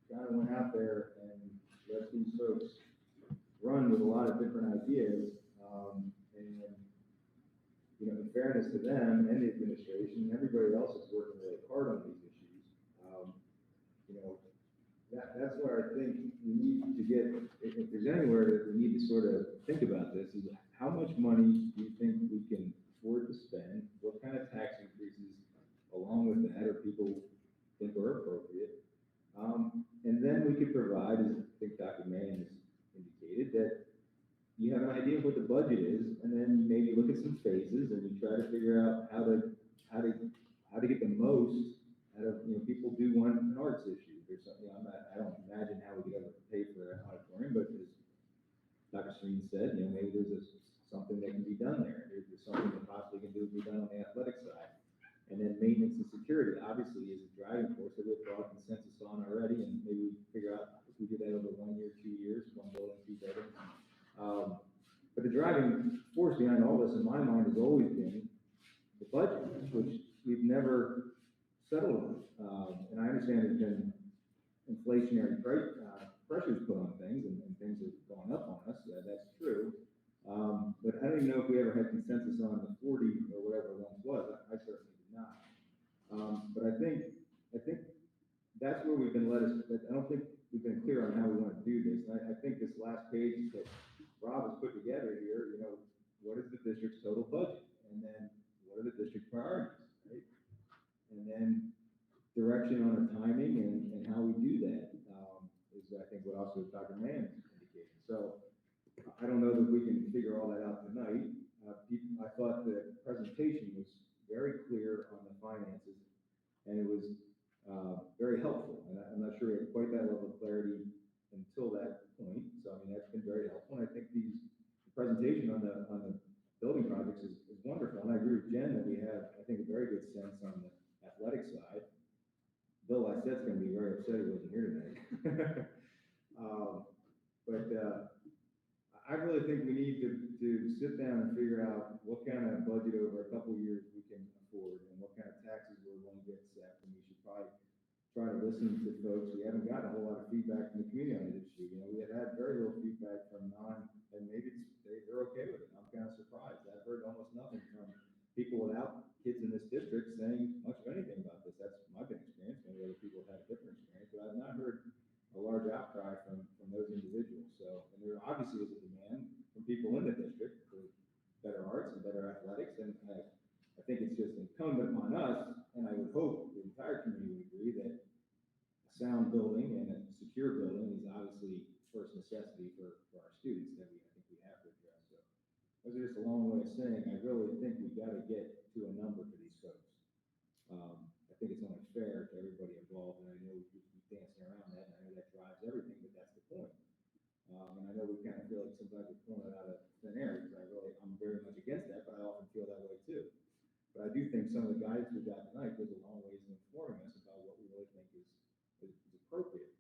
kind of went out there and let these folks run with a lot of different ideas. In fairness to them and the administration, everybody else is working really hard on these issues. That's where I think we need to get, if there's anywhere that we need to sort of think about this, is how much money do you think we can afford to spend? What kind of tax increases along with that are people think are appropriate? And then we could provide, as I think Dr. Mann has indicated, that you have an idea of what the budget is, and then you maybe look at some phases and you try to figure out how to get the most out of, people do want an arts issue. There's something, I don't imagine how we could ever pay for an auditorium, but as Dr. Stream said, maybe there's something that can be done there. There's something that possibly can be done on the athletic side. And then maintenance and security, obviously, is a driving force that we've brought consensus on already, and maybe we figure out if we do that over 1 year, 2 years, one building, two buildings. But the driving force behind all this, in my mind, has always been the budget, which we've never settled on. And I understand there's been inflationary pressures put on things, and things have gone up on us. That's true. But I don't even know if we ever had consensus on the 40 or whatever it once was. I certainly did not. But I think that's where we've been led, I don't think we've been clear on how we want to do this. And I think this last page that Rob has put together here, what is the district's total budget? And then what are the district priorities, right? And then direction on the timing and how we do that, is I think what also Dr. Mann indicated. So I don't know that we can figure all that out tonight. I thought the presentation was very clear on the finances, and it was very helpful. And I'm not sure we have quite that level of clarity until that point. So I mean, that's been very helpful. And I think the presentation on the building projects is wonderful. And I agree with Jen that we have, I think, a very good sense on the athletic side. Bill Lysette's going to be very upset he wasn't here tonight. But I really think we need to sit down and figure out what kind of budget over a couple of years we can afford and what kind of taxes we're going to get set. And we should probably try to listen to folks. We haven't gotten a whole lot of feedback from the community on this issue. We had very little feedback from and maybe they're okay with it. I'm kind of surprised. I've heard almost nothing from people without kids in this district saying much of anything about this. That's my been experience. Maybe other people have had a different experience, but I've not heard a large outcry from those individuals. So, and there obviously is a demand from people in the district for better arts and better athletics. And I think it's just incumbent upon us, and I would hope the entire community would agree that a sound building and a secure building is obviously first necessity for our students that I think we have to address. So those are just a long way of saying, I really think we've got to get to a number for these folks. I think it's only fair to everybody involved, and I know we keep dancing around that, and I know that drives everything, but that's the point. And I know we kind of feel like sometimes we're pulling it out of thin air, because I'm very much against that, but I often feel that way too. But I do think some of the guidance we got tonight goes a long ways in informing us about what we really think is appropriate.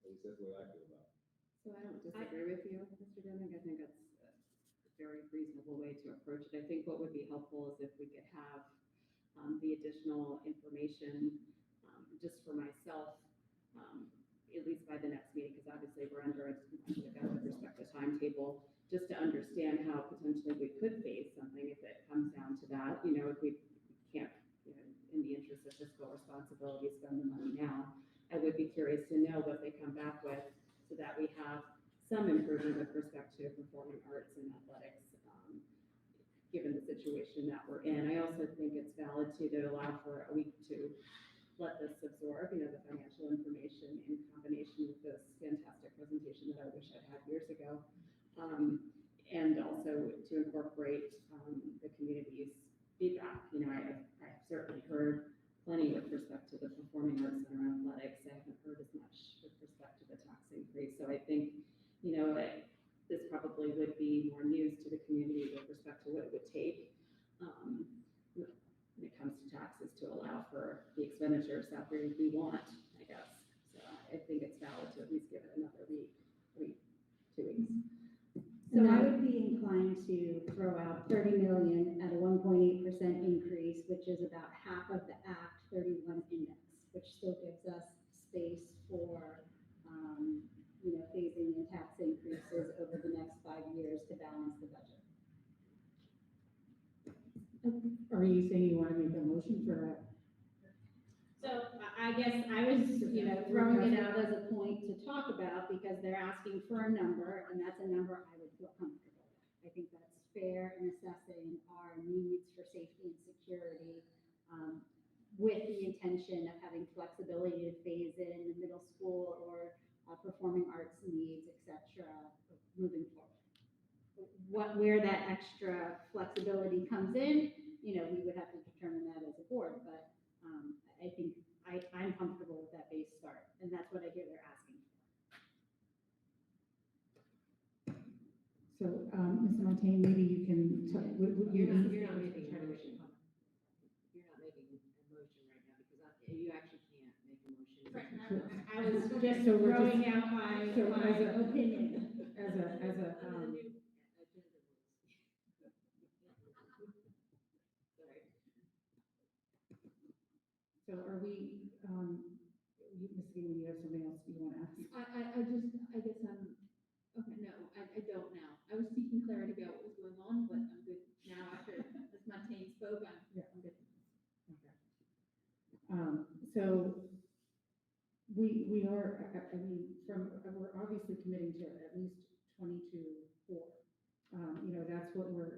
At least that's the way I feel about it. So I don't disagree with you, Mr. Deming. I think that's a very reasonable way to approach it. I think what would be helpful is if we could have the additional information just for myself, at least by the next meeting, because obviously we're under a with respect to timetable, just to understand how potentially we could phase something if it comes down to that. If we can't, in the interest of fiscal responsibility, spend the money now. I would be curious to know what they come back with so that we have some improvement with respect to performing arts and athletics, given the situation that we're in. I also think it's valid to allow for a week to let this absorb, the financial information in combination with this fantastic presentation that I wish I'd had years ago. And also to incorporate the community's feedback. I have certainly heard plenty with respect to the Performing Arts Center athletics. I haven't heard as much with respect to the tax increase. So I think, this probably would be more news to the community with respect to what it would take when it comes to taxes to allow for the expenditures that we want, I guess. So I think it's valid to at least give it another week, 2 weeks. So I would be inclined to throw out 30 million at a 1.8% increase, which is about half of the Act 31 index, which still gives us space for, phasing in tax increases over the next 5 years to balance the budget. Are you saying you want to make a motion for that? So I guess I was, throwing it out as a point to talk about because they're asking for a number, and that's a number I would feel comfortable with. I think that's fair in assessing our needs for safety and security, with the intention of having flexibility to phase in the middle school or performing arts needs, et cetera, moving forward. Where that extra flexibility comes in, we would have to determine that as a board, but I think I'm comfortable with that base start, and that's what I hear they're asking for. So, Ms. Montaigne, maybe you can, You're not making a motion. You're not making a motion right now, because you actually can't make a motion. Right. I was just throwing out my opinion. So are we, Ms. Gailey, you have something else you want to ask? I guess okay, no, I don't now. I was seeking clarity about what was going on, but I'm good now after Ms. Montaigne spoke. I'm good. Okay. So we are, I mean, we're obviously committing to at least 22.4. That's what we're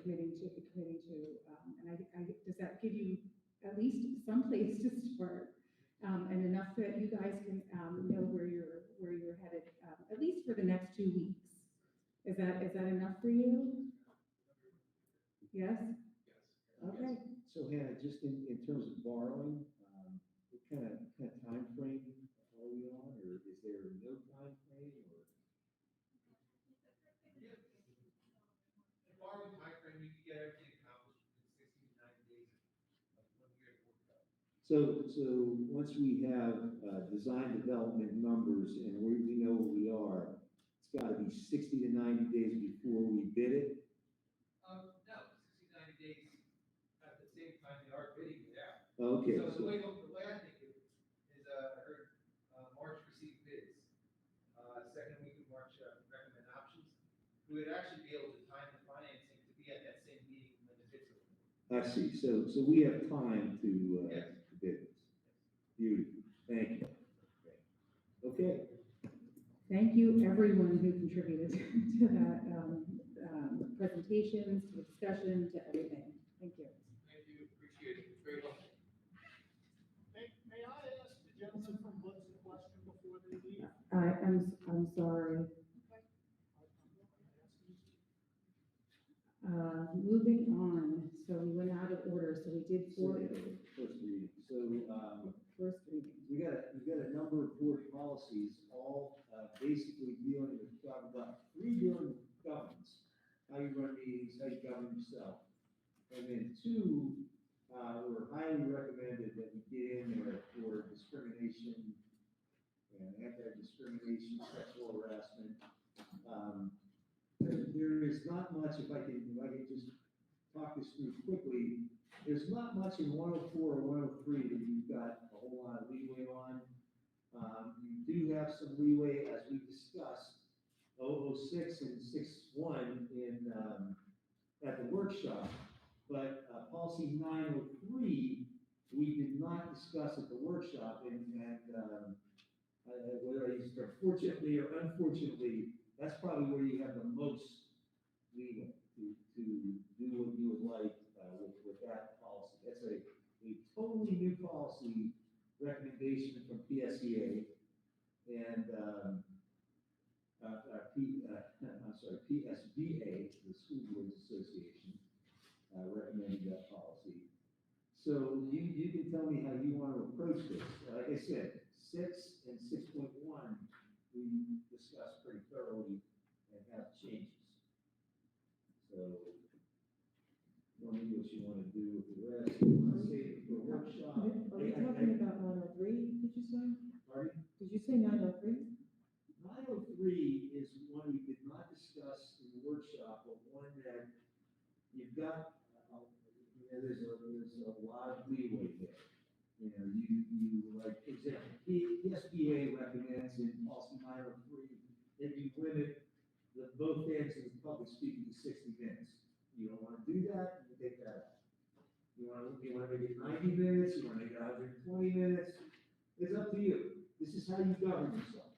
committing to, and does that give you at least some place to start? And enough that you guys can, know where you're headed, at least for the next 2 weeks? Is that enough for you? Yes? Okay. So Hannah, just in terms of borrowing, what kind of time frame are we on, or is there no time frame, or? The borrowing timeframe, you can get everything accomplished within 60 to 90 days of when we get worked out. So once we have, design development numbers and we know where we are, it's gotta be 60 to 90 days before we bid it? No, 60, 90 days at the same time they are bidding it out. Okay. So the way I think it is, I heard, March received bids. Second week of March, recommend options. We would actually be able to time the financing to be at that same meeting when the bids are. I see, so we have time to, Yes. to bid this. Beautiful, thank you. Okay. Thank you, everyone who contributed to that, presentations, to the discussion, to everything. Thank you. Thank you, appreciate it, very much. May I ask the gentleman from Woods a question before they leave? I'm sorry. Moving on, so we went out of order, so we did First reading, so, first reading. we got a number of board policies, all, basically dealing with, talking about 3 dealing with governance, how you run meetings, how you govern yourself. And then 2, were highly recommended that we get in there for discrimination and anti-discrimination, sexual harassment. There is not much, if I can just talk this through quickly, there's not much in 104 or 103 that you've got a whole lot of leeway on. You do have some leeway, as we discussed, 006 and 61 in, at the workshop. But policy 903, we did not discuss at the workshop, and whether I used fortunately or unfortunately, that's probably where you have the most leeway to do what you would like with that policy. That's a totally new policy recommendation from PSEA and PSBA, the School Boards Association, recommended that policy. So you can tell me how you want to approach this. Like I said, 6 and 6.1, we discussed pretty thoroughly and have changes. So, tell me what you want to do with the rest. You want to save it for a workshop? Are you talking about 903, did you say? Pardon? Did you say 903? 903 is one we did not discuss in the workshop, but one that you've got, there's a lot of leeway there. You know, you like, for example, PSBA recommends in policy 903 that you limit both ends of the public speaking to 60 minutes. You don't want to do that, you take that out. You want to make it 90 minutes, you want to make it 120 minutes, it's up to you. This is how you govern yourself.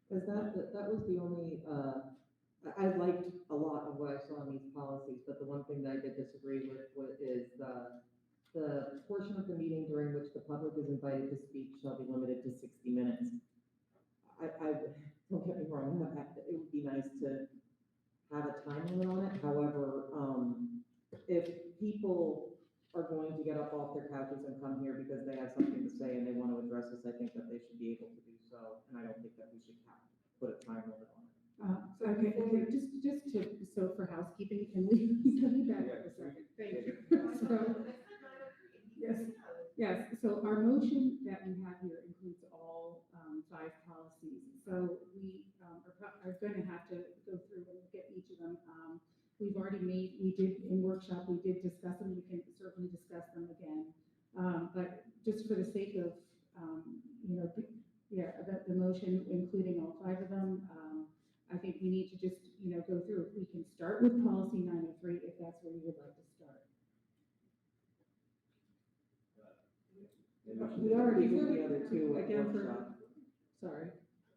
Because that was the only, I liked a lot of what I saw in these policies, but the one thing that I did disagree with is the portion of the meeting during which the public is invited to speak shall be limited to 60 minutes. I don't get me wrong, it would be nice to have a time limit on it. However, if people are going to get up off their couches and come here because they have something to say and they want to address us, I think that they should be able to do so, and I don't think that we should have to put a time limit on it. Okay, so for housekeeping, can we back up a second? Thank you. So, yes, so our motion that we have here includes all 5 policies. So we are going to have to go through and look at each of them. We did in workshop, we did discuss them. We can certainly discuss them again. But just for the sake of, the motion, including all 5 of them, I think we need to just, go through. We can start with policy 903 if that's where you would like to start. We already did the other two Again, for, workshops. sorry.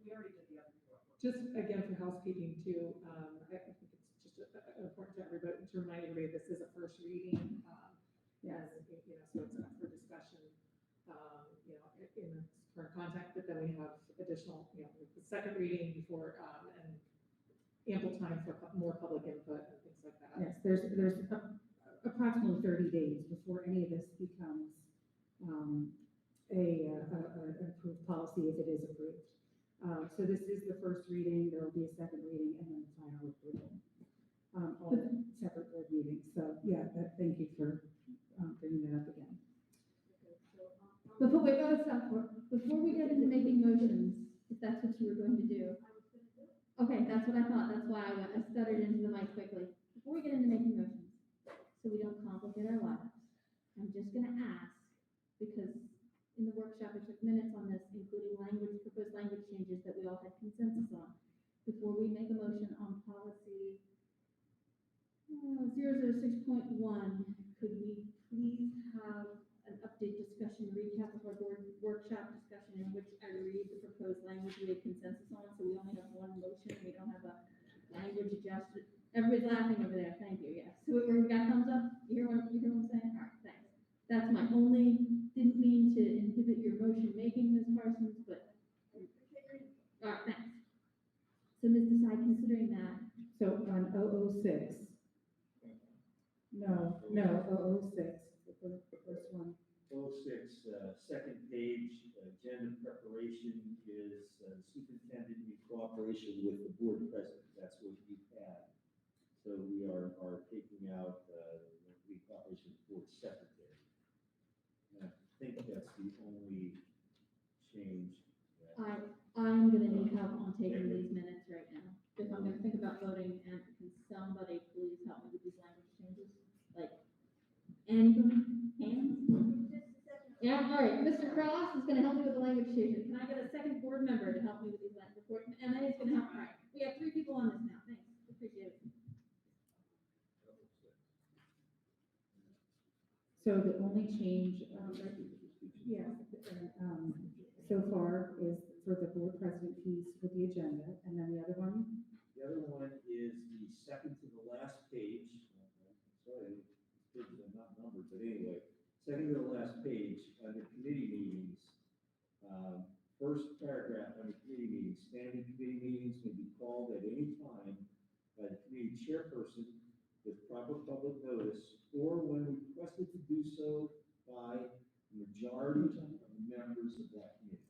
We already did the other two. Just again for housekeeping too, I think it's just important to everybody, to remind everybody, this is a first reading. Yes, you know, so it's up for discussion, you know, in its current context, but then we have additional, you know, the second reading before, and ample time for more public input and things like that. Yes, there's approximately 30 days before any of this becomes an approved policy if it is approved. So this is the first reading, there will be a second reading, and then the final approval. All separate board meetings. So yeah, thank you for bringing that up again. Before we get into making motions, if that's what you were going to do. Okay, that's what I thought, that's why I stuttered into the mic quickly. Before we get into making motions, so we don't complicate our lives, I'm just gonna ask, because in the workshop, I took minutes on this, including proposed language changes that we all had consensus on. Before we make a motion on policy 006.1, could we please have an update discussion, recap of our board workshop discussion in which I read the proposed language we had consensus on, so we only have one motion, we don't have a language adjusted. Everybody's laughing over there, thank you, yes. So we got thumbs up, you hear what I'm saying? All right, thanks. That's my only, didn't mean to inhibit your motion making, Ms. Parsons, but, all right, thanks. So Ms. Desai, considering that, So on 006, no, 006, the first one. 06, second page, agenda preparation is superintendent in cooperation with the board president. That's what you've had. So we are taking out the cooperation with the board secretary. And I think that's the only change. I'm gonna need help on taking these minutes right now. If I'm gonna think about voting, and can somebody please help me with these language changes? Like, anybody? Hands? Yeah, all right, Mr. Cross is gonna help me with the language changes. Can I get a second board member to help me with these language? Emma is gonna help, all right. We have 3 people on this now, thanks, appreciate it. So the only change, so far is for the board president piece with the agenda, and then the other one? The other one is the second to the last page. Sorry, these pages are not numbered, but anyway, second to the last page, under committee meetings. First paragraph under committee meetings, standing committee meetings may be called at any time by the committee chairperson with proper public notice, or when requested to do so by the majority of the members of that committee.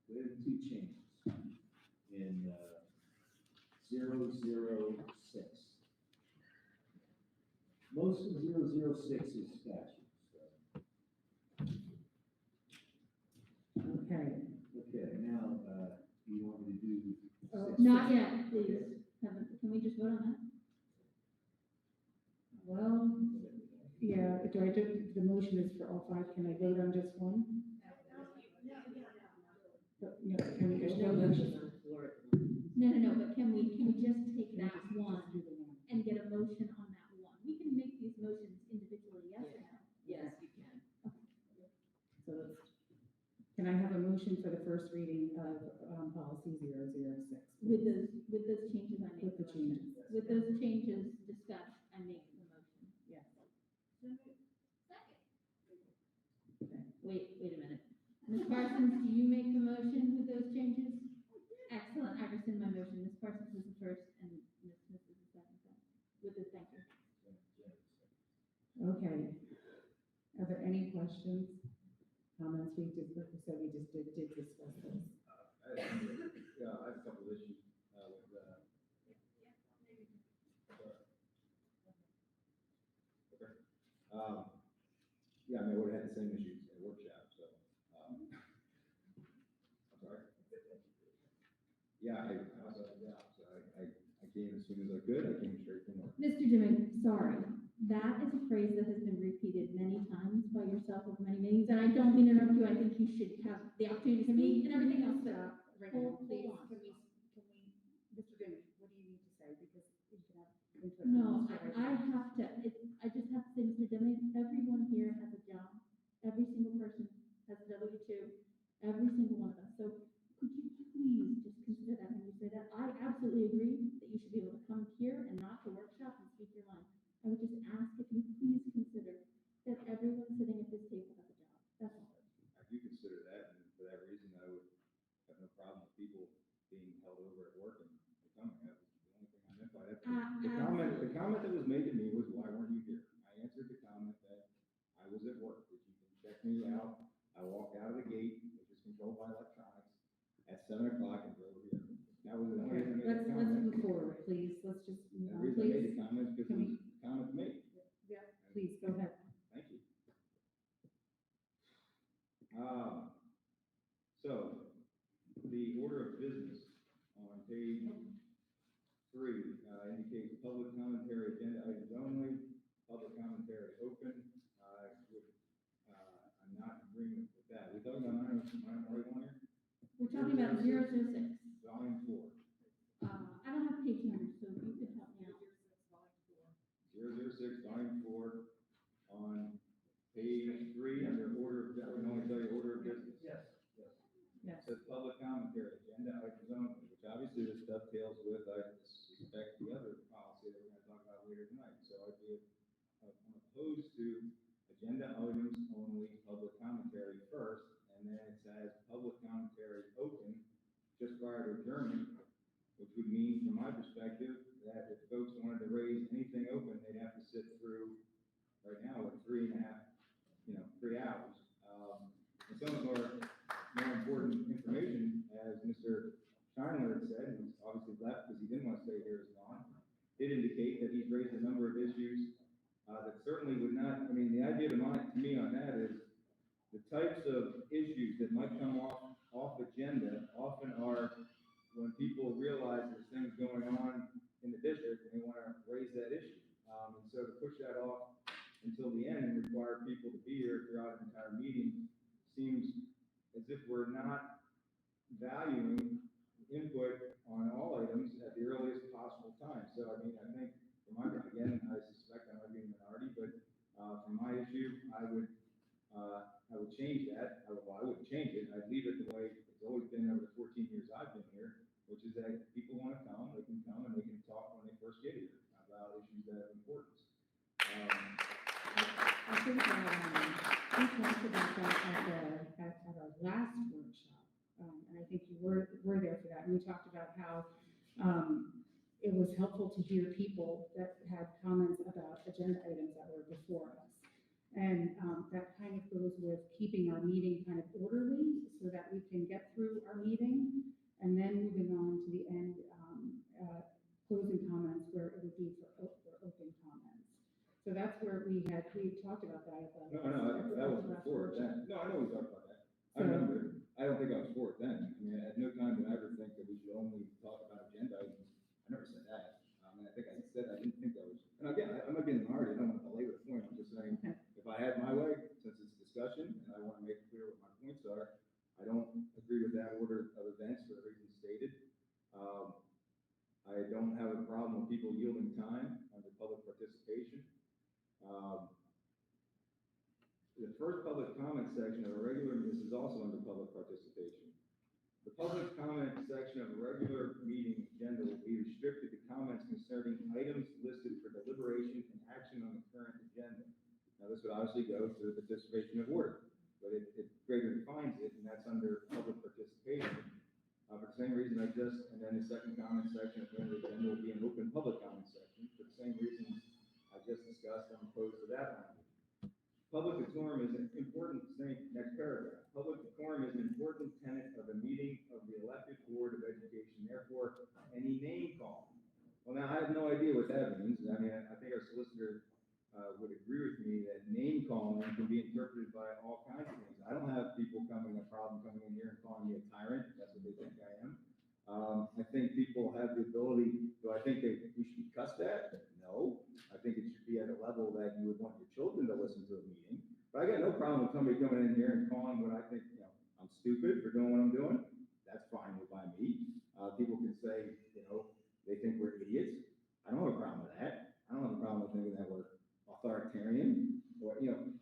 There are 2 changes in 006. Most of 006 is statute, so. Okay, now, you want me to do? Not yet, please. Can we just vote on that? Well, yeah, the motion is for all 5, can I vote on just one? No, there's no motion on the floor. No, but can we just take that one and get a motion on that one? We can make these motions individually, yes or no? Yes, you can. So can I have a motion for the first reading of policy 006? With those changes I made. With the changes. With those changes discussed, I make the motion. Yes. Wait a minute. Ms. Parsons, do you make the motion with those changes? Excellent, I rescind my motion. Ms. Parsons is the first and Ms. Smith is the second. With this, thank you. Okay. Are there any questions, comments? We just did discuss this. I have a couple of issues with yeah, I mean, I would have had the same issues at workshop, so, I'm sorry. Yeah, I came as soon as I could, I came straight from work. Mr. Jimmy, sorry. That is a phrase that has been repeated many times by yourself over many meetings, and I don't mean to interrupt you. I think you should have the opportunity to meet and everything else, but Right now, hold please, on. can we, Mr. Jimmy, what do you need to say? Because you can have input. No, I have to, I just have to say, Mr. Demme, everyone here has a job. Every single person has to every single one of us. So could you please just consider that when you say that? I absolutely agree that you should be able to come here and not the workshop and speak your mind. I would just ask if you please consider that everyone sitting at this table has a job. That's all. I do consider that, and for that reason, I would have no problem with people being held over at work and coming. That was the only thing I meant by that. The comment that was made to me was, why weren't you here? I answered the comment that I was at work, that you can check me out. I walked out of the gate, which is controlled by electronics, at 7 o'clock and drove here. That was the only reason I made the Let's comment. move forward, please. Let's just move The on, reason I made please. the comment is because it was a comment to me. Yeah, please, go ahead. Thank you. So, the order of business on page 3 indicates public commentary, agenda items only, public commentary open. I'm not in agreement with that. We're talking about item right on here? We're talking about 006. Volume 4. I don't have page numbers, so if you could help me out. 006, volume 4, on page 3, under order of, I would only tell you order of business. Yes. It says public commentary, agenda items only, which obviously this dovetails with, I suspect, the other policy that we're gonna talk about later tonight. So I'd be opposed to agenda items only, public commentary first, and then it says public commentary open just prior to adjournment, which would mean, from my perspective, that if folks wanted to raise anything open, they'd have to sit through, right now, like 3 hours. And some of our more important information, as Mr. Scheinler had said, and he's obviously left because he didn't want to stay here as long, did indicate that he's raised a number of issues that certainly would not, I mean, the idea to me on that is the types of issues that might come off agenda often are when people realize there's things going on in the district and they want to raise that issue. And so to push that off until the end and require people to be here throughout an entire meeting seems as if we're not valuing input on all items at the earliest possible time. So, I mean, I think, again, I suspect I might be in the minority, but from my issue, I would change that. I wouldn't change it. I'd leave it the way it's always been over the 14 years I've been here, which is that if people want to come, they can come and they can talk when they first get here about issues that have importance. I think we talked about that at our last workshop, and I think you were there for that. And we talked about how it was helpful to hear people that had comments about agenda items that were before us. And that kind of goes with keeping our meeting kind of orderly so that we can get through our meeting, and then moving on to the end, closing comments where it would be for open comments. So that's where we talked about that. That was before then. No, I know we talked about that. I remember. I don't think I was for it then. I mean, at no time did I ever think that we should only talk about agenda items. I never said that. I think I said I didn't think that was, and again, I might be in the minority. I don't want to belabor the point. I'm just saying, if I had my way, since it's discussion, and I want to make it clear what my points are, I don't agree with that order of events for the reasons stated. I don't have a problem with people yielding time under public participation. The first public comment section of a regular, this is also under public participation. The public comment section of a regular meeting agenda will be restricted to comments concerning items listed for deliberation and action on the current agenda. Now, this would obviously go to the participation of order, but it greater defines it, and that's under public participation. For the same reason and then the second comment section at the end of the agenda will be an open public comment section. For the same reasons I just discussed, I'm opposed to that language. Public decorum is an important, next paragraph. Public decorum is an important tenet of a meeting of the elected board of education. Therefore, any name calling. Well, now, I have no idea what that means. I mean, I think our solicitor would agree with me that name calling can be interpreted by all kinds of things. I don't have people coming in here and calling me a tyrant. That's what they think I am. I think people have the ability, do I think we should be cussed at? No. I think it should be at a level that you would want your children to listen to a meeting. But I got no problem with somebody coming in here and calling what I think, I'm stupid for doing what I'm doing. That's fine by me. People can say, they think we're idiots. I don't have a problem with that. I don't have a problem with thinking that we're authoritarian. Or,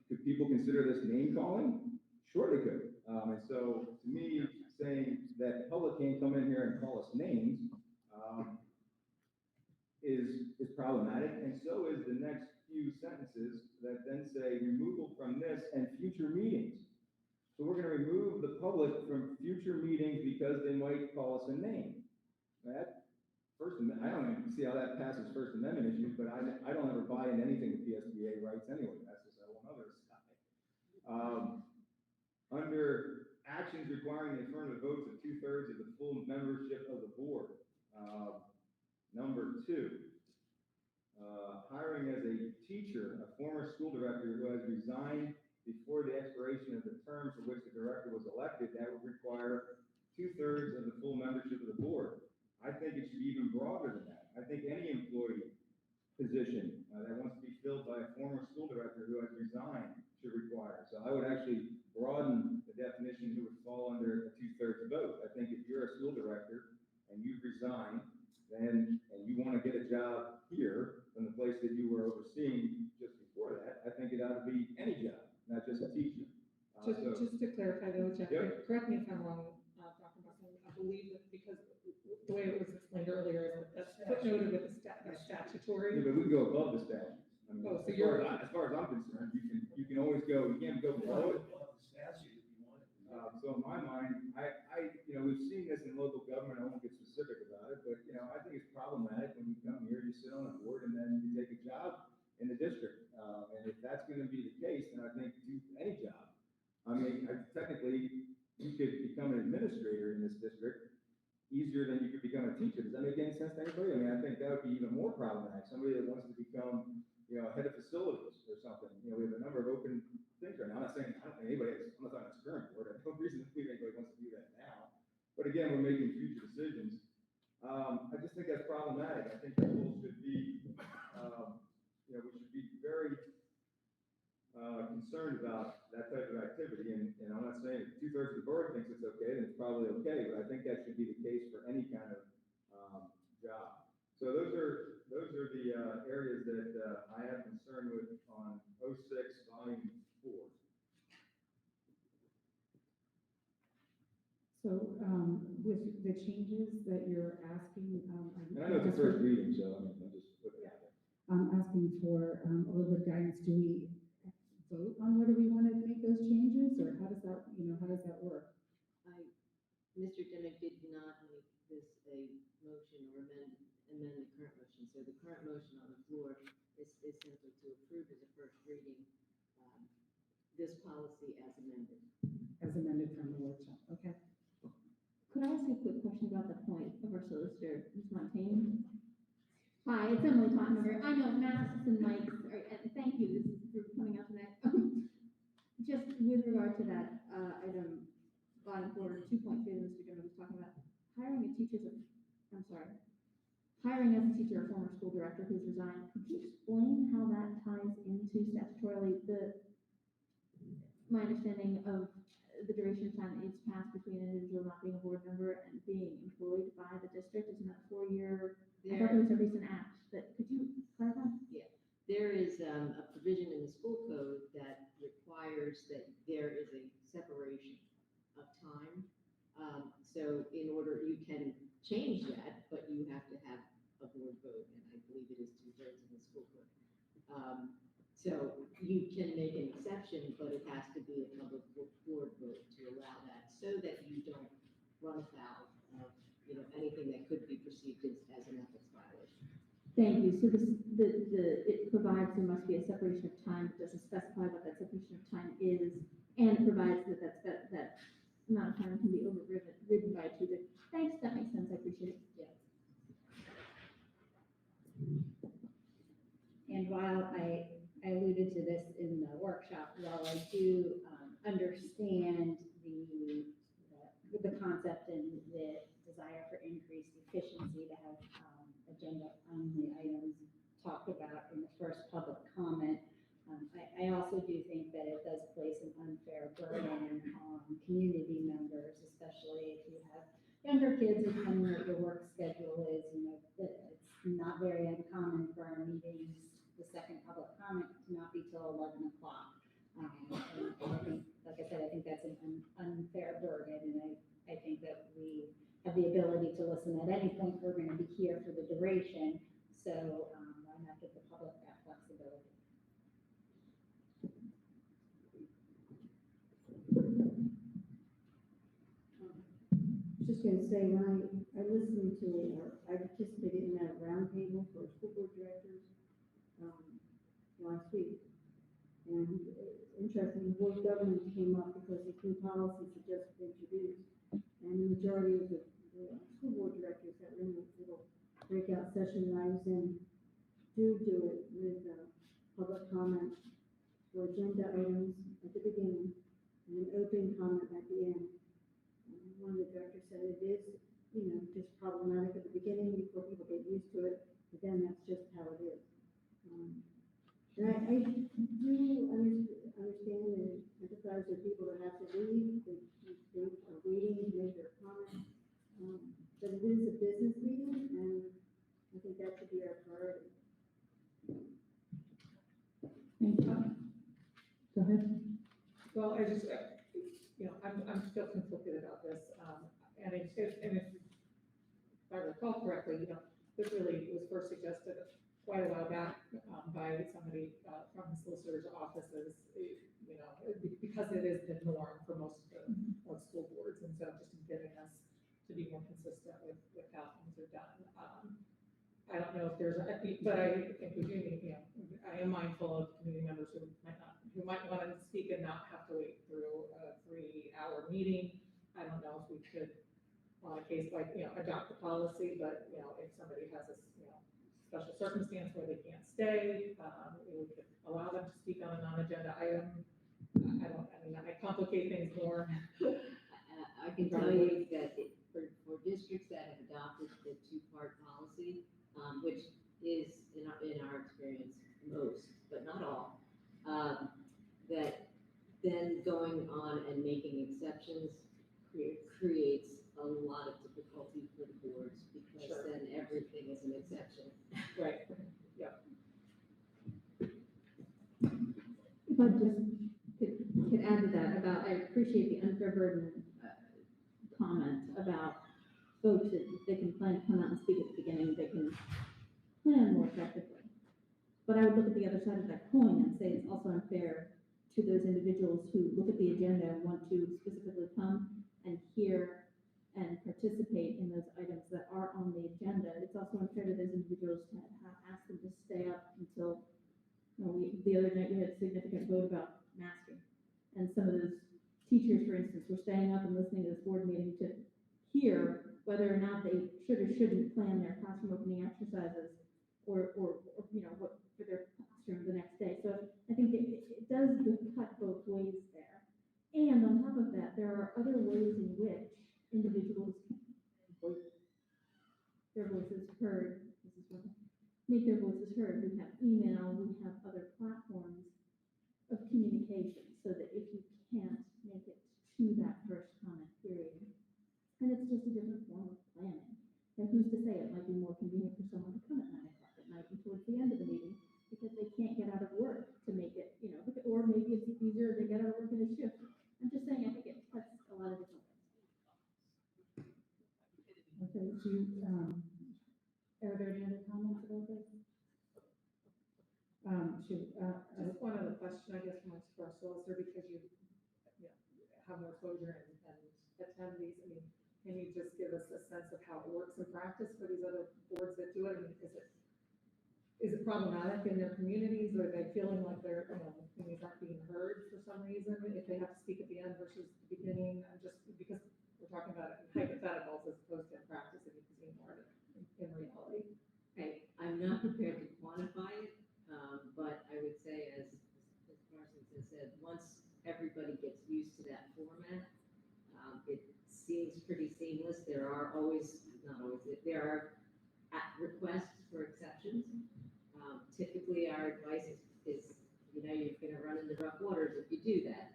could people consider this name calling? Sure they could. And So to me, saying that the public can't come in here and call us names, is problematic, and so is the next few sentences that then say removal from this and future meetings. So we're gonna remove the public from future meetings because they might call us a name. That, I don't even see how that passes First Amendment issues, but I don't ever buy into anything the PSBA writes anyway, that's just a whole other side. Under actions requiring the affirmative votes of 2/3 of the full membership of the board. Number 2, hiring as a teacher, a former school director who has resigned before the expiration of the term for which the director was elected, that would require 2/3 of the full membership of the board. I think it should be even broader than that. I think any employee position that wants to be filled by a former school director who has resigned should require. So I would actually broaden the definition who would fall under a 2/3 vote. I think if you're a school director and you've resigned, and you want to get a job here from the place that you were overseeing just before that, I think it ought to be any job, not just a teacher. Just to clarify though, Jeff, Yep. correct me if I'm wrong, Dr. Busman, I believe that because the way it was explained earlier, is that's footnoted with the statutory. Yeah, but we can go above the statute. I mean, Oh, so as far as I'm concerned, you can always go, you can't go below it. So in my mind, we've seen this in local government, I won't get specific about it, but, I think it's problematic when you come here, you sit on a board, and then you take a job in the district. And if that's gonna be the case, then I think do any job. I mean, technically, you could become an administrator in this district easier than you could become a teacher. Does that make any sense to anybody? I mean, I think that would be even more problematic, somebody that wants to become, head of facilities or something. We have a number of open things right now. I'm not saying, I don't think anybody is, I'm not talking this current board, I have no reason to believe anybody wants to do that now. But again, we're making future decisions. I just think that's problematic. I think people should be, we should be very concerned about that type of activity. And I'm not saying if 2/3 of the board thinks it's okay, then it's probably okay, but I think that should be the case for any kind of job. So those are the areas that I have concern with on 06, volume 4. So, with the changes that you're asking, And I know it's the first reading, so I'm just putting it out there. I'm asking for, a little bit of guidance. Do we vote on whether we want to make those changes, or how does that work? Mr. Dimick did not make this a motion or amend the current motion. So the current motion on the floor is simply to approve as a first reading, this policy as amended. As amended from the workshop, okay? Could I ask you a quick question about the point of our solicitor, Ms. Montaigne? Hi, it's Emily Tottenberger. I know masks and mics, and thank you for coming out tonight. Just with regard to that, item, bottom quarter, 2.2, Mr. Dimmick was talking about, hiring as a teacher, a former school director who's resigned. Could you explain how that ties into statutorily my understanding of the duration of time that needs to pass between an individual not being a board member and being employed by the district? Isn't that 4-year? I thought there was a recent act, but could you clarify? Yeah, there is a provision in the school code that requires that there is a separation of time. So in order, you can change that, but you have to have a board vote, and I believe it is 2/3 in the school code. So you can make an exception, but it has to be a public board vote to allow that, so that you don't run afoul of, anything that could be perceived as an ethics violation. Thank you. So it provides there must be a separation of time. It doesn't specify what that separation of time is, and it provides that amount of time can be overridden by 2. Thanks, that makes sense. I appreciate it. Yeah. And while I alluded to this in the workshop, while I do understand the concept and the desire for increased efficiency to have agenda-only items talked about in the first public comment, I also do think that it does place an unfair burden on community members, especially if you have younger kids, depending on what your work schedule is. It's not very uncommon for our meetings, the second public comment to not be till 11 o'clock. And I think, like I said, I think that's an unfair burden have the ability to listen at any point. We're going to be here for the duration, so why not give the public that flexibility? Just gonna say, when I listened to, I participated in that roundtable for school board directors, last week. And it's interesting, the board governance came up because the new policies had just been introduced. And the majority of the school board directors that were in this little breakout session that I was in do it with, public comment for agenda items at the beginning and an open comment at the end. One of the directors said it is, just problematic at the beginning before people get used to it, but then that's just how it is. And I do understand and empathize with people that have to leave, they are waiting to make their comments. But it is a business meeting, and I think that should be our priority. Thank you. Go ahead. Well, I just, I'm still conflicted about this, and if I recall correctly, this really was first suggested quite a while back, by somebody, from the solicitor's offices, because it is the norm for most of school boards, and so just getting us to be more consistent with how things are done. I don't know if there's, but I think we do need, I am mindful of community members who might want to speak and not have to wait through a 3-hour meeting. I don't know if we could, on a case like, adopt the policy, but, if somebody has a, special circumstance where they can't stay, we could allow them to speak on a non-agenda item. I complicate things more. I can tell you that for districts that have adopted the two-part policy, which is in our experience most, but not all, that then going on and making exceptions creates a lot of difficulty for the boards, because then everything is an exception. Right. Yeah. If I just could add to that about, I appreciate the unfair burden comment about folks that they can plan to come out and speak at the beginning, they can plan more effectively. But I would look at the other side of that coin and say it's also unfair to those individuals who look at the agenda and want to specifically come and hear and participate in those items that are on the agenda. It's also unfair to those individuals to ask them to stay up until, the other night we had a significant vote about masking. And some of those teachers, for instance, were staying up and listening to this board meeting to hear whether or not they should or shouldn't plan their classroom opening exercises or what for their classroom the next day. So I think it does cut both ways there. And on top of that, there are other ways in which individuals can their voices heard. Make their voices heard. We have email, we have other platforms of communication, so that if you can't make it to that first comment period, and it's just a different form of planning. And who's to say it might be more convenient for someone to come at 9 o'clock at night and towards the end of the meeting because they can't get out of work to make it, or maybe it's easier to get out of work in a shift. I'm just saying, I think it cuts a lot of different ways. Okay, are there any other comments about this? Just one other question, I guess, from our solicitor, because you have more exposure and attend these. Can you just give us a sense of how it works in practice for these other boards that do it? Is it problematic in their communities? Or are they feeling like their opinions aren't being heard for some reason if they have to speak at the end versus the beginning? Just because we're talking about it in hypotheticals as opposed to in practice, if you can see more of it in reality. Okay, I'm not prepared to quantify it, but I would say, as Parsons has said, once everybody gets used to that format, it seems pretty seamless. There are requests for exceptions. Typically, our advice is you're going to run into rough waters if you do that.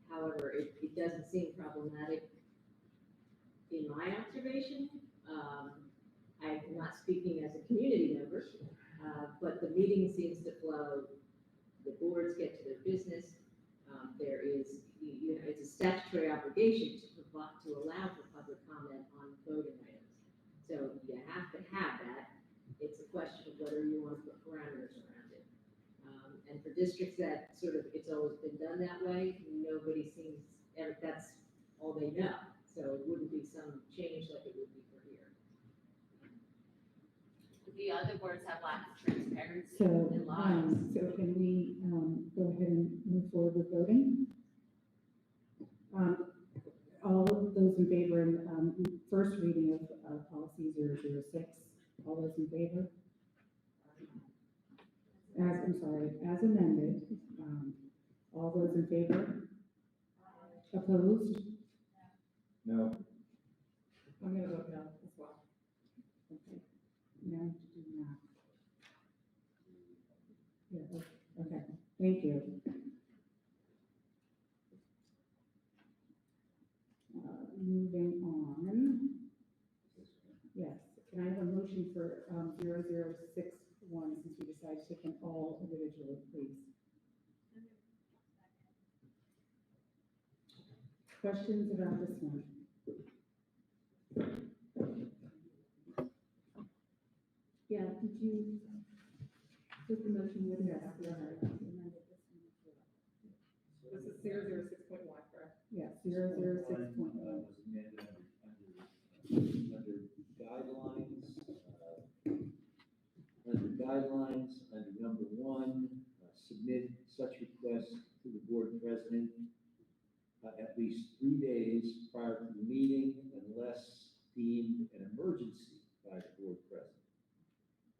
However, it doesn't seem problematic in my observation. I'm not speaking as a community member, but the meeting seems to flow. The boards get to their business. There is, it's a statutory obligation to allow for public public comment on voting items. So you have to have that. It's a question of whether you want to put parameters around it. And for districts that sort of, it's always been done that way, nobody seems, that's all they know. So it wouldn't be some change like it would be for here. The other boards have lack of transparency So, in lives. so can we, go ahead and move forward with voting? All of those in favor in, first reading of policy 006, all those in favor? As amended, all those in favor? Opposed? No. I'm gonna vote no as well. Okay, now to do math. Yeah, okay, thank you. Moving on. Yes, can I have a motion for, 0061, since we decided to take them all individually, please? Questions about this one? Yeah, did you put the motion with Yes, that? This is 006.1, correct? Yes, 006.1. Was amended under guidelines, under number one, submit such request to the board president at least 3 days prior to the meeting unless deemed an emergency by the board president.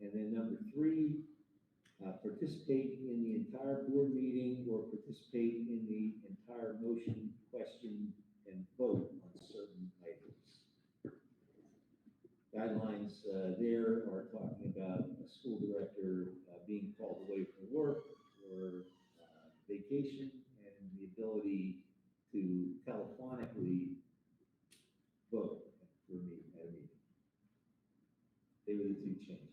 And then number three, participate in the entire board meeting or participate in the entire motion, question, and vote on certain items. Guidelines there are talking about a school director being called away from work or vacation and the ability to telephonically vote at a meeting. They were the two changes.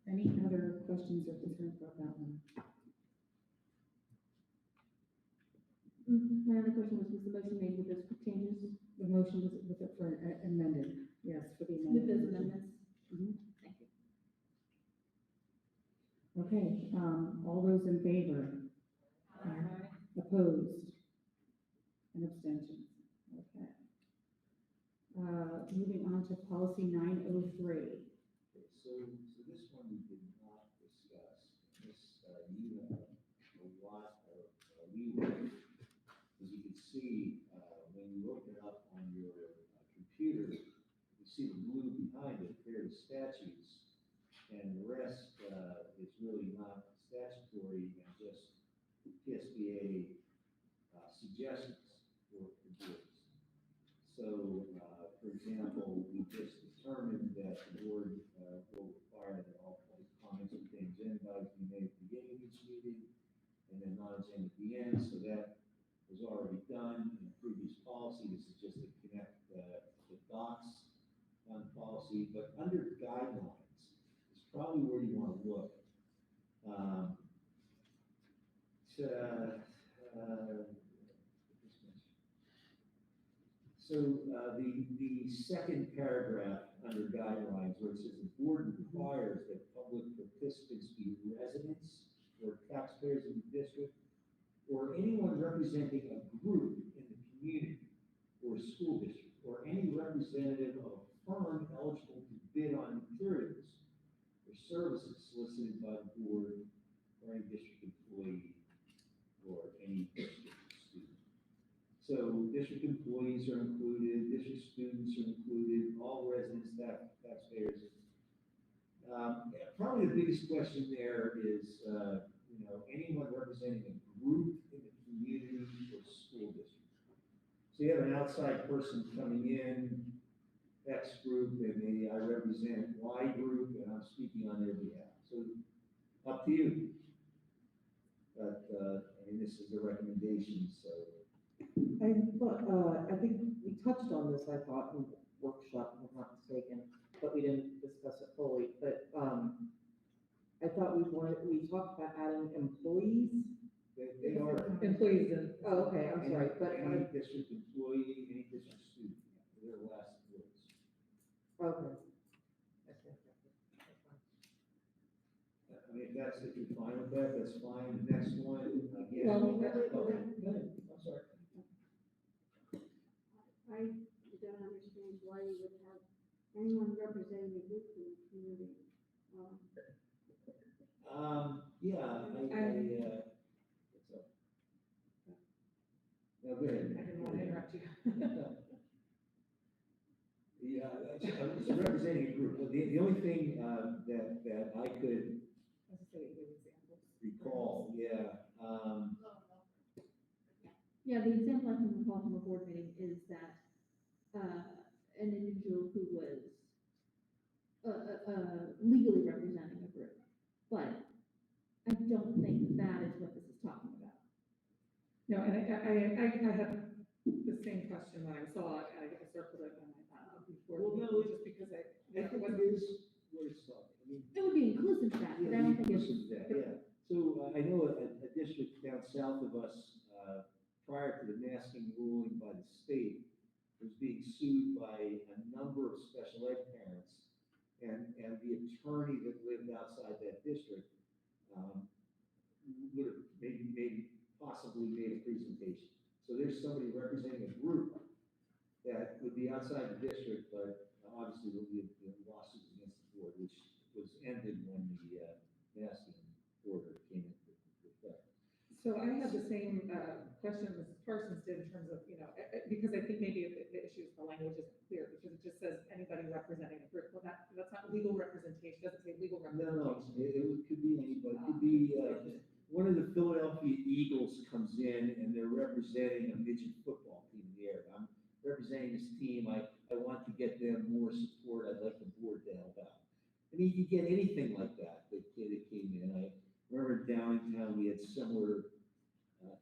Any other questions or concerns about that one? My other question was the motion made with those changes? The motion was it for amended? Yes, for the With amendment. those amendments? Mhm. Thank you. Okay, all those in favor? Opposed? And abstentions? Okay. Moving on to policy 903. Okay, so this one we did not discuss. This, you have a lot of leeway. As you can see, when you open it up on your computer, you see the blue behind it, there are the statutes, and the rest is really not statutory and just PSBA suggestions for boards. So, for example, we just determined that the board will require that all public comments contain agendas be made at the beginning of each meeting and then non-agenda at the end. So that was already done in a previous policy. This is just to connect the dots on policy. But under guidelines is probably where you want to look. So the second paragraph under guidelines where it says the board requires that public participants be residents or taxpayers in the district or anyone representing a group in the community or school district or any representative of a firm eligible to bid on materials or services solicited by the board or any district employee or any district student. So district employees are included, district students are included, all residents, taxpayers. Probably the biggest question there is, anyone representing a group in the community or school district. So you have an outside person coming in, X group, and I represent Y group, and I'm speaking on their behalf. So up to you. But, this is a recommendation, so. I think we touched on this, I thought, in the workshop, if I'm not mistaken, but we didn't discuss it fully. But I thought we talked about adding employees They are. Employees and. Oh, okay, I'm sorry, but, Any district employee, any district student, they're the last words. okay. I mean, if you're fine with that, that's fine. The next one, again. Well, Go ahead. I'm sorry. I don't understand why you would have anyone representing a group in the community. Yeah, what's up? No, go ahead. I didn't want to interrupt you. Yeah, it's representing a group. The only thing, that I could recall, Yeah, the example I can recall from a board meeting is that, an individual who was, legally representing a group, but I don't think that is what this is talking about. No, and I had the same question when I saw it, and I circled it when I thought before, Well, no, just because I think it it wasn't. is what it's talking. I mean, It would be inclusive to that, but I don't think it's. Yeah. So I know a district down south of us, prior to the masking ruling by the state, was being sued by a number of special ed parents. And the attorney that lived outside that district, would have maybe possibly made a presentation. So there's somebody representing a group that would be outside the district, but obviously there will be a lawsuit against the board, which was ended when the masking order came into effect. So I had the same question as Parsons did in terms of, because I think maybe the issue is the language isn't clear, because it just says anybody representing a group. Well, that's not legal representation, doesn't say legal representation. No, it could be anybody, it could be, one of the Philadelphia Eagles comes in and they're representing a midget football team in the area. I'm representing this team, I want to get them more support, I'd like the board to help out. I mean, you get anything like that came in. I remember downtown, we had similar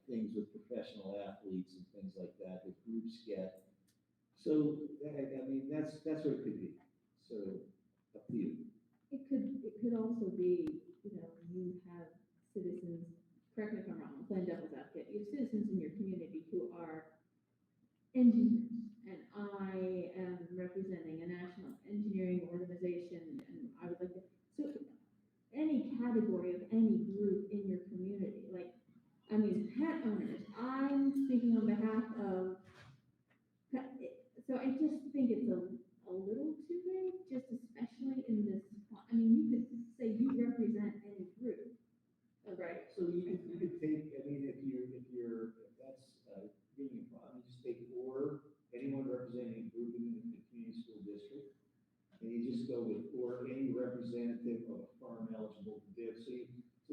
things with professional athletes and things like that groups get. So, I mean, that's what it could be. So, up to you. It could also be, you have citizens, correct me if I'm wrong, I'm playing devil's advocate, you have citizens in your community who are engineers, and I am representing a national engineering organization, and I would like to, so any category of any group in your community, like, I mean, pet owners, I'm speaking on behalf of, so I just think it's a little too vague, just especially in this, I mean, you could say you represent any group. Right. So you could take, I mean, if that's, giving a problem, you just take or anyone representing a group in the community school district. And you just go with, or any representative of a firm eligible to bid. So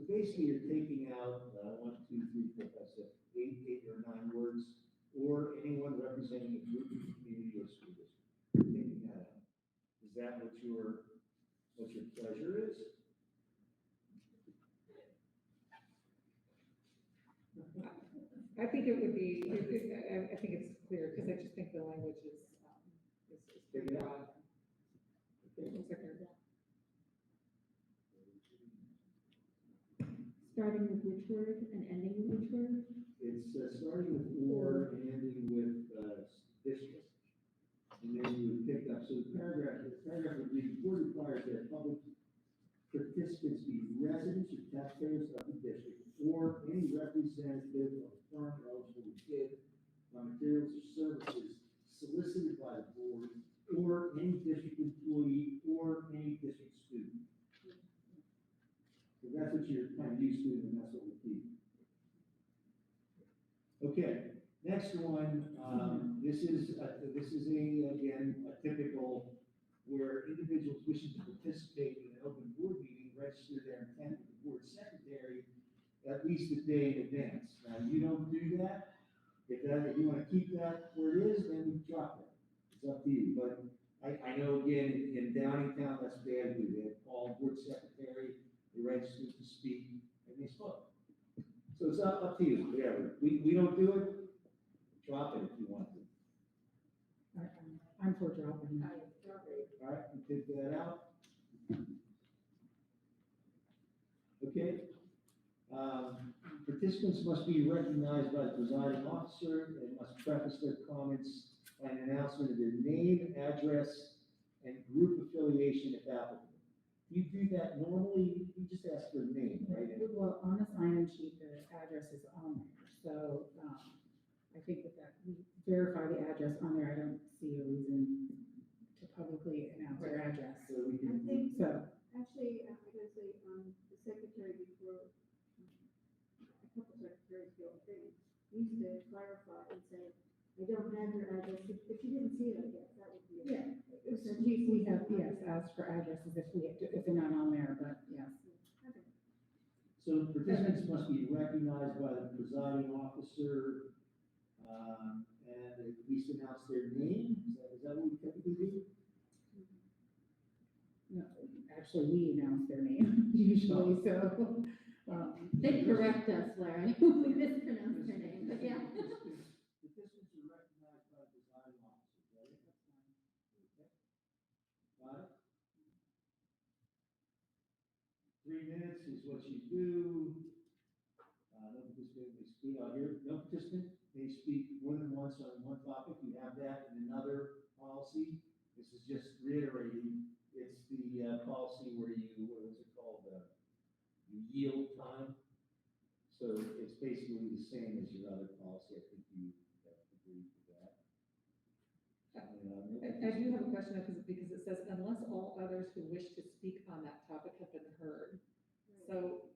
basically you're taking out, 1, 2, 3, 4, 5, 6, 8 or 9 words, or anyone representing a group in the community or school district. You're taking that out. Is that what your pleasure is? I think it would be, I think it's clear, because I just think the language is pretty broad. Okay. Starting with which word and ending with which word? It's starting with or and ending with district. And then you would pick up, so the paragraph would read, the board requires that public participants be residents or taxpayers of the district, or any representative of a firm eligible to bid on materials or services solicited by the board, or any district employee, or any district student. So that's what you're kind of used to, and that's what we keep. Okay, next one, this is again, a typical where individuals wishing to participate in an open board meeting register their intent with the board secretary at least a day in advance. Now, you don't do that. If you want to keep that where it is, then we drop it. It's up to you. But I know again, in Downingtown, that's what they had to do. They had to call board secretary, they registered to speak, and they spoke. So it's up to you, whatever. We don't do it, drop it if you want to. I'm for dropping. All right, we take that out. Okay. Participants must be recognized by the presiding officer and must preface their comments by an announcement of their name, address, and group affiliation if applicable. You do that normally, you just ask for a name, right? Well, on the sign-in sheet, the address is on there, so, I think that we verify the address on there, I don't see a reason to publicly announce your address. So we I can, think, So, actually, I gotta say, the secretary before, a couple secretaries ago, I think, used to clarify and say, I don't have your address, if you didn't see it, I guess, that would be. yeah, we have, yes, asked for addresses if they're not on there, but yes. Okay. so participants must be recognized by the presiding officer, and at least announce their name, is that what we typically do? No, actually, we announce their name usually, so, They correct us, Larry, when we mispronounce their name, but yeah. Participants are recognized by the presiding officer, right? Okay. Got it? 3 minutes is what you do. No participant may speak, no participant may speak more than once on one topic. You have that in another policy. This is just reiterating. It's the policy where you, what was it called? You yield time. So it's basically the same as your other policy. I think you agree with that. I do have a question, because it says, unless all others who wish to speak on that topic have been heard. So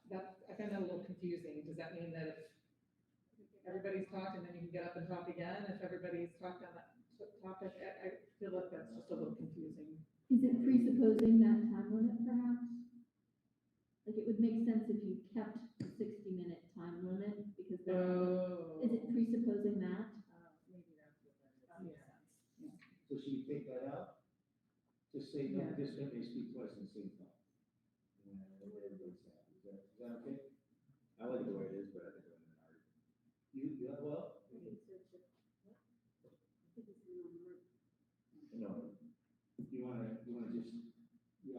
that, I find that a little confusing. Does that mean that if everybody's talked and then you can get up and talk again, if everybody's talked on that topic? I feel like that's just a little confusing. Is it presupposing that time limit perhaps? Like it would make sense if you kept the 60-minute time limit, because that, is it presupposing that? maybe that's what that is. Yeah. So should we take that out? Just say no participant may speak twice in the same time. Whatever everybody's happy. Is that okay? I like the way it is, but I think I'm in an argument. Yeah, well, I think it's a, what? I think it's a number. no. You wanna just, you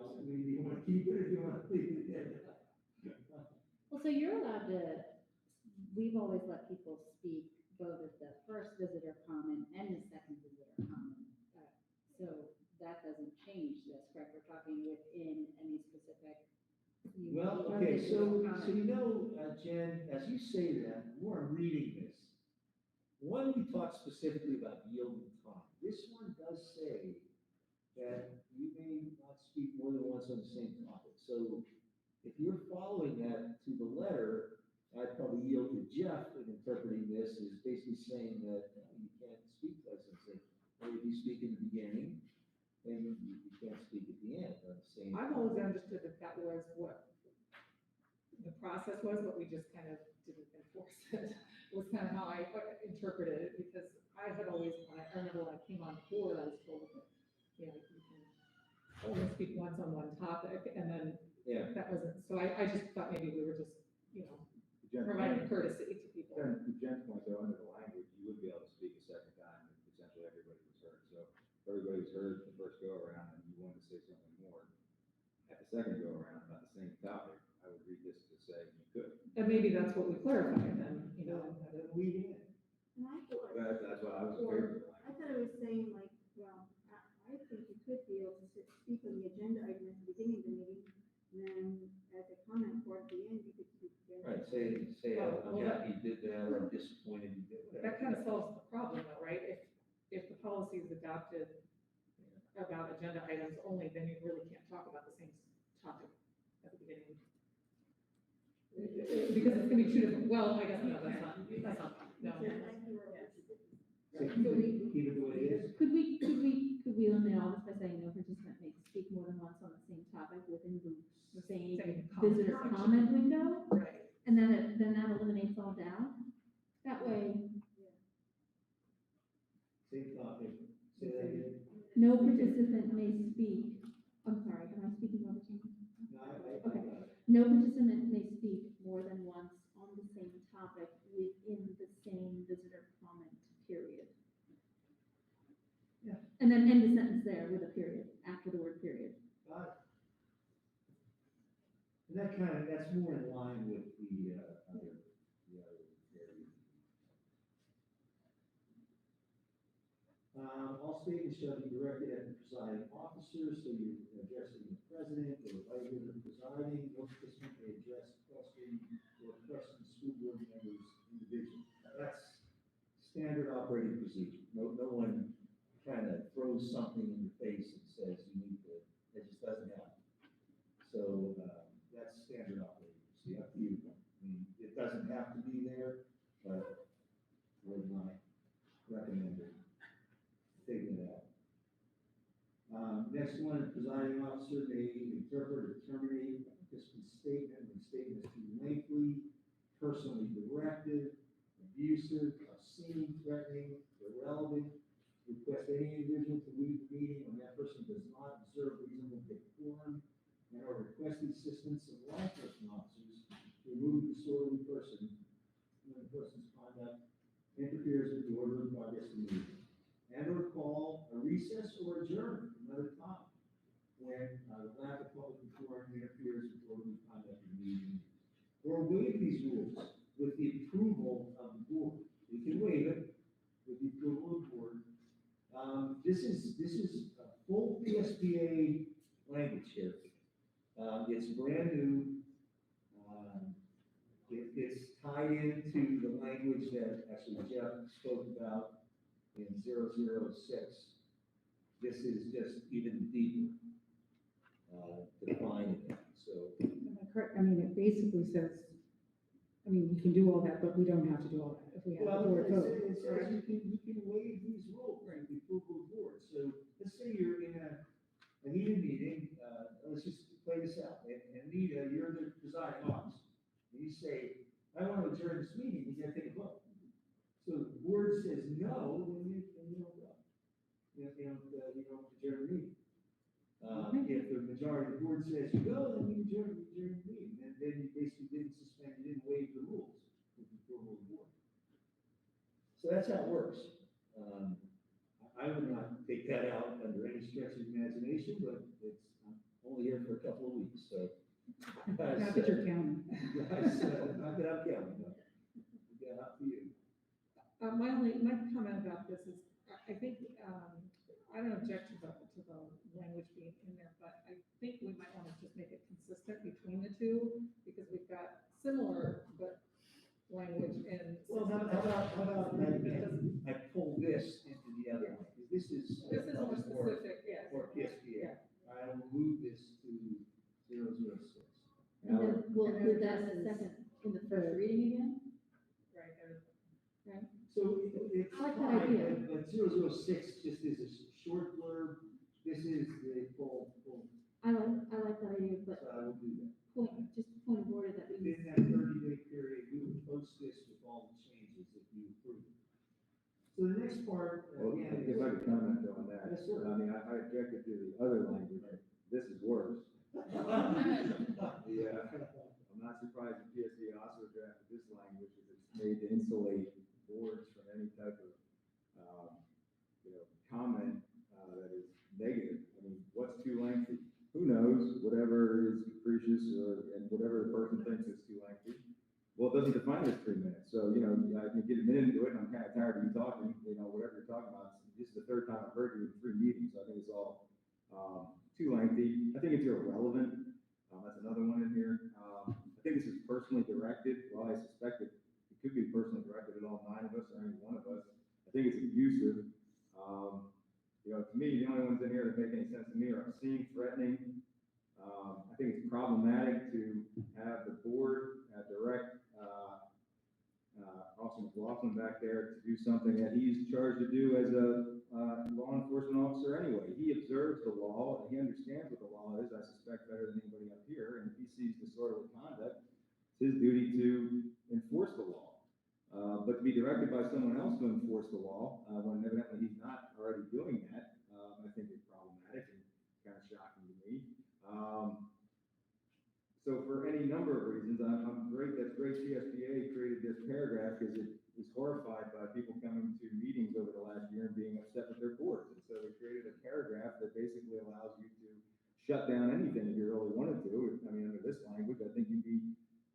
wanna keep it, or you wanna leave it? Well, so you're allowed to, we've always let people speak both at the first visitor comment and the second visitor comment. So that doesn't change this, correct? We're talking within any specific. Well, okay, so you know, Jen, as you say that, the more I'm reading this, one, we talk specifically about yielding time. This one does say that you may not speak more than once on the same topic. So if you're following that to the letter, I'd probably yield to Jeff in interpreting this as basically saying that you can't speak twice on the same. Or if you speak in the beginning, then you can't speak at the end on the same. I've always understood that that was what the process was, but we just kind of didn't enforce it, was kind of how I interpreted it, because I had always, I remember when I came on board, I was told that, you know, you can only speak once on one topic, and then that wasn't, so I just thought maybe we were just, you know, providing courtesy to people. To Jen's point, though, under the language, you would be able to speak a second time if essentially everybody was heard. So if everybody was heard the first go around and you wanted to say something more at the second go around about the same topic, I would read this to say you could. And maybe that's what we clarified then, you know. We did. And I thought. That's what I was in favor of. I thought it was saying like, well, I think you could be able to speak on the agenda item at the beginning of the meeting, and then at the comment part at the end, you could speak again. Right, say, I'm happy you did that, or I'm disappointed you did that. That kind of solves the problem though, right? If the policy is adopted about agenda items only, then you really can't talk about the same topic at the beginning. Because it's gonna be two different, well, I guess, no, that's not, no. So keep it the way it is. Could we eliminate all this by saying no participant may speak more than once on the same topic within the same visitor comment window? Right. And then that eliminates all doubt? That way, Same topic, say that again. no participant may speak, I'm sorry, am I speaking over time? No, I Okay. got it. No participant may speak more than once on the same topic within the same visitor comment period. Yeah. And then end the sentence there with a period, after the word period. Got it. And that's more in line with the other all statements shall be directed at the presiding officer, so you're addressing the president, or vice president presiding, no participant may address, question, or question school board members individually. That's standard operating procedure. No one kind of throws something in your face and says you need to, it just doesn't happen. So, that's standard operating procedure. Up to you. I mean, it doesn't have to be there, but would not recommend it. Taking it out. Next one, presiding officer may interpret or terminate a participant's statement when statement is too lengthy, personally directive, abusive, obscene, threatening, irrelevant, request any individual to leave the meeting when that person does not observe reasonable decorum, and or request the assistance of law enforcement officers to remove a disorderly person when the person's conduct interferes with the order and progress of the meeting, and or call a recess or adjourn another time when the lack of public decorum interferes with orderly conduct of the meeting, or waive these rules with the approval of the board. You can waive it with the approval of the board. This is a full PSBA language here. It's brand new. It's tied into the language that actually Jeff spoke about in 006. This is just even deeper, defining it, so. Am I correct? I mean, it basically says, I mean, we can do all that, but we don't have to do all that if we have Well, the board vote. it says you can waive these rules, right, the approval of the board. So let's say you're in a heated meeting, let's just play this out. And Anita, you're the presiding officer. And you say, I want to adjourn this meeting, you gotta take a vote. So if the board says no, then you don't go. You don't adjourn the meeting. If the majority of the board says you go, then you adjourn the meeting. And then you basically didn't suspend, you didn't waive the rules with the approval of the board. So that's how it works. I would not take that out under any stretch of imagination, but it's, I'm only here for a couple of weeks, so. Not that you're counting. Guys, not that I'm counting, no. Yeah, up to you. My comment about this is, I think, I don't object to the language being in there, but I think we might want to just make it consistent between the two, because we've got similar, but language in. Well, how about I pull this into the other one, because this is. This is more specific, yes. Or PSBA. I will move this to 006. And then we'll include that in the second, in the first reading again? Right, Right? So it's I like that fine, idea. but 006 just is a short blurb. This is the full. I like that idea, but So I will do that. just point of order that we. Within that 30-day period, we will post this with all the changes that you approve. So the next part, Well, again. if I could comment on that. Yes, sir. I mean, I objected to the other language. This is worse. Yeah, I'm not surprised the PSD also drafted this language, because it's made to insulate boards from any type of, comment, that is negative. I mean, what's too lengthy? Who knows? Whatever is capricious, and whatever the person thinks is too lengthy. Well, it doesn't define it as 3 minutes, so, I can get a minute into it, and I'm kind of tired of you talking, whatever you're talking about. This is the third time I've heard you in 3 meetings, so I think it's all, too lengthy. I think it's irrelevant. That's another one in here. I think this is personally directed. Well, I suspect it could be personally directed at all 9 of us or any one of us. I think it's abusive. To me, the only ones in here that make any sense to me are obscene, threatening. I think it's problematic to have the board direct Officer McLaughlin back there to do something that he's charged to do as a law enforcement officer anyway. He observes the law, and he understands what the law is, I suspect, better than anybody up here. And if he sees disorderly conduct, it's his duty to enforce the law. But to be directed by someone else to enforce the law, when evidently he's not already doing that, I think is problematic and kind of shocking to me. So for any number of reasons, I'm great, that's great PSBA created this paragraph, because it was horrified by people coming to meetings over the last year and being upset with their boards. And so they created a paragraph that basically allows you to shut down anything if you really wanted to. I mean, under this language, I think you'd be,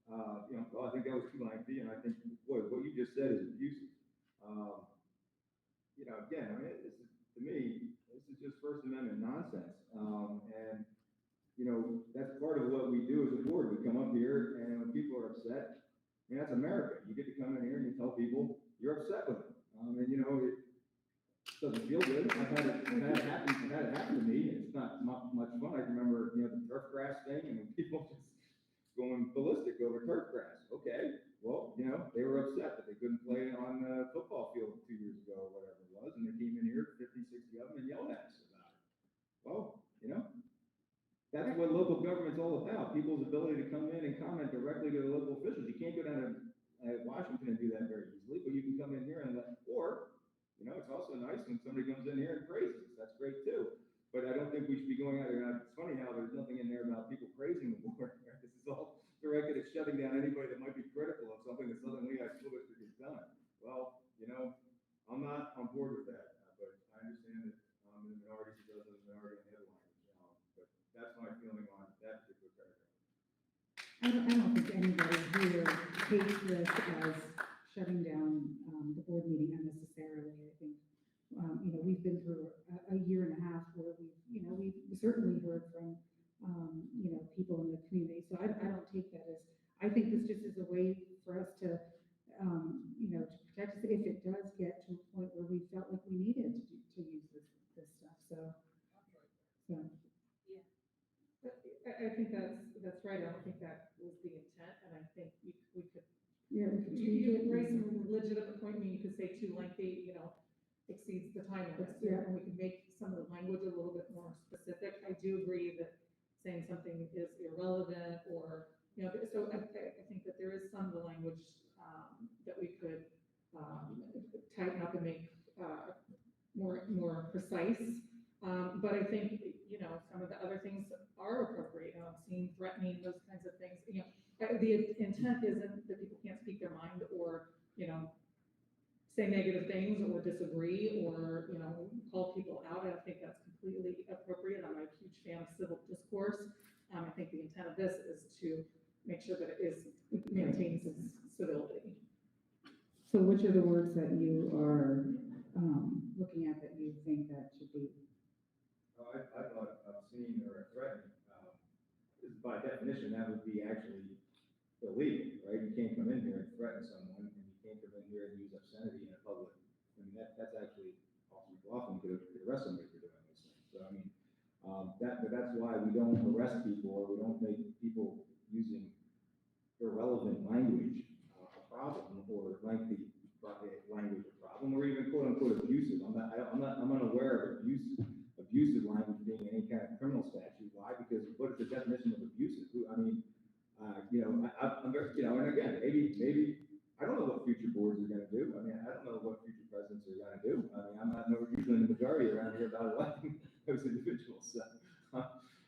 well, I think that was too lengthy, and I think, boy, what you just said is abusive. Again, I mean, to me, up here, and when people are upset, I mean, that's America. You get to come in here and you tell people you're upset with them. And you know, it doesn't feel good. I've had it happen to me. It's not much fun. I remember, you know, the turf grass thing, and when people just going ballistic over turf grass. Okay, well, you know, they were upset that they couldn't play on the football field 2 years ago or whatever it was, and they came in here, 50, 60 of them, and yelled at us about it. Well, you know, that's what local government's all about, people's ability to come in and comment directly to the local officials. You can't go down to Washington and do that very easily, but you can come in here and or, you know, it's also nice when somebody comes in here and praises us. That's great too. But I don't think we should be going out there. It's funny how there's nothing in there about people praising the board. This is all directed at shutting down anybody that might be critical of something that Southern Lehigh School District has done. Well, you know, I'm not on board with that, but I understand that I'm in the minority, she does in the minority on the other language. But that's my feeling on that particular paragraph. I don't think anybody here takes this as shutting down the board meeting unnecessarily. I think, you know, we've been through a year and a half where we've certainly heard from, you know, people in the community. So I don't take that as, I think this just is a way for us to, you know, to protect us if it does get to a point where we felt like we needed to use this stuff. So. I think that's right. I don't think that was the intent, and I think we could. Yeah, we could You tweak it. raise some legitimate point. I mean, you could say too lengthy, you know, exceeds the time limit. Yeah. And we can make some of the language a little bit more specific. I do agree that saying something is irrelevant or, you know, so I think that there is some of the language, that we could, tighten up and make, more precise. But I think, you know, some of the other things are appropriate, seeing threatening, those kinds of things, you know, the intent isn't that people can't speak their mind or, you know, say negative things or disagree or, you know, call people out. I don't think that's completely appropriate. I'm a huge fan of civil discourse. I think the intent of this is to make sure that it maintains its civility. So which are the words that you are looking at that you think that should be? I thought obscene or threatening, by definition, that would be actually illegal, right? You can't come in here and threaten someone, and you can't come in here and use obscenity in a public. I mean, that's actually often could arrest somebody for doing those things. So I mean, that's why we don't arrest people or we don't make people using irrelevant language a problem or lengthy language a problem or even quote unquote abusive. I'm unaware of abusive language being any kind of criminal statute. Why? Because what is the definition of abusive? I mean, you know, I'm very, you know, and again, maybe I don't know what future boards are going to do. I mean, I don't know what future presidents are going to do. I mean, I'm not usually in the majority around here about electing those individuals. So,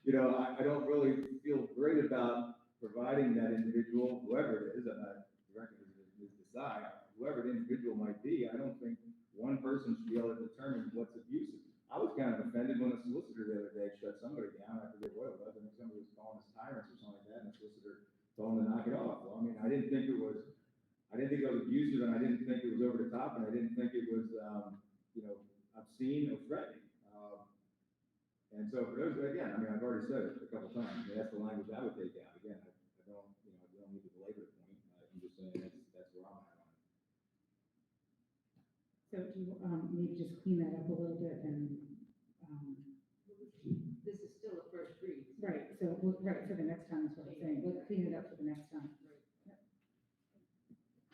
you know, I don't really feel great about providing that individual, whoever it is, I'm not directing to decide, whoever the individual might be. I don't think one person should be able to determine what's abusive. I was kind of offended when a solicitor the other day shut somebody down. I forget what it was. I think somebody was calling us tyrants or something like that, and the solicitor told them to knock it off. Well, I mean, I didn't think it was abusive, and I didn't think it was over the top, and I didn't think it was, you know, obscene or threatening. And so for those, again, I mean, I've already said it a couple times. I mean, that's the language I would take out. Again, I don't, you know, we don't need to belabor the point. I'm just saying that's where I'm at on it. So do you maybe just clean that up a little bit and? This is still a first read. Right, so, right, for the next time is what I'm saying, we'll clean it up for the next time.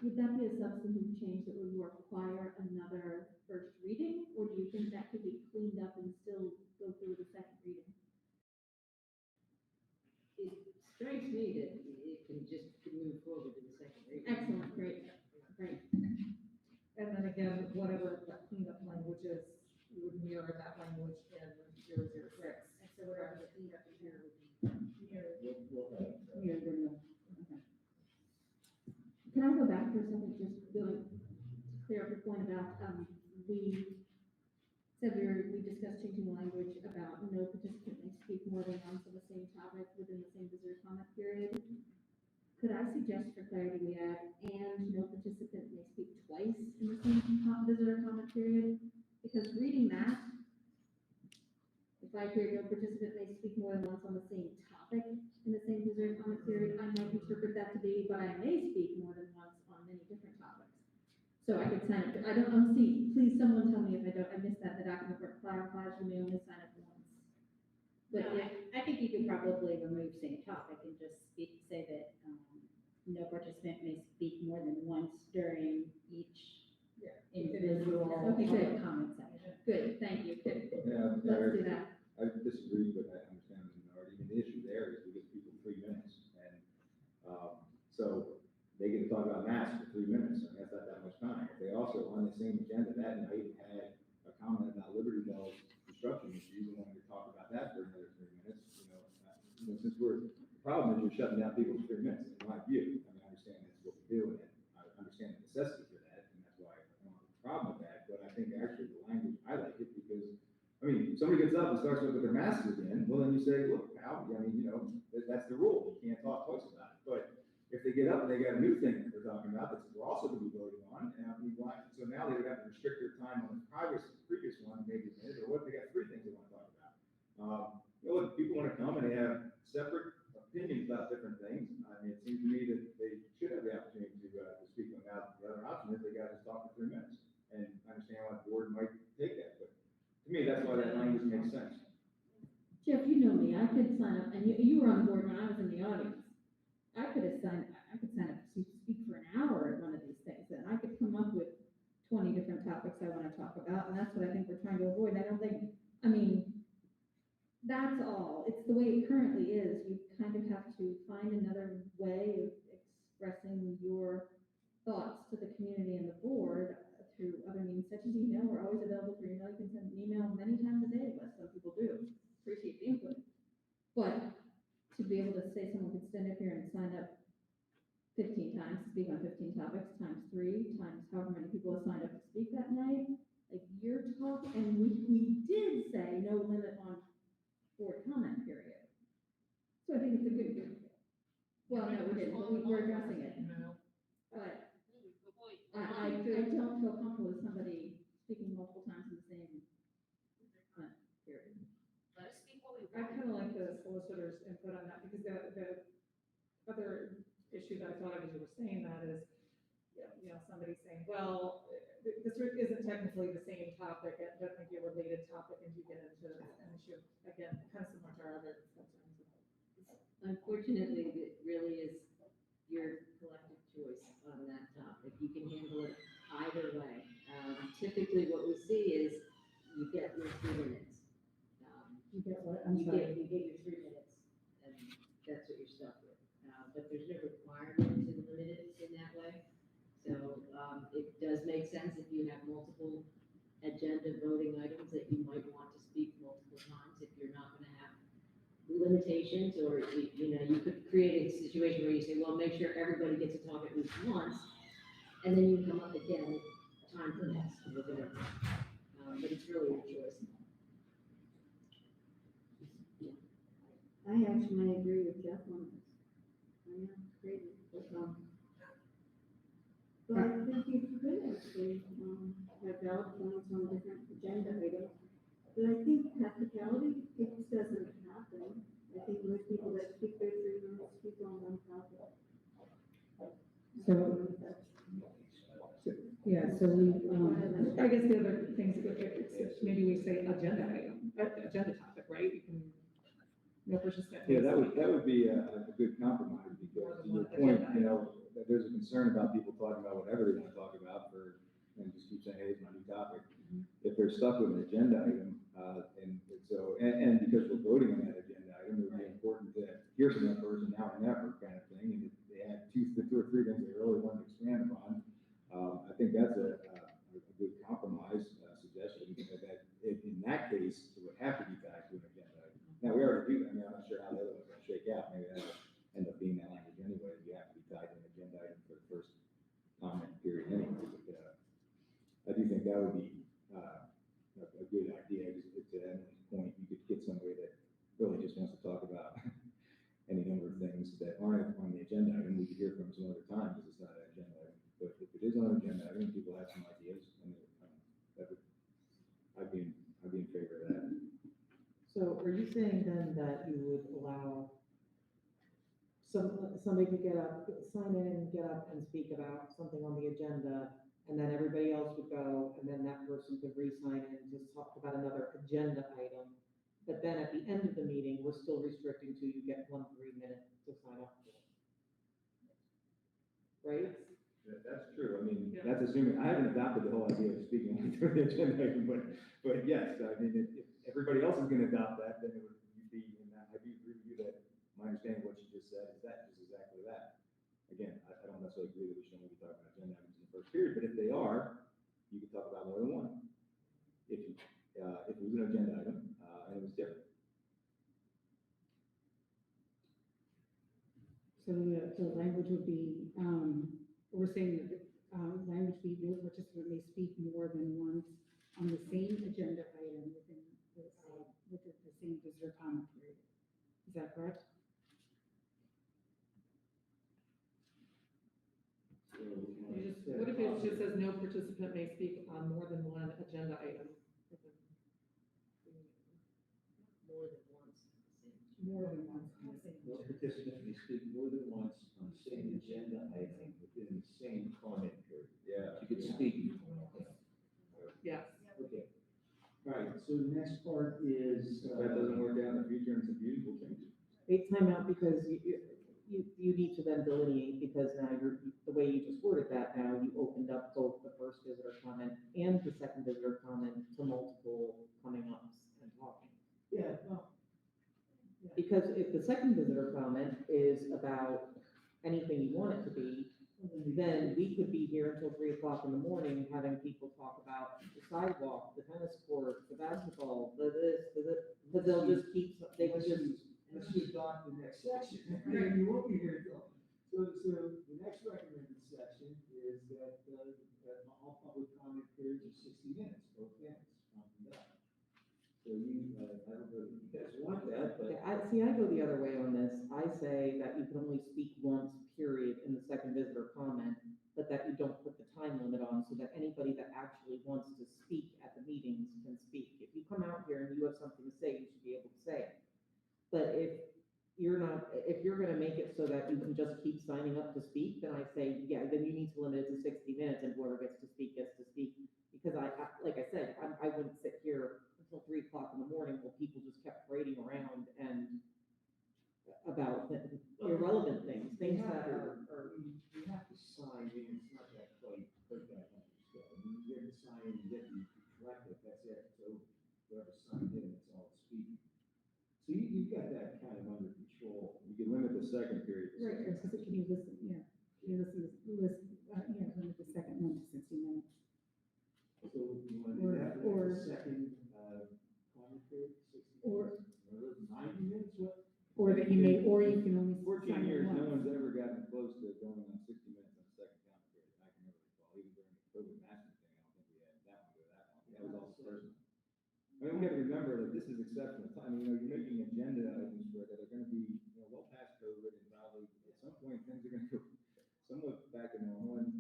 Would that be a substantive change that would require another first reading, or do you think that could be cleaned up and still go through the second reading? It strikes me that it can just move forward to the second reading. Excellent, great, great. And then again, whatever that cleanup language is, we would mirror that language in 006. And so whatever the cleanup is here would be mirrored. Okay. Can I go back for a second, just really to clear up your point about, we said we discussed changing the language about no participant may speak more than once on the same topic within the same visitor comment period. Could I suggest for clarity we add, and no participant may speak twice in the same visitor comment period? Because reading that, if 5 period, no participant may speak more than once on the same topic in the same visitor comment period. I might interpret that to be, but I may speak more than once on many different topics. So I could sign up, I don't see, please someone tell me if I missed that, the document where it clarifies you may only sign up once. But No, I think you could probably remove same topic and just say that, no participant may speak more than once during each individual Okay, good. comment section. Good, thank you, good. Yeah, Let's do that. I disagree, but I understand the minority. And the issue there is we give people 3 minutes. And, so they get to talk about masks for 3 minutes, and that's not that much time. If they also, on the same agenda that night, had a comment about Liberty Bell's construction issues, and wanted to talk about that for another 3 minutes, since the problem is you're shutting down people for 3 minutes, in my view. I mean, I understand that's what we do, and I understand the necessity for that, and that's why I don't have a problem with that. But I think actually the language, I like it because, I mean, if somebody gets up and starts with their masks again, well, then you say, look, pal, I mean, that's the rule. You can't talk twice about it. But if they get up and they got a new thing that they're talking about that we're also going to be voting on, and so now they would have to restrict their time on the previous one, maybe a minute, or what if they got 3 things they want to talk about? Look, people want to come and they have separate opinions about different things. I mean, it seems to me that they should have the opportunity to speak on that. The other option is they got to talk for 3 minutes. And I understand why the board might take that, but to me, that's why that language makes sense. Jeff, you know me, I could sign up, and you were on board when I was in the audience. I could sign up to speak for an hour at one of these things, and I could come up with 20 different topics I want to talk about, and that's what I think we're trying to avoid. And I don't think, I mean, that's all. It's the way it currently is. You kind of have to find another way of expressing your thoughts to the community and the board through other means such as email. We're always available for email. You can send an email many times a day, but some people do. Appreciate the input. But to be able to say someone could stand up here and sign up 15 times to speak on 15 topics, times 3, times however many people have signed up to speak that night, like you're talking, and we did say no limit on board comment period. So I think it's a good, well, no, we didn't, but we're addressing it. But I don't feel comfortable with somebody speaking multiple times in the same period. Let us speak what we I want. kind of like the solicitor's input on that, because the other issue that I thought of as you were saying that is, somebody saying, well, this isn't technically the same topic, it doesn't be a related topic, and you get into an issue, again, kind of similar to our other concerns. Unfortunately, it really is your collective choice on that topic. You can handle it either way. Typically, what we see is you get your 3 minutes. You get what? You get your 3 minutes, and that's what you're stuck with. But there's no requirement to limit it in that way. So it does make sense if you have multiple agenda voting items that you might want to speak multiple times. If you're not going to have limitations, or you could create a situation where you say, well, make sure everybody gets to talk at least once, and then you come up again, time permits, or whatever. But it's really your choice. I actually agree with Jeff on this. I know, it's crazy, but I think you could actually, have valid points on different agenda items. But I think practicality, it just doesn't happen. I think most people that speak their 3 minutes speak on one topic. So we, I guess the other things, maybe we say agenda item, agenda topic, right? You can, no participant. Yeah, that would be a good compromise, because to your point, that there's a concern about people talking about whatever they want to talk about and just keep saying, hey, it's my new topic. If they're stuck with an agenda item, and because we're voting on that agenda item, it would be important to hear from that person now and never kind of thing. And if they had 2 or 3 things they really wanted to expand upon, I think that's a good compromise suggestion. That in that case, it would have to be tied to an agenda item. Now, we already do. I mean, I'm not sure how the other one's going to shake out. Maybe that'll end up being that language anyway. You have to be tied to an agenda item for the first comment period anyway. But I do think that would be a good idea. Because to Emily's point, you could get somebody that really just wants to talk about any number of things that aren't on the agenda item. We could hear from some other time because it's not an agenda item. But if it is on an agenda item, people have some ideas, and I'd be in favor of that. So are you saying then that you would allow somebody to get up, sign in, get up and speak about something on the agenda, and then everybody else would go, and then that person could re-sign in and just talk about another agenda item? But then at the end of the meeting, we're still restricting to you get 1 3-minute to sign up for. Right? Yeah, that's true. I mean, that's assuming, I haven't adopted the whole idea of speaking only through the agenda item, but yes, I mean, if everybody else is gonna adopt that, then it would be in that. I do agree with you that my understanding of what you just said is that, just exactly that. Again, I don't necessarily agree that we should only be talking about agenda items in the first period, but if they are, you can talk about more than one. If it was an agenda item, and it was different. So the language would be, we're saying that, language be, participant may speak more than once on the same agenda item within the same visitor comment period. Is that correct? What if it just says no participant may speak on more than one agenda item? More than once. More than once on the same. No participant may speak more than once on the same agenda item within the same comment period. Yeah. You could speak. Yes. Okay. All right, so the next part is. If that doesn't work out in the future and it's abused, we'll change it. Take time out because you need to then delineate, because now the way you just worded that, now you opened up both the first visitor comment and the second visitor comment to multiple coming ups and talking. Yeah, well. Because if the second visitor comment is about anything you want it to be, then we could be here until 3 o'clock in the morning having people talk about the sidewalk, the tennis court, the basketball, the this, but they'll just keep, they would just. Let's just adopt the next section, and you won't be here until. So the next recommended section is that all public comment periods are 60 minutes, both ends, from and up. So you, I don't know if you guys want that, but. I go the other way on this. I say that you can only speak once, period, in the second visitor comment, but that you don't put the time limit on so that anybody that actually wants to speak at the meetings can speak. If you come out here and you have something to say, you should be able to say it. But if you're gonna make it so that you can just keep signing up to speak, then I say, yeah, then you need to limit it to 60 minutes, and whoever gets to speak gets to speak. Because like I said, I wouldn't sit here until 3 o'clock in the morning while people just kept parading around and about irrelevant things that are. You have to sign in, it's not that quite that much. So you get to sign in, you get to correct it, that's it. So whoever signed in, it's all speaking. So you've got that kind of under control. You can limit the second period. Right, or can you listen, yeah, can you listen, limit the second one to 60 minutes. So you want to do that for the second, comment period, 60 Or- minutes? 90 minutes, what? Or that you may, or you can only 14 sign years, it no once. one's ever gotten close to going on 60 minutes on the second comment period. I can never recall, even during the COVID masking thing, I don't think we had that one go that long. That was all the first one. I mean, we gotta remember that this is exceptional time. You know, you're making agenda items for that are gonna be, well past COVID, and probably at some point, things are gonna go somewhat back to normal. And,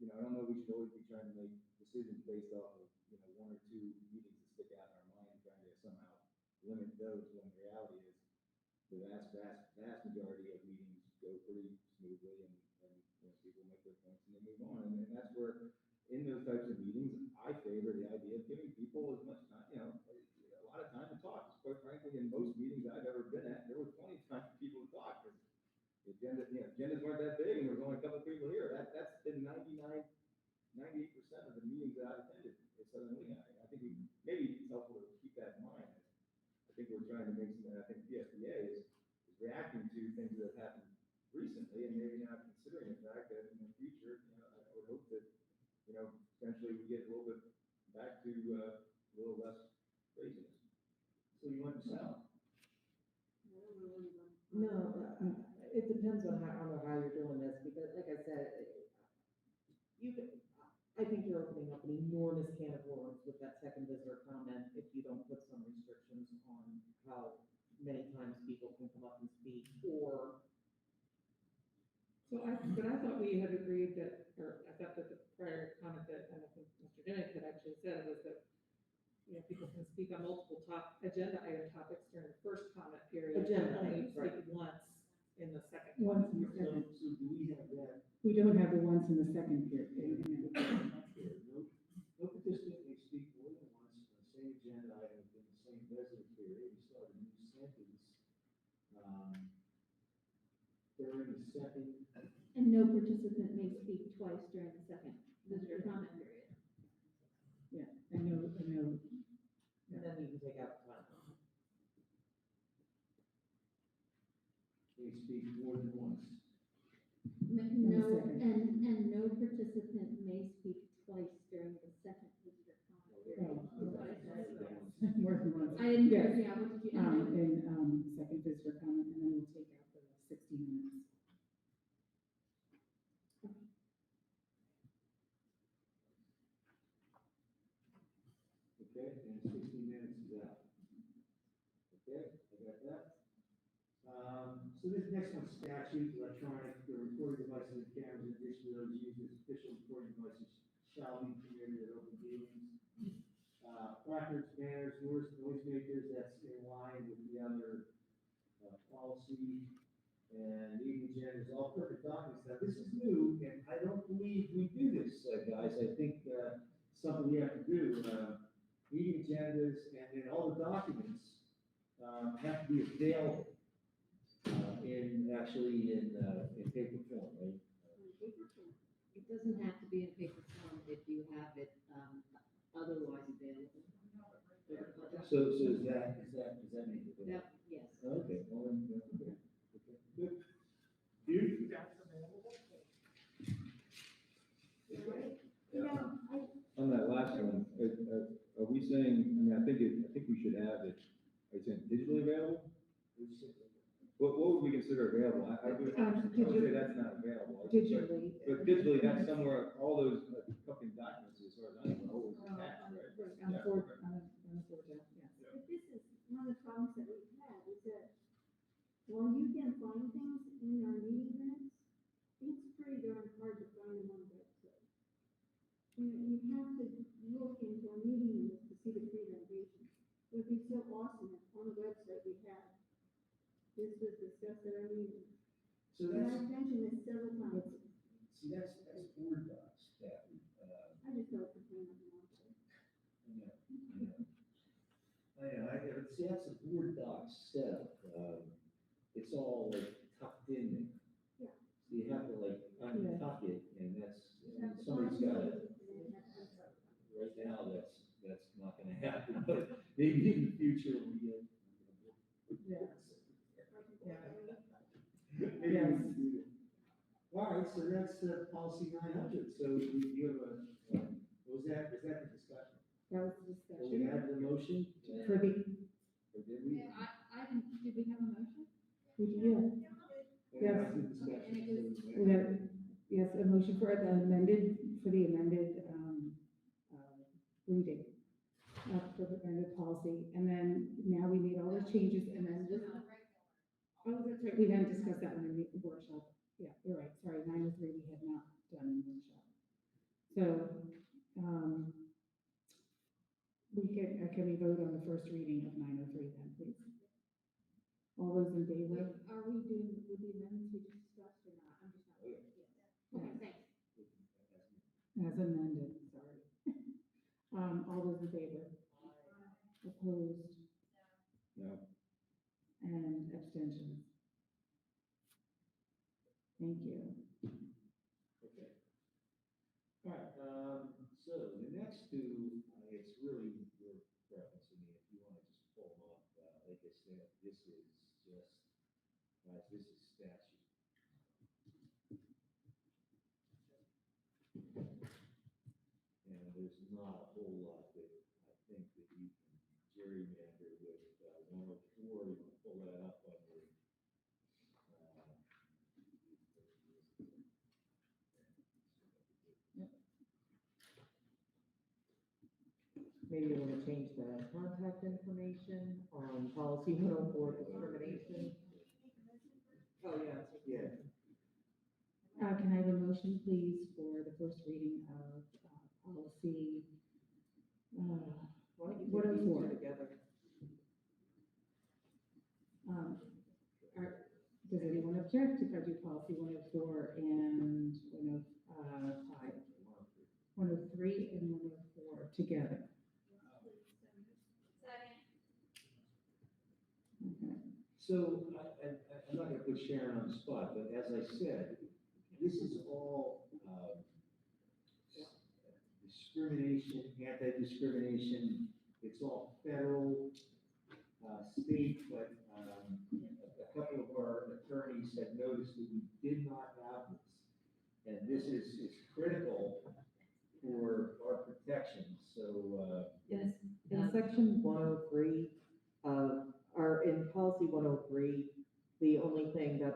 I don't know, we should always be trying to make decisions based off of, 1 or 2 meetings that stick out in our mind, trying to somehow limit those, when the reality is the vast majority of meetings go pretty smoothly, and people make their points and they move on. And that's where, in those types of meetings, I favor the idea of giving people as much time, a lot of time to talk. Quite frankly, in most meetings I've ever been at, there was plenty of time for people to talk, because the agendas weren't that big, and there was only a couple of people here. That's been 98% of the meetings that I've attended in Southern Lehigh. I think maybe it's helpful to keep that in mind. I think we're trying to make some, and I think the SBA is reacting to things that have happened recently, and maybe not considering the fact that in the future, I would hope that, potentially we get a little bit back to a little less craziness. So you want to sell? No, it depends on how you're doing this, because like I said, I think you're opening up an enormous can of worms with that second visitor comment if you don't put some restrictions on how many times people can come up and speak, or. But I thought we had agreed that, or I thought that the prior comment that, and I think Mr. Denick had actually said, was that you know, people can speak on multiple agenda item topics during the first comment period. Agenda Only items, right. speak once in the second. Once in the So, second. so do we have that? We don't have the once in the second period. No participant may speak more than once on the same agenda item within the same visitor period. We start a new sentence, during the second. And no participant may speak twice during the second visitor comment period. Yeah, I know. And then you can take out time. May speak more than once. No, and no participant may speak twice during the second visitor comment period. That's what I said. More than once. I didn't, Yes. yeah, what did you? and- And, second visitor comment, and then we'll take out the 60 minutes. Okay, and 60 minutes is out. Okay, I got that. So this next one's statute, electronic, the recording devices and cameras, in addition to those used as official recording devices, shall be permitted at open meetings. Placards, banners, noisemakers, that's in line with the other, policy. And meeting agendas, all perfect documents. Now, this is new, and I don't believe we do this, guys. I think, something we have to do, meeting agendas, and then all the documents, have to be available, in paper form, right? It doesn't have to be in paper form if you have it, otherwise available. So does that make it? That, yes. Okay, well, then, okay, good. You? On that last one, are we saying, I mean, I think we should have it, are you saying digitally available? What would we consider available? I would say that's not available. Digitally. But digitally, that's somewhere, all those fucking documents, as far as I know, always attached, right? On the board, on the board, yes. But this is one of the problems that we've had, is that while you can find things in our meeting minutes, it's pretty darn hard to find them on the website. You have to look into our meeting minutes to see the presentation. It would be so awesome if on the website we had, this was discussed at our meeting. So And that's, I've mentioned this several times. see, that's board docs that, I just don't complain of them. see, that's a board doc setup, it's all like tucked in there. Yeah. So you have to like untuck it, and somebody's gotta, right now, that's not gonna happen, but maybe in the future, we get. Yeah. Maybe we can do that. All right, so that's, policy 900, so you have a, was that the discussion? That was the So we discussion. had the motion? For the, Or did we? I didn't, did we have a motion? yeah. Yes. I did discussion, And it was- so We have, yes, a motion for the amended, reading for the amended policy, and then now we made all the changes, and then just. Oh, that's right, we hadn't discussed that one in the workshop. Yeah, you're right, sorry, 903 we had not done in the workshop. So, can we vote on the first reading of 903 then, please? All those in favor? Are we doing with the amendments we just discussed or not? I'm just not. Yeah. Yes. Okay, thanks. As amended, sorry. All those in favor? Opposed? No. And abstentions? Thank you. Okay. All right, so the next two, it's really your preference. I mean, if you want to just pull them up, like I said, this is just, this is statute. And there's not a whole lot that I think that you can gerrymander with, 104, you can pull that up on your, Maybe you want to change the contact information on policy 104 discrimination. Oh, yeah. Yeah. Can I have a motion, please, for the first reading of policy, Why don't you correct if I do policy 104 and 105? 103 and 104 together. Okay. So I'm not gonna put Sharon on the spot, but as I said, this is all, discrimination, anti-discrimination, it's all federal, state, but, a couple of our attorneys had noticed that we did not have this. And this is critical for our protection, so, Yes, in section 103, or in policy 103, the only thing that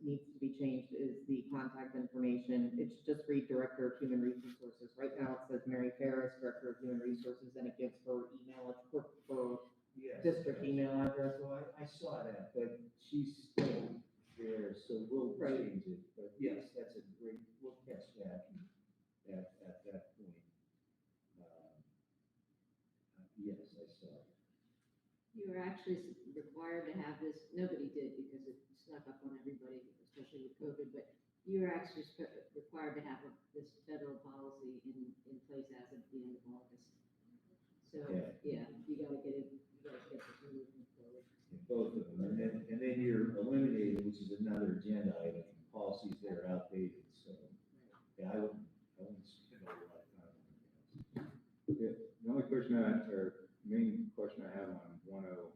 needs to be changed is the contact information. It should just read Director of Human Resources. Right now it says Mary Ferris, Director of Human Resources, and it gives her email, her yes. district email address. So I saw that, but she's still there, so we'll change it. But yes, that's a great, we'll catch that at that point. Yes, I saw it. You were actually required to have this, nobody did because it snuck up on everybody, especially with COVID, but you were actually required to have this federal policy in place as of the end of August. So, yeah, you gotta get this moving forward. Both of them, and then you're eliminating, which is another agenda item, policies that are outdated, so, yeah, I wouldn't spend a lot of time on it. Yeah, the only question or main question I have on 104,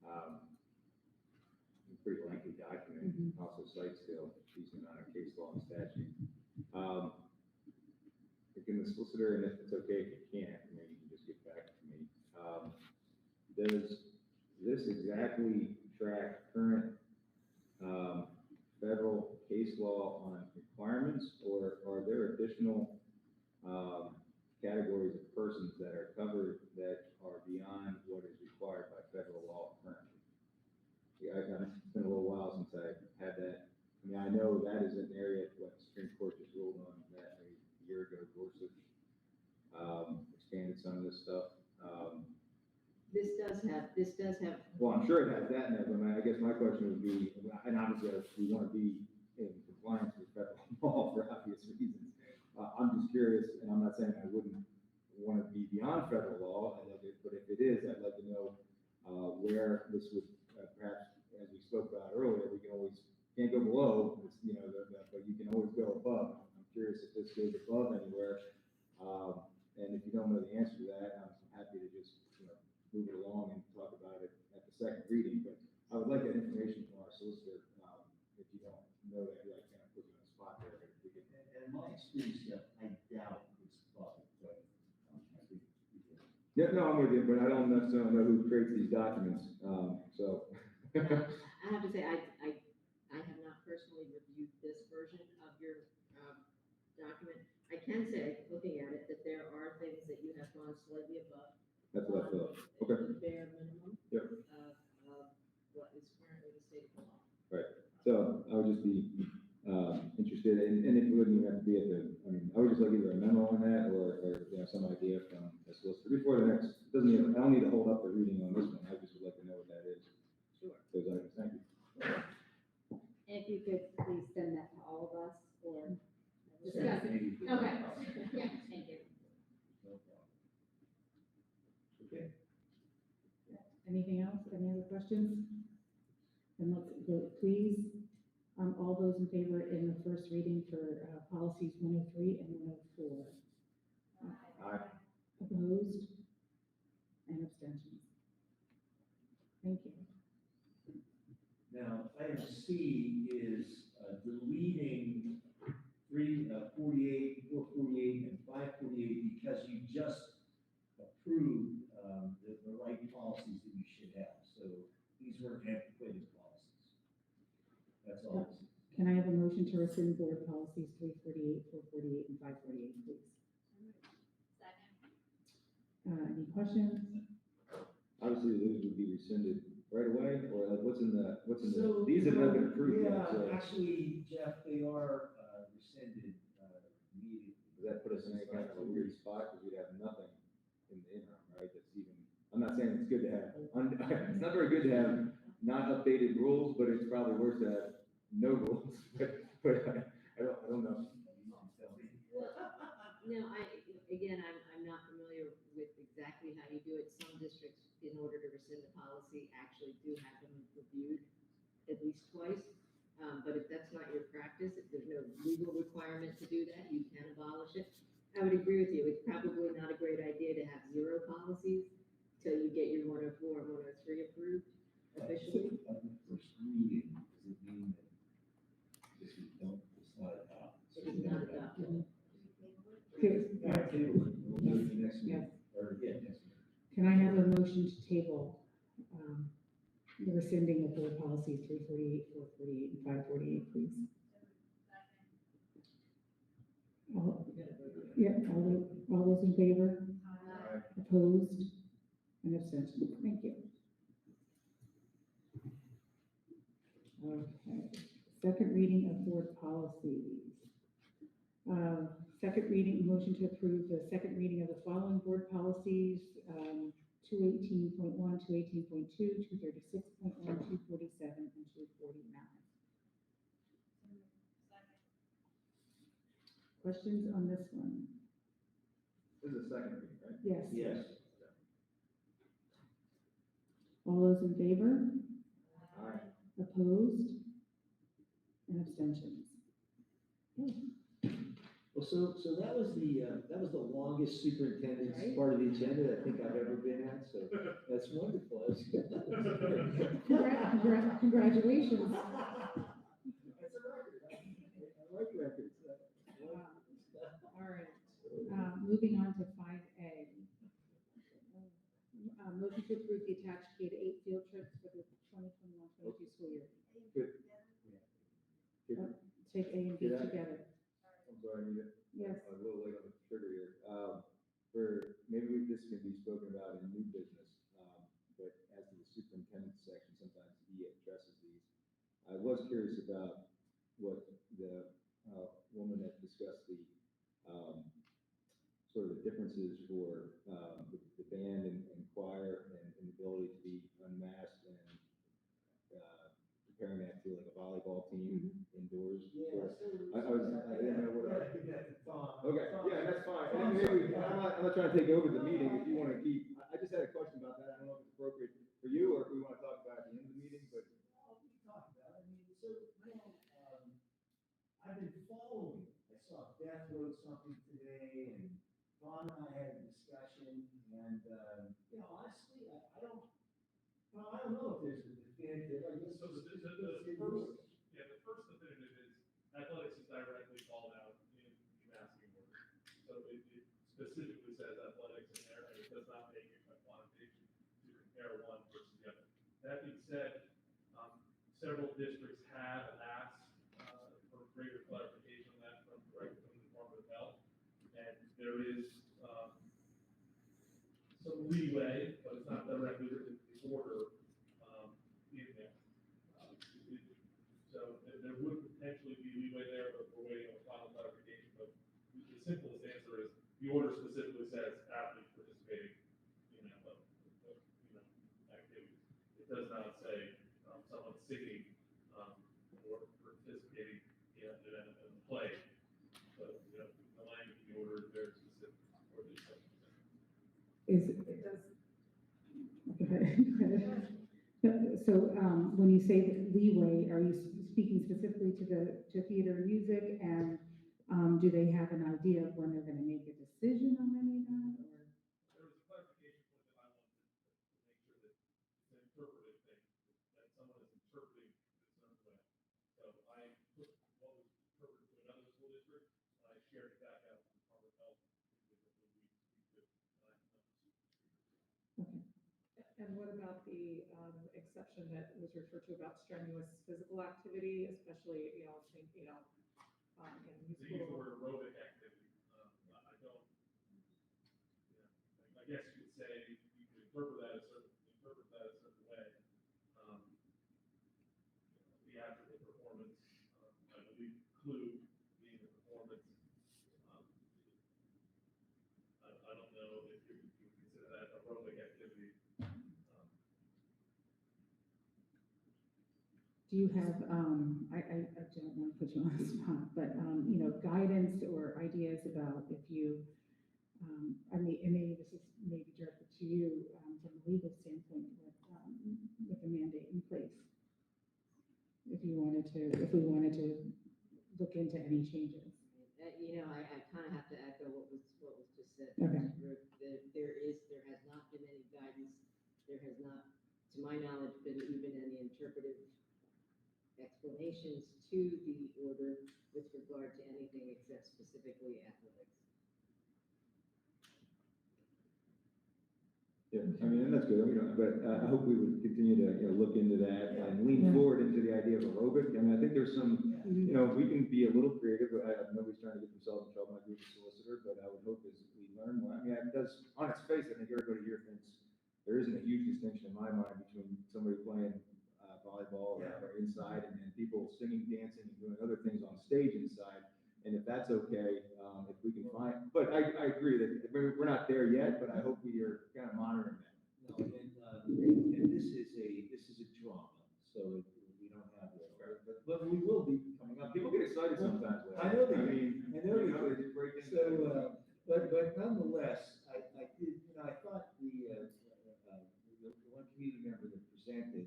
a pretty lengthy document, also cites still decent amount of case law and statute. Can the solicitor, and if it's okay if you can't, maybe you can just get back to me. Does this exactly track current federal case law on requirements, or are there additional categories of persons that are covered that are beyond what is required by federal law currently? Yeah, it's been a little while since I had that. I mean, I know that is an area what the Supreme Court just ruled on that a year ago. Gorsuch expanded some of this stuff. This does have. Well, I'm sure it has that in it, but I guess my question would be, and obviously we want to be in compliance with federal law for obvious reasons. I'm just curious, and I'm not saying I wouldn't want to be beyond federal law, but if it is, I'd like to know where this would, perhaps, as we spoke about earlier, we can always, can't go below, but you can always go above. I'm curious if this goes above anywhere, and if you don't know the answer to that, I'm happy to just, move it along and talk about it at the second reading, but I would like that information from our solicitor. If you don't know that, I can't put you on the spot there, but if we can. And my experience, I doubt it's above, but I think. Yeah, no, I'm with you, but I don't necessarily know who creates these documents, so. I have to say, I have not personally reviewed this version of your document. I can say, looking at it, that there are things that you have gone slightly above. That's what I thought. Okay. The bare minimum. Yep. Of what is currently the state of the law. Right. So I would just be interested, and it wouldn't even have to be at the, I would just like either a memo on that or some idea from the solicitor before the next, I don't need to hold up the reading on this one, I just would like to know what that is. Sure. Those items, thank you. If you could please send that to all of us, or. Discuss it. Okay. Yeah, thank you. Okay. Anything else? Any other questions? Then let's vote, please. All those in favor in the first reading for policies 103 and 104? Aye. Opposed? And abstentions? Thank you. Now, item C is deleting 448 and 548 because you just approved the right policies that you should have. So these were antiquated policies. That's all. Can I have a motion to rescind board policies 348, 448, and 548, please? Second. Any questions? Obviously, those would be rescinded right away, or like what's in the, So, these have not been approved yet, yeah, so. actually, Jeff, they are rescinded immediately. Does that put us in any kind of a weird spot, because we'd have nothing in the interim, right, that's even, I'm not saying it's good to have, it's not very good to have not updated rules, but it's probably worse to have no rules, but I don't know. No, I'm not familiar with exactly how you do it. Some districts, in order to rescind the policy, actually do have them reviewed at least twice. But if that's not your practice, if there's no legal requirement to do that, you can abolish it. I would agree with you. It's probably not a great idea to have 0 policies till you get your 104 and 103 approved officially. On the first reading, does it mean that if you don't, it's not adopted? It is not adopted. Okay. Yeah, table it. We'll do it the next Yes. meeting, or, yeah, next meeting. Can I have a motion to table, the rescinding of board policies 348, 448, and 548, please? All those in favor? Opposed? And abstentions? Thank you. Okay, second reading of board policies. Second reading, motion to approve the second reading of the following board policies, 218.1, 218.2, 236.1, 247, and 249. Questions on this one? This is a second reading, right? Yes. Yes. All those in favor? Aye. Opposed? And abstentions? Well, so that was the longest superintendent's part of the agenda I think I've ever been at, so that's wonderful. That's good. Congratulations. That's a record. I like records. All right, moving on to 5A. Motion to approve the attached K-8 field trips for the 2021-22 school year. Good. Take A and B Did I- together. I'm sorry, Anita. Yes. I'm a little late on the trigger here. This can be spoken about in new business, but as to the superintendent section, sometimes he addresses these. I was curious about what the woman that discussed the sort of the differences for the band and choir and the ability to be unmasked and comparing that to like a volleyball team indoors. I didn't know what. Okay, yeah, that's fine. And maybe, I'm not trying to take over the meeting. If you want to keep, I just had a question about that. I don't know if it's appropriate for you or if we want to talk about it at the end of the meeting, but. We can talk about it. I mean, so, I've been following. I saw Beth wrote something today, and Dawn and I had a discussion, and, honestly, I don't know if there's a definitive, I guess. So the first definitive is athletics is directly called out in the masking order. So it specifically says athletics in there, and it does not make a quantification to compare one versus the other. That being said, several districts have asked for greater clarification on that from directly from the Department of Health. And there is some leeway, but it's not directly written in the order in there. So there would potentially be leeway there, but we're waiting on final clarification. But the simplest answer is the order specifically says athletes participating in athletic, activities. It does not say someone singing or participating in a play. So the language in the order is very specific for this section. It does. So, when you say that leeway, are you speaking specifically to theater and music, and, do they have an idea of when they're gonna make a decision on any of that, or? There was a clarification point that I wanted to make sure that it's an interpretive thing, that someone is interpreting it a certain way. So I took what was interpreted to another school district, and I shared it back out to the Department of Health. And what about the exception that was referred to about strenuous physical activity, especially, in They use the musical? word aerobic activity. I don't, I guess you could say, you could interpret that a certain way. Theatrical performance, I believe clue being a performance. I don't know if you would consider that aerobic activity. do you have, I don't want to put you on the spot, but, you know, guidance or ideas about if you, I mean, and maybe this is maybe directed to you, from a legal standpoint with a mandate in place? If you wanted to, if we wanted to look into any changes. You know, I kind of have to echo what was just said. Okay. There has not been any guidance. There has not, to my knowledge, been even any interpretive explanations to the order with regard to anything except specifically athletics. Yeah, I mean, and that's good, I mean, but I hope we would continue to, you know, look into that and lean forward into the idea of aerobic. I mean, I think there's some, you know, we can be a little creative, but nobody's trying to get themselves in trouble, like being a solicitor, but I would hope as we learn more, I mean, it does, on its face, I think everybody here thinks there isn't a huge distinction in my mind between somebody playing volleyball or inside and people singing, dancing, and doing other things on stage inside. And if that's okay, if we can find, but I agree that we're not there yet, but I hope we are kind of monitoring that. No, and this is a drama, so we don't have that, but we will be coming up. People get excited sometimes. I know they, I know they do. do great things. So, but nonetheless, I did, you know, I thought the one community member that presented,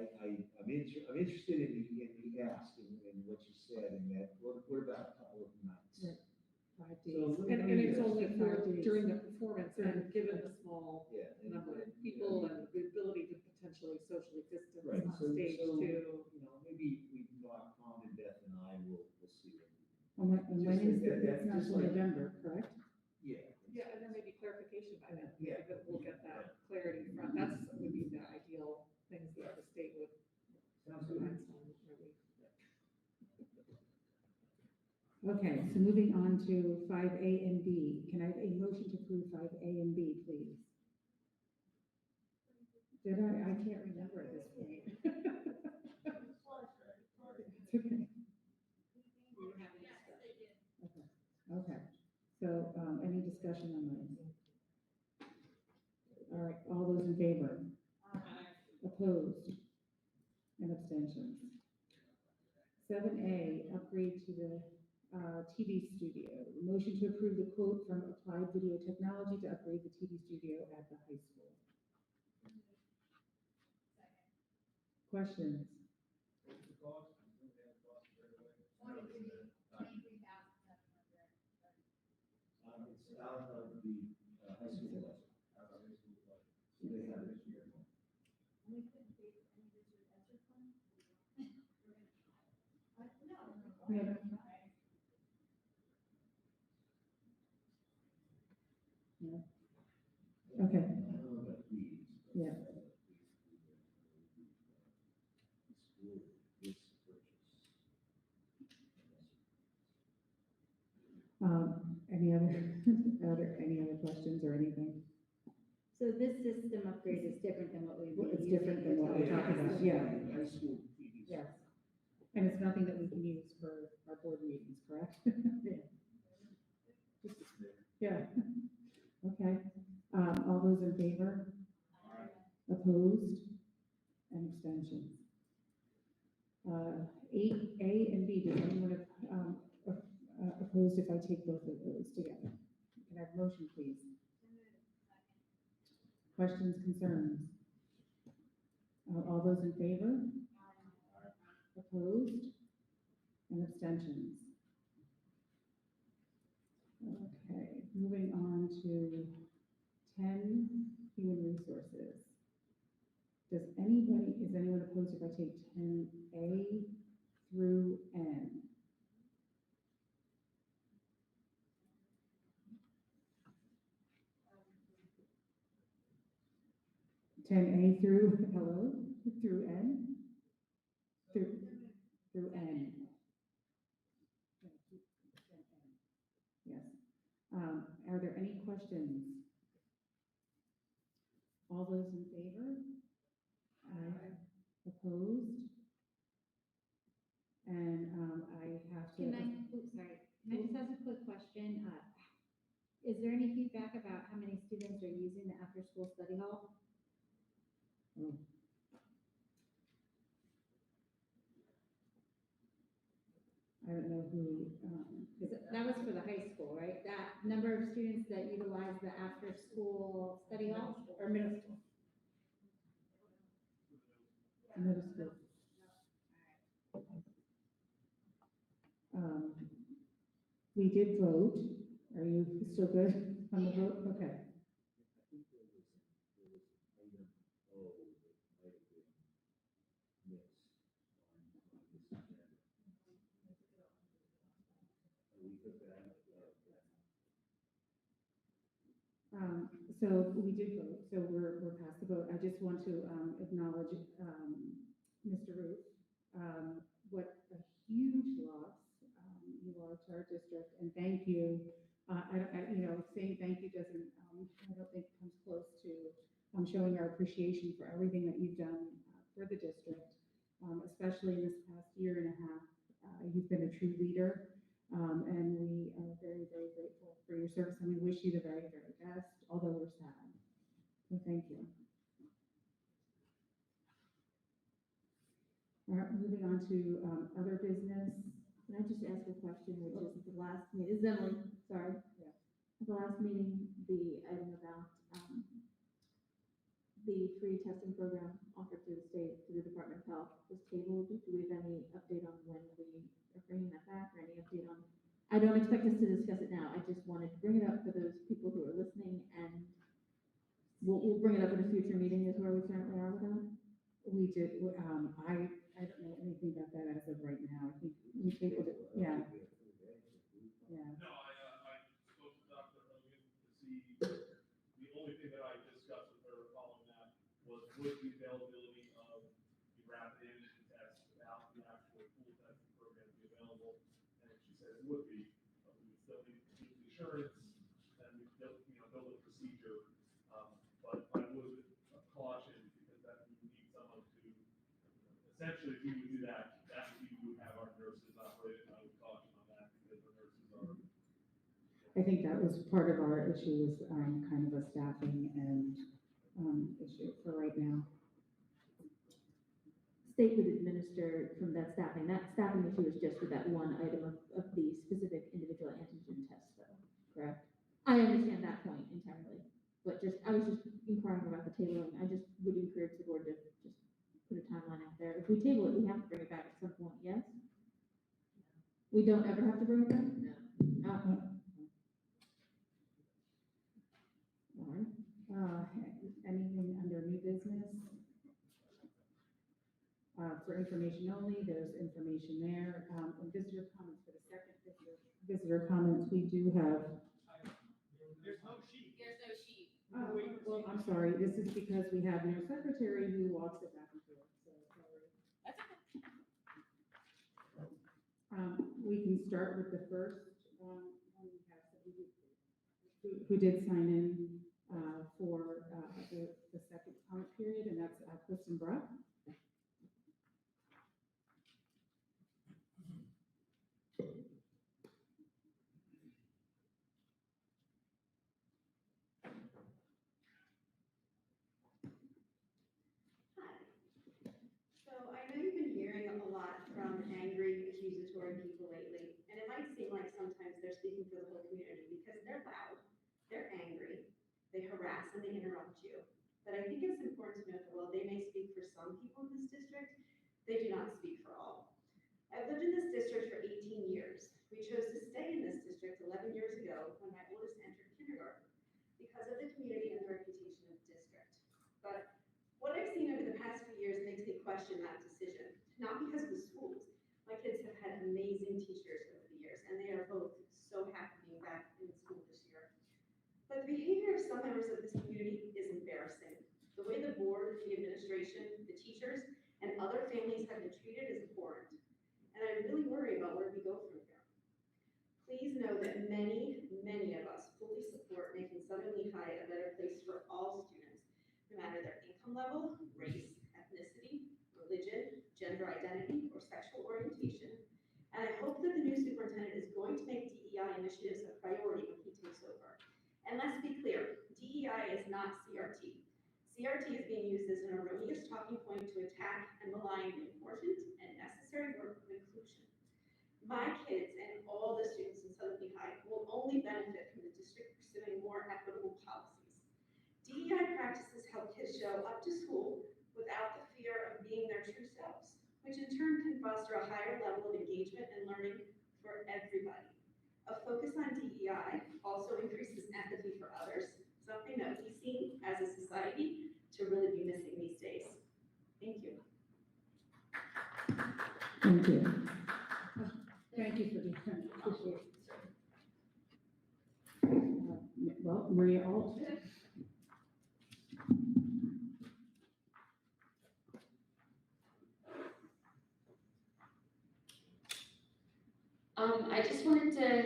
I'm interested in the ask and what you said, and that, what about a couple of nights? Right. 5 days. So, And it's only for 5 days. during the performance, and given the small number of people and the ability to potentially socially distance Right, on so, stage so, too. you know, maybe we talk, Tom and Beth and I will see. And when is, Just- it's not just until like- November, correct? Yeah. Yeah, and there may be clarification by then, Yeah. but we'll get that clarity from, that's would be the ideal things that the state would. Sounds good. provide some relief. Okay, so moving on to 5A and B. Can I have a motion to approve 5A and B, please? Did I can't remember at this point. It's okay. Okay, so, any discussion on those? All right, all those in favor? Opposed? And abstentions? 7A, upgrade to the TV studio. Motion to approve the quote from Applied Video Technology to upgrade the TV studio at the high school. Questions? It's out of the high school budget. So they have it here. Yeah. Yeah. Okay. Yeah. Any any other questions or anything? So this system upgrade is different than what we've been It's using. different than what we're talking about, yeah. High school TVs. Yes. And it's nothing that we can use for our board meetings, correct? Yeah. Okay. All those in favor? Opposed? And abstentions? 8A and B, does anyone opposed if I take both of those together? Can I have a motion, please? Questions, concerns? All those in favor? Opposed? And abstentions? Okay, moving on to 10, human resources. Is anyone opposed if I take 10A through N? N through N? Through N. Yes. Are there any questions? All those in favor? Aye. Opposed? And I have to. Can I just ask a quick question? Is there any feedback about how many students are using the after-school study hall? I don't know who, That was for the high school, right? That number of students that utilize the after-school study hall or middle school? middle school. We did vote. Are you still good on the vote? Okay. I think there was item O that might have been mixed on this agenda. We took that out. So we did vote, so we're past the vote. I just want to acknowledge Mr. Ruth. What a huge loss you are to our district, and thank you. Saying thank you doesn't, I don't think comes close to showing our appreciation for everything that you've done for the district, especially in this past year and a half. You've been a true leader. And we are very, very grateful for your service, and we wish you the very, very best, although we're sad. So thank you. All right, moving on to other business. Can I just ask a question, which is at the last meeting, this is Emily, sorry. Yeah. At the last meeting, the item about, the free testing program offered through the state, through the Department of Health was tabled. Do we have any update on when we are bringing that back, or any update on? I don't expect us to discuss it now. I just wanted to bring it up for those people who are listening, and we'll bring it up at a future meeting is where we currently are with that. We did, I don't know anything about that as of right now. I think we tabled it, yeah. Yeah. No, I spoke to Dr. Hogan to see, the only thing that I discussed with her following that was would the availability of the rapid antigen test without the actual full testing program be available? And she said it would be, but we would still need the insurance, and we build a procedure. But I would caution, because that we need someone to, essentially, if we would do that, that would be, we would have our nurses operate it. I would caution on that, because the nurses are. I think that was part of our issue, was kind of a staffing and issue for right now. State would administer from that staffing. That staffing issue is just with that one item of the specific individual antigen test, though, correct? I understand that point entirely, but I was just inquiring about the tabling. I just would encourage the board to just put a timeline out there. If we table it, we have to bring it back at some point, yes? We don't ever have to bring it back? No. All right. Anything under new business? For information only, there's information there. And visitor comments for the second visitor comments, we do have. There's no sheet. There's no sheet. Well, I'm sorry, this is because we have no secretary who walks it back and forth, so sorry. That's okay. We can start with the first one. We have somebody who did sign in for the second comment period, and that's Kristen Bruck. So I know you've been hearing a lot from angry, accusatory people lately, and it might seem like sometimes they're speaking for the whole community because they're loud, they're angry, they harass and they interrupt you. But I think it's important to note that while they may speak for some people in this district, they do not speak for all. I've lived in this district for 18 years. We chose to stay in this district 11 years ago when my oldest entered kindergarten because of the community and the reputation of the district. But what I've seen over the past few years makes me question that decision, not because of the schools. My kids have had amazing teachers over the years, and they are both so happy being back in school this year. But the behavior of some members of this community is embarrassing. The way the board, the administration, the teachers, and other families have been treated is abhorrent. And I really worry about where we go from here. Please know that many, many of us fully support making Southern Lehigh a better place for all students, no matter their income level, race, ethnicity, religion, gender identity, or sexual orientation. And I hope that the new superintendent is going to make DEI initiatives a priority when he takes over. And let's be clear, DEI is not CRT. CRT is being used as an erroneous talking point to attack and malign the important and necessary work of inclusion. My kids and all the students in Southern Lehigh will only benefit from the district pursuing more equitable policies. DEI practices help kids show up to school without the fear of being their true selves, which in turn can foster a higher level of engagement and learning for everybody. A focus on DEI also increases empathy for others, something that we seem as a society to really be missing these days. Thank you. Thank you. Thank you for the, appreciate it. Well, Maria Alt. I just wanted to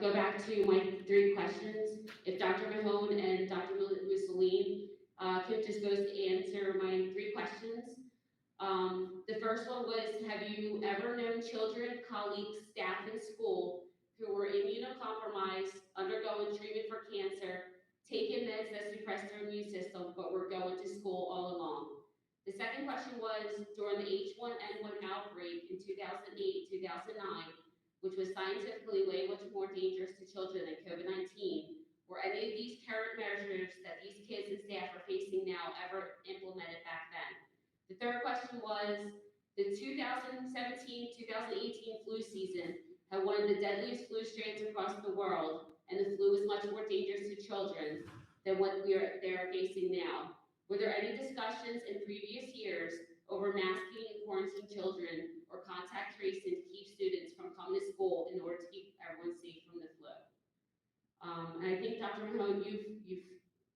go back to my 3 questions. If Dr. Mahone and Dr. Mussolini could just both answer my 3 questions. The first one was, have you ever known children, colleagues, staff in school who were immunocompromised, undergoing treatment for cancer, taking meds that suppress their immune system, but were going to school all along? The second question was, during the H1N1 outbreak in 2008-2009, which was scientifically way much more dangerous to children than COVID-19, were any of these current measures that these kids and staff are facing now ever implemented back then? The third question was, the 2017-2018 flu season had one of the deadliest flu strains across the world, and the flu was much more dangerous to children than what they're facing now. Were there any discussions in previous years over masking and quarantining children or contact tracing to keep students from coming to school in order to keep everyone safe from the flu? And I think, Dr. Mahone, you've,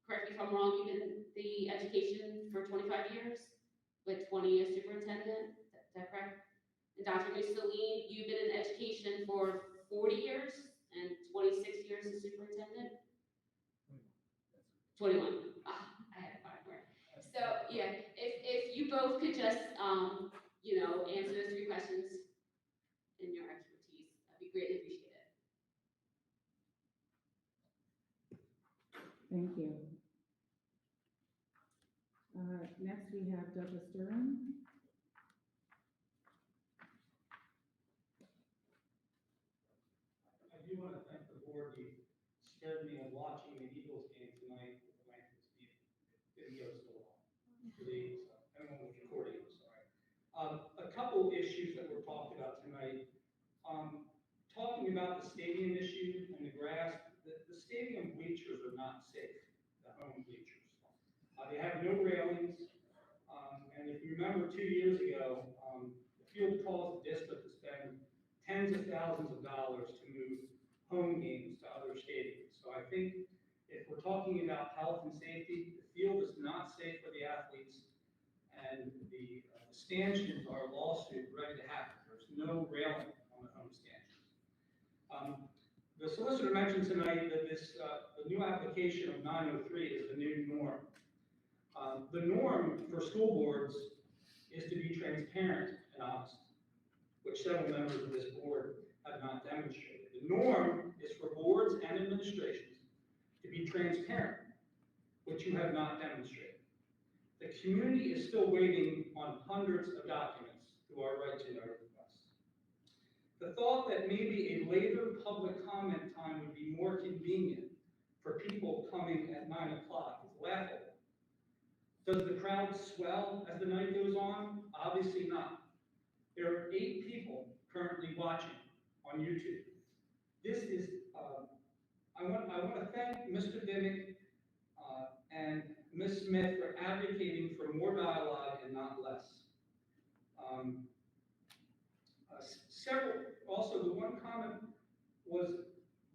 correct me if I'm wrong, you've been in the education for 25 years, with 20 as superintendent, is that correct? And Dr. Mussolini, you've been in education for 40 years and 26 years as superintendent? 21. I had 5 more. So, yeah, if you both could just, you know, answer those 3 questions in your expertise, that'd be greatly appreciated. Thank you. Next, we have Douglas Durham. I do want to thank the board. You spared me of watching the Eagles game tonight with the Lakers team. It didn't go so well. Everyone was recording, I'm sorry. A couple issues that were talked about tonight. Talking about the stadium issue and the grass, the stadium bleachers are not safe, the home bleachers. They have no railings, and if you remember 2 years ago, the field caused the district to spend tens of thousands of dollars to move home games to other stadiums. So I think if we're talking about health and safety, the field is not safe for the athletes, and the stanchions are a lawsuit ready to happen. There's no railing on the home stanchions. The solicitor mentioned tonight that this the new application of 903 is the new norm. The norm for school boards is to be transparent and honest, which several members of this board have not demonstrated. The norm is for boards and administrations to be transparent, which you have not demonstrated. The community is still waiting on hundreds of documents through our right to know request. The thought that maybe a later public comment time would be more convenient for people coming at 9 o'clock is laughable. Does the crowd swell as the night goes on? Obviously not. There are 8 people currently watching on YouTube. This is, I want to thank Mr. Dimmick and Ms. Smith for advocating for more dialogue and not less. Also the one comment was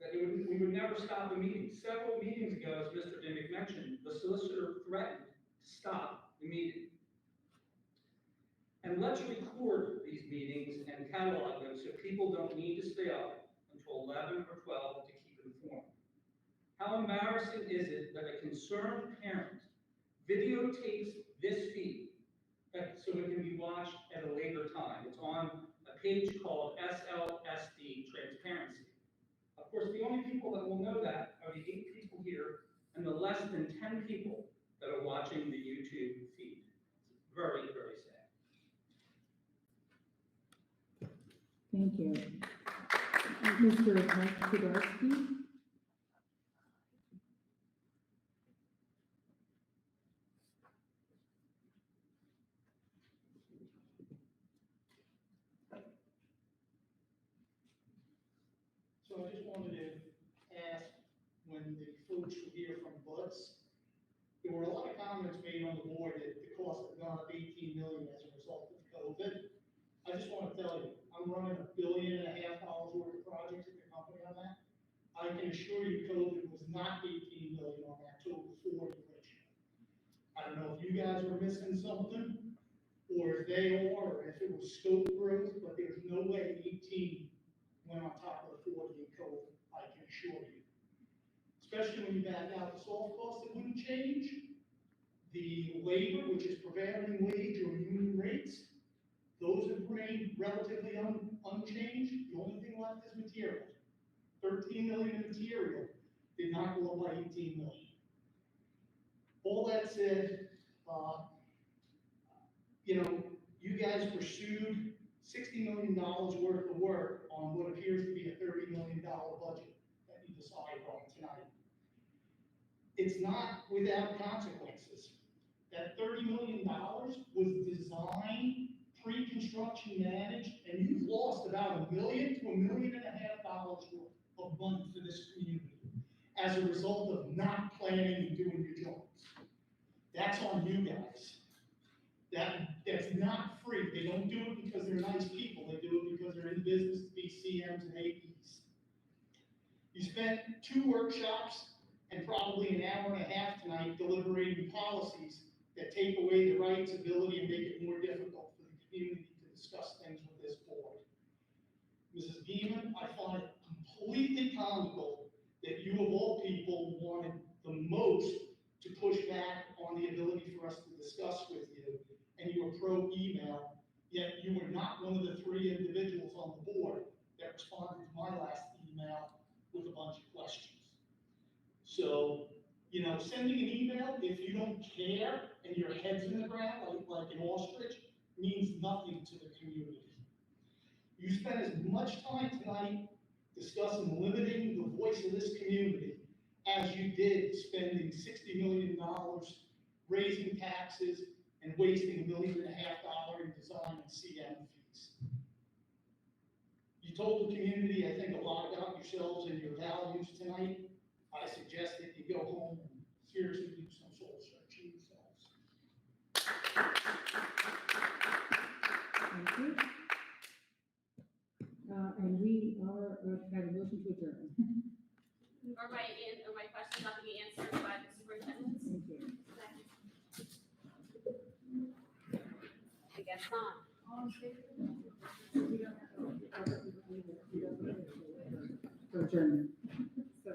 that we would never stop a meeting. Several meetings ago, as Mr. Dimmick mentioned, the solicitor threatened to stop the meeting. And let's record these meetings and catalog them so people don't need to stay up until 11 or 12 to keep informed. How embarrassing is it that a concerned parent videotapes this feed so it can be watched at a later time? It's on a page called SLSD Transparency. Of course, the only people that will know that are the 8 people here and the less than 10 people that are watching the YouTube feed. It's very, very sad. Thank you. Mr. Mike Kudarski? So I just wanted to ask, when the folks were here from Butts, there were a lot of comments made on the board that the cost had gone up 18 million as a result of COVID. I just want to tell you, I'm running $1.5 billion worth of projects at the company on that. I can assure you COVID was not 18 million on that total 40 ratio. I don't know if you guys were missing something, or if they are, or if it was scope growth, but there's no way 18 went on top of the 40 in COVID, I can assure you. Especially when you back out the soft costs that wouldn't change, the labor, which is prevailing wage or union rates, those have remained relatively unchanged. The only thing left is material. 13 million in material did not go up by 18 million. All that said, you guys pursued $60 million worth of work on what appears to be a $30 million budget that you decided on tonight. It's not without consequences. That $30 million was designed, pre-construction managed, and you've lost about $1 million to $1.5 million worth of money for this community as a result of not planning and doing your jobs. That's on you guys. That's not free. They don't do it because they're nice people. They do it because they're in business to be CMs and APs. You spent 2 workshops and probably an hour and a half tonight deliberating policies that take away the rights, ability, and make it more difficult for the community to discuss things with this board. Mrs. Beeman, I find it completely comical that you of all people wanted the most to push back on the ability for us to discuss with you, and you were pro-email, yet you were not one of the 3 individuals on the board that responded to my last email with a bunch of questions. So, sending an email, if you don't care and your head's in the ground like an ostrich, means nothing to the community. You spent as much time tonight discussing limiting the voice of this community as you did spending $60 million raising taxes and wasting $1.5 million in design and CM fees. You told the community, I think, a lot about yourselves and your values tonight. I suggest that you go home and seriously do some soul searching yourselves. Thank you. And we are, can I have a motion to adjourn? Are my questions not to be answered by the superintendent? Thank you. I guess not. For adjournment. So.